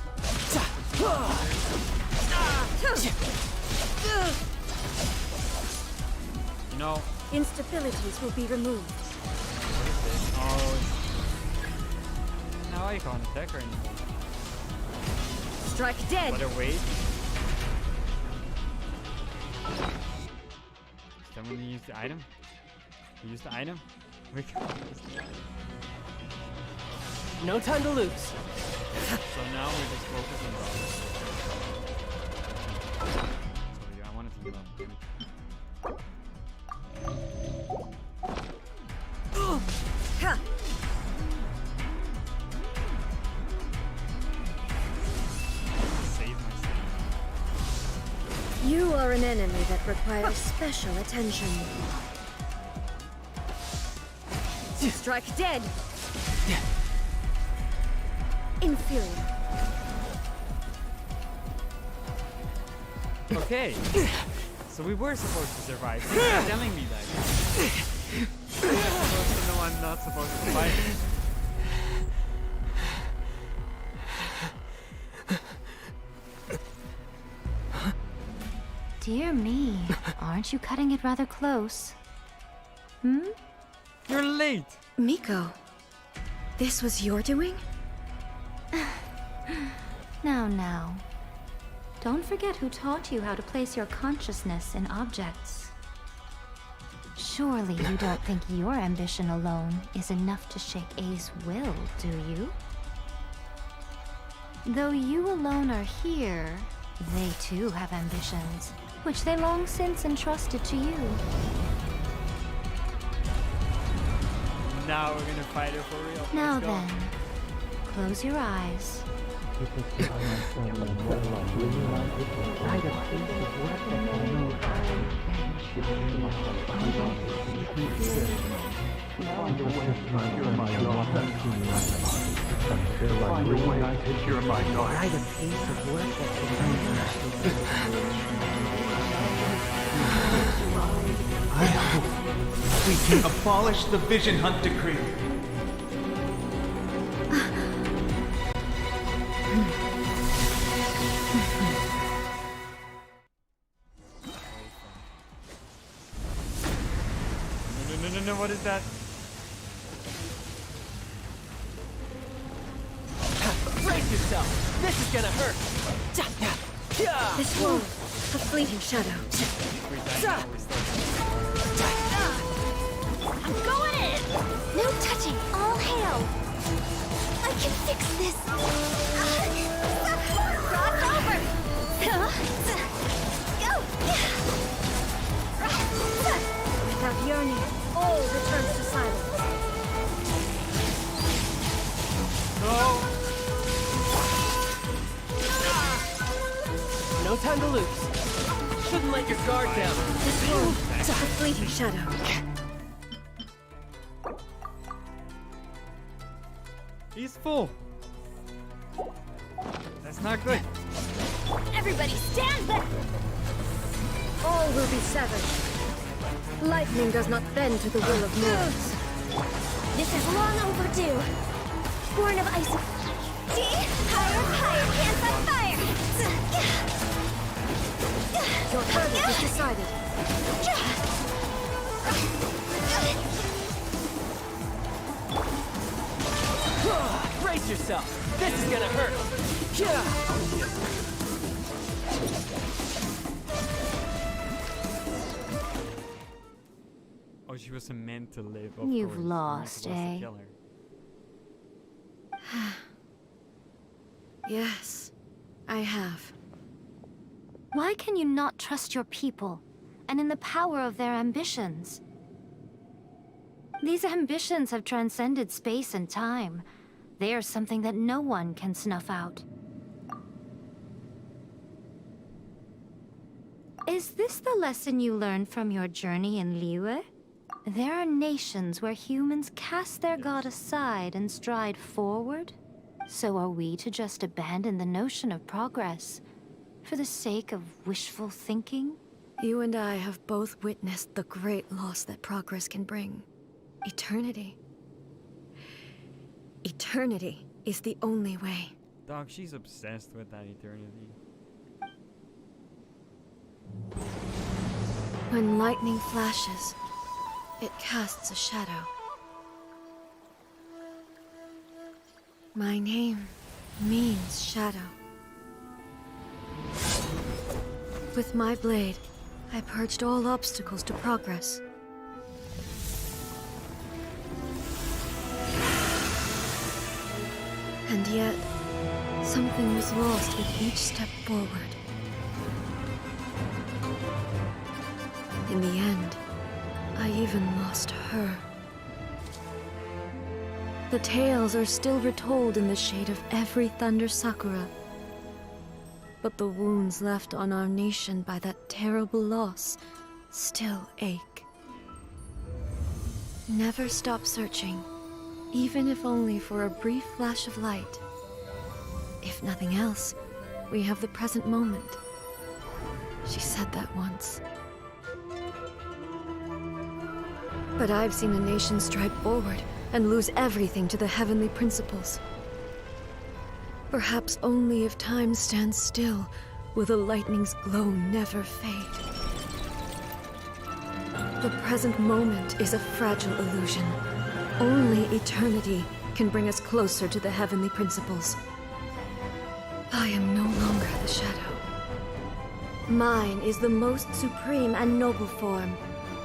You know, Instabilities will be removed. oh, now I can't attack her anymore. Strike dead. But wait. Someone use the item? Use the item? We can use the item. No time to lose. So now we just focus on Robin. So yeah, I wanted to heal up. Save myself. You are an enemy that requires special attention. Strike dead. Inferior. Okay. So we were supposed to survive. You're telling me that. You're supposed to know I'm not supposed to survive. Dear me, aren't you cutting it rather close? Hmm? You're late! Miko, this was your doing? Now. Don't forget who taught you how to place your consciousness in objects. Surely you don't think your ambition alone is enough to shake A's will, do you? Though you alone are here, they too have ambitions, which they long since entrusted to you. Now we're gonna fight her for real. Now Let's go. then, close your eyes. I hope we can abolish the Vision Hunt Decree. No, what is that? Brace yourself. This is gonna hurt. This wall, a fleeting shadow. I'm going in! No touching, all hail! I can fix this! Cross over! Go! Without yearning, all returns to silence. No time to lose. Shouldn't let your guard down. This wall, a fleeting shadow. He's full. That's not good. Everybody stand back! All will be severed. Lightning does not bend to the will of mortals. This is long overdue. Born of ice. See? Higher, hands on fire! Your target is decided. Brace yourself. This is gonna hurt. Oh, she wasn't meant to live. You've lost, eh? Yes, I have. Why can you not trust your people, and in the power of their ambitions? These ambitions have transcended space and time. They are something that no one can snuff out. Is this the lesson you learned from your journey in Liyue? There are nations where humans cast their god aside and stride forward. So are we to just abandon the notion of progress for the sake of wishful thinking? You and I have both witnessed the great loss that progress can bring. Eternity. Eternity is the only way. Dog, she's obsessed with that eternity. When lightning flashes, it casts a shadow. My name means shadow. With my blade, I purged all obstacles to progress. And yet, something was lost with each step forward. In the end, I even lost her. The tales are still retold in the shade of every Thunder Sakura. But the wounds left on our nation by that terrible loss still ache. Never stop searching, even if only for a brief flash of light. If nothing else, we have the present moment. She said that once. But I've seen a nation stride forward and lose everything to the heavenly principles. Perhaps only if time stands still will the lightning's glow never fade. The present moment is a fragile illusion. Only eternity can bring us closer to the heavenly principles. I am no longer the shadow. Mine is the most supreme and noble form.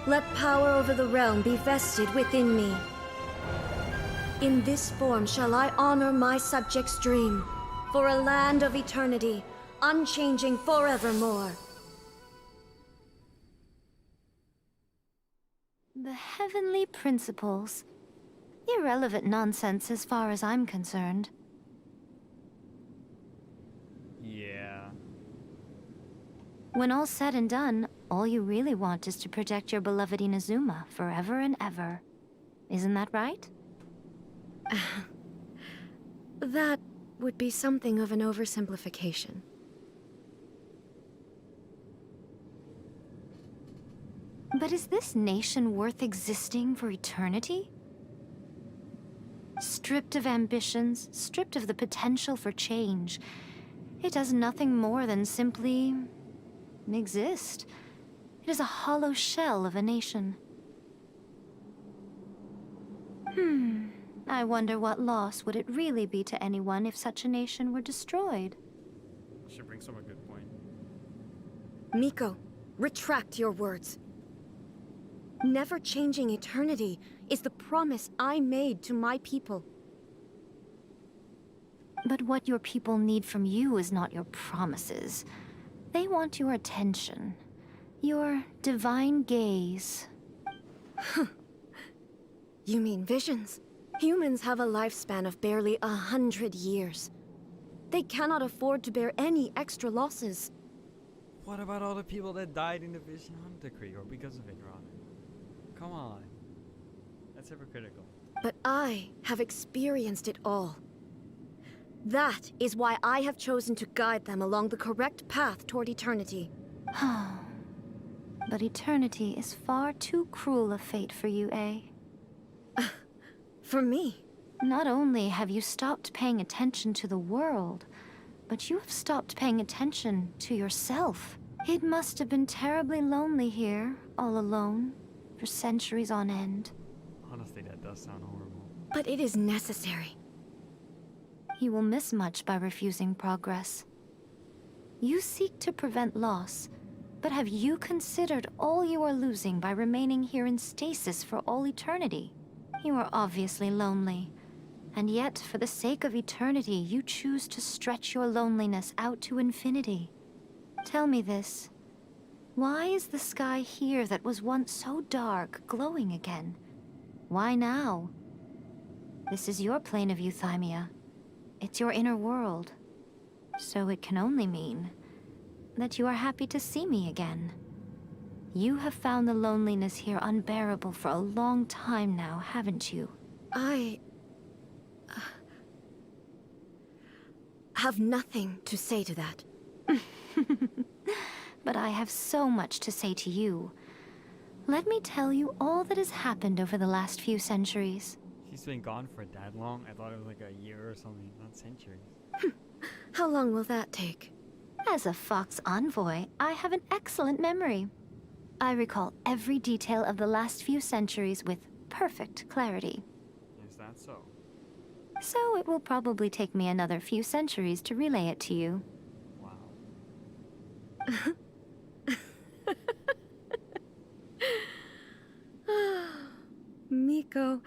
Let power over the realm be vested within me. In this form shall I honor my subjects' dream, for a land of eternity, unchanging forevermore. The heavenly principles. Irrelevant nonsense as far as I'm concerned. Yeah. When all's said and done, all you really want is to protect your beloved Inazuma forever and ever. Isn't that right? That would be something of an oversimplification. But is this nation worth existing for eternity? Stripped of ambitions, stripped of the potential for change, it does nothing more than simply exist. It is a hollow shell of a nation. I wonder what loss would it really be to anyone if such a nation were destroyed? She brings up a good point. Miko, retract your words. Never changing eternity is the promise I made to my people. But what your people need from you is not your promises. They want your attention. Your divine gaze. You mean visions? Humans have a lifespan of barely 100 years. They cannot afford to bear any extra losses. What about all the people that died in the Vision Hunt Decree or because of it, rather? Come on. That's hypocritical. But I have experienced it all. That is why I have chosen to guide them along the correct path toward eternity. But eternity is far too cruel a fate for you, eh? For me? Not only have you stopped paying attention to the world, but you have stopped paying attention to yourself. It must have been terribly lonely here, all alone, for centuries on end. Honestly, that does sound horrible. But it is necessary. You will miss much by refusing progress. You seek to prevent loss, but have you considered all you are losing by remaining here in stasis for all eternity? You are obviously lonely, and yet for the sake of eternity you choose to stretch your loneliness out to infinity. Tell me this. Why is the sky here that was once so dark glowing again? Why now? This is your plane of euthymia. It's your inner world. So it can only mean that you are happy to see me again. You have found the loneliness here unbearable for a long time now, haven't you? I have nothing to say to that. but I have so much to say to you. Let me tell you all that has happened over the last few centuries. She's been gone for that long? I thought it was like a year or something, not centuries. How long will that take? As a Fox envoy, I have an excellent memory. I recall every detail of the last few centuries with perfect clarity. Is that so? So it will probably take me another few centuries to relay it to you. Wow. Miko,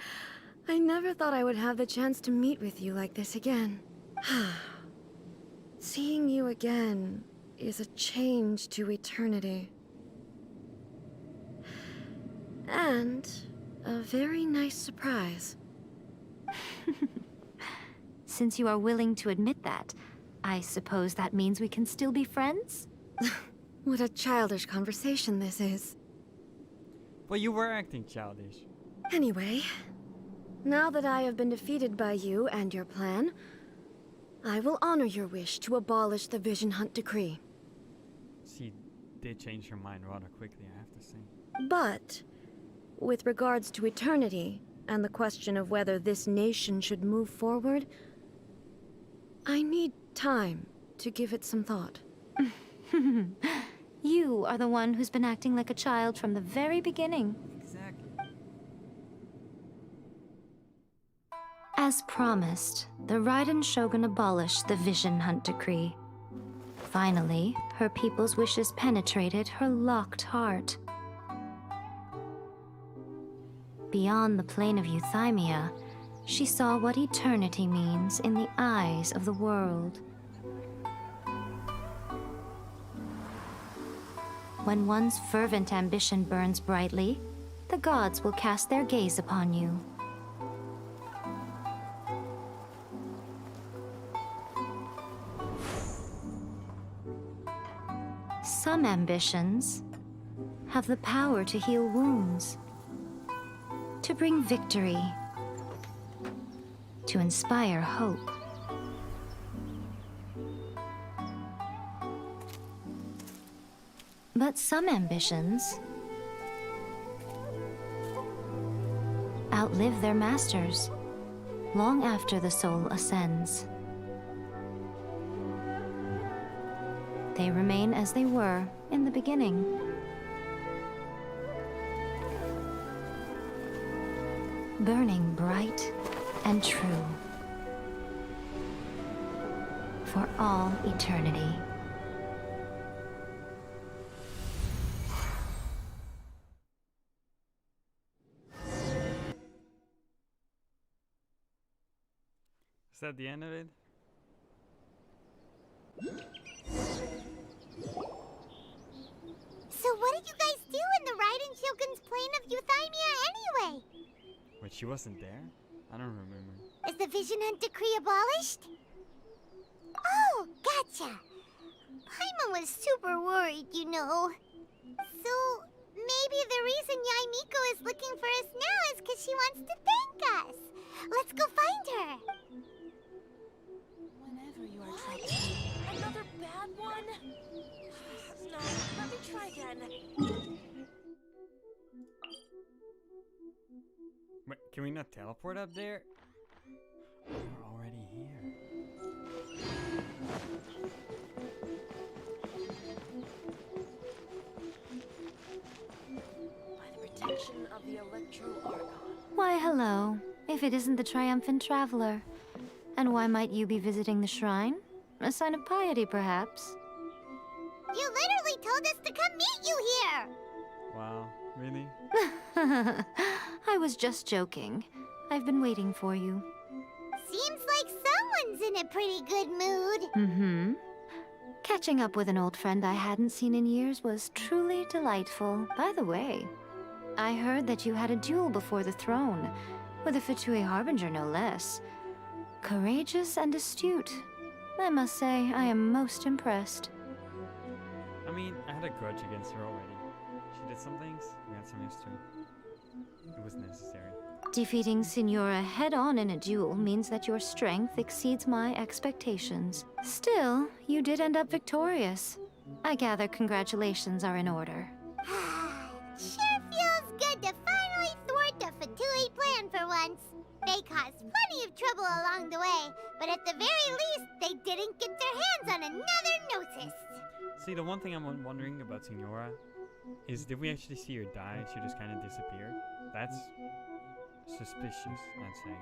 I never thought I would have the chance to meet with you like this again. Seeing you again is a change to eternity. And a very nice surprise. Since you are willing to admit that, I suppose that means we can still be friends? What a childish conversation this is. But you were acting childish. Anyway, now that I have been defeated by you and your plan, I will honor your wish to abolish the Vision Hunt Decree. She did change her mind rather quickly, I have to say. But, with regards to eternity, and the question of whether this nation should move forward, I need time to give it some thought. You are the one who's been acting like a child from the very beginning. Exactly. As promised, the Raiden Shogun abolished the Vision Hunt Decree. Finally, her people's wishes penetrated her locked heart. Beyond the plane of Euthymia, she saw what eternity means in the eyes of the world. When one's fervent ambition burns brightly, the gods will cast their gaze upon you. Some ambitions have the power to heal wounds, to bring victory, to inspire hope. But some ambitions outlive their masters long after the soul ascends. They remain as they were in the beginning. Burning bright and true for all eternity. Is that the end of it? So what did you guys do in the Raiden Shogun's plane of Euthymia anyway? Wait, she wasn't there? I don't remember. Is the Vision Hunt Decree abolished? Oh, gotcha. Paimon was super worried, you know. So, maybe the reason Yae Miko is looking for us now is because she wants to thank us. Let's go find her. Whenever you are troubled. Another bad one? No, let me try again. Wait, can we not teleport up there? We're already here. By the protection of the Electro Archon. Why, hello, if it isn't the triumphant traveler. And why might you be visiting the shrine? A sign of piety, perhaps? You literally told us to come meet you here! Wow, really? I was just joking. I've been waiting for you. Seems like someone's in a pretty good mood. Mm-hmm. Catching up with an old friend I hadn't seen in years was truly delightful. By the way, I heard that you had a duel before the throne, with a Fatui Harbinger no less. Courageous and astute. I must say, I am most impressed. I mean, I had a grudge against her already. She did some things, we had some history. It was necessary. Defeating Signora head-on in a duel means that your strength exceeds my expectations. Still, you did end up victorious. I gather congratulations are in order. Sure feels good to finally thwart the Fatui plan for once. They caused plenty of trouble along the way, but at the very least, they didn't get their hands on another Gnosis. See, the one thing I'm wondering about Signora is, did we actually see her die? She just kind of disappeared. That's suspicious, I'd say.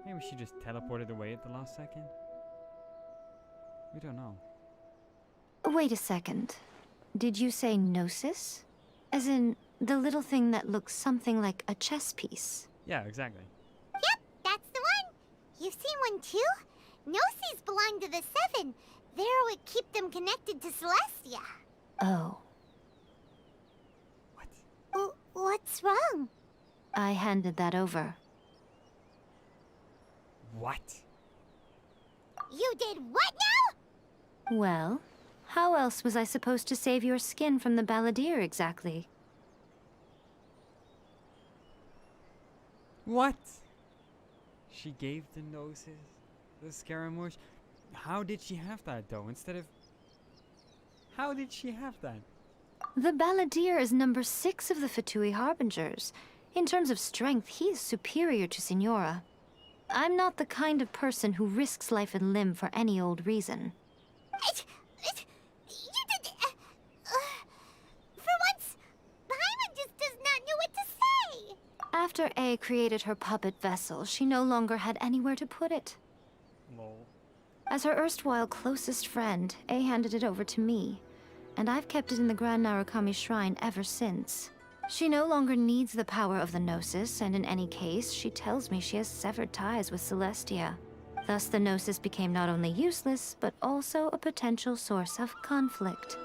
Maybe she just teleported away at the last second. We don't know. Wait a second. Did you say Gnosis? As in, the little thing that looks something like a chess piece? Yeah, exactly. Yep, that's the one. You've seen one too? Gnosis belong to the Seven. They're what keep them connected to Celestia. Oh. What's wrong? I handed that over. What? You did what now? Well, how else was I supposed to save your skin from the Balladeer exactly? What? She gave the Gnosis the Scaramouche? How did she have that though? How did she have that? The Balladeer is number 6 of the Fatui Harbingers. In terms of strength, he is superior to Signora. I'm not the kind of person who risks life and limb for any old reason. You did... for once, Paimon just does not know what to say. After A created her puppet vessel, she no longer had anywhere to put it. Lol. As her erstwhile closest friend, A handed it over to me, and I've kept it in the Grand Narukami Shrine ever since. She no longer needs the power of the Gnosis, and in any case, she tells me she has severed ties with Celestia. Thus, the Gnosis became not only useless, but also a potential source of conflict.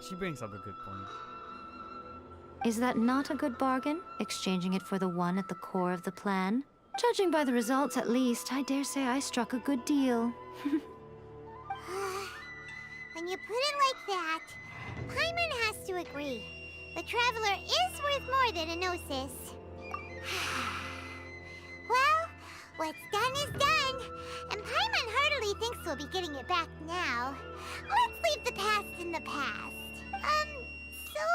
She brings up a good point. Is that not a good bargain, exchanging it for the one at the core of the plan? Judging by the results, at least, I dare say I struck a good deal. When you put it like that, Paimon has to agree. The Traveler is worth more than a Gnosis. Well, what's done is done, and Paimon heartily thinks we'll be getting it back now. Let's leave the past in the past. So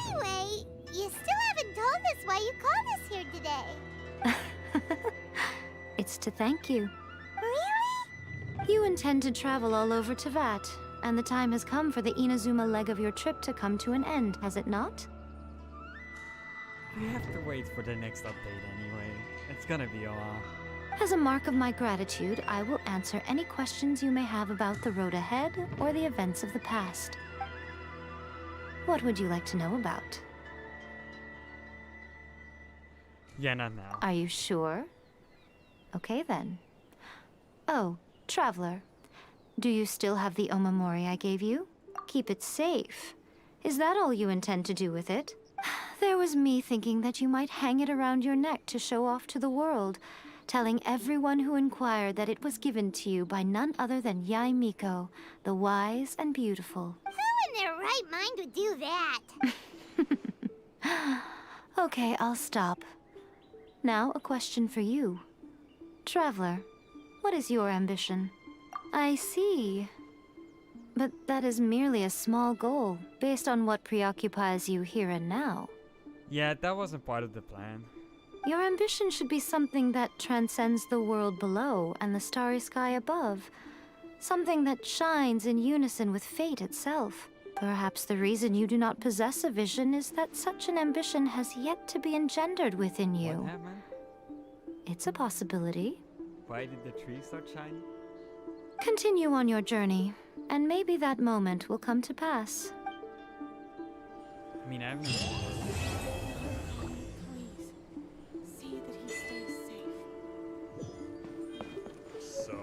anyway, you still haven't told us why you called us here today. It's to thank you. Really? You intend to travel all over Teyvat, and the time has come for the Inazuma leg of your trip to come to an end, has it not? We have to wait for the next update anyway. It's gonna be a while. As a mark of my gratitude, I will answer any questions you may have about the road ahead or the events of the past. What would you like to know about? Yeah, not now. Are you sure? Okay then. Oh, Traveler. Do you still have the Omamori I gave you? Keep it safe. Is that all you intend to do with it? There was me thinking that you might hang it around your neck to show off to the world, telling everyone who inquired that it was given to you by none other than Yae Miko, the wise and beautiful. Who in their right mind would do that? Okay, I'll stop. Now, a question for you. Traveler, what is your ambition? I see. But that is merely a small goal, based on what preoccupies you here and now. Yeah, that wasn't part of the plan. Your ambition should be something that transcends the world below and the starry sky above. Something that shines in unison with fate itself. Perhaps the reason you do not possess a vision is that such an ambition has yet to be engendered within you. What happened? It's a possibility. Why did the tree start shining? Continue on your journey, and maybe that moment will come to pass. I mean, I haven't... Please, see that he stays safe. So...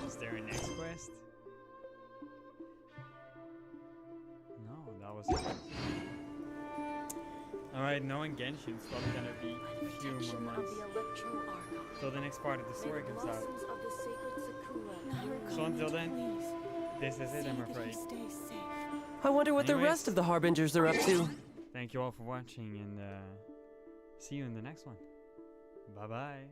Is there a next quest? No, that was it. Alright, knowing Genshin, it's probably gonna be a few more months till the next part of the story comes out. So until then, this is it, I'm afraid. I wonder what the rest of the Harbingers are up to. Thank you all for watching, and see you in the next one. Bye-bye.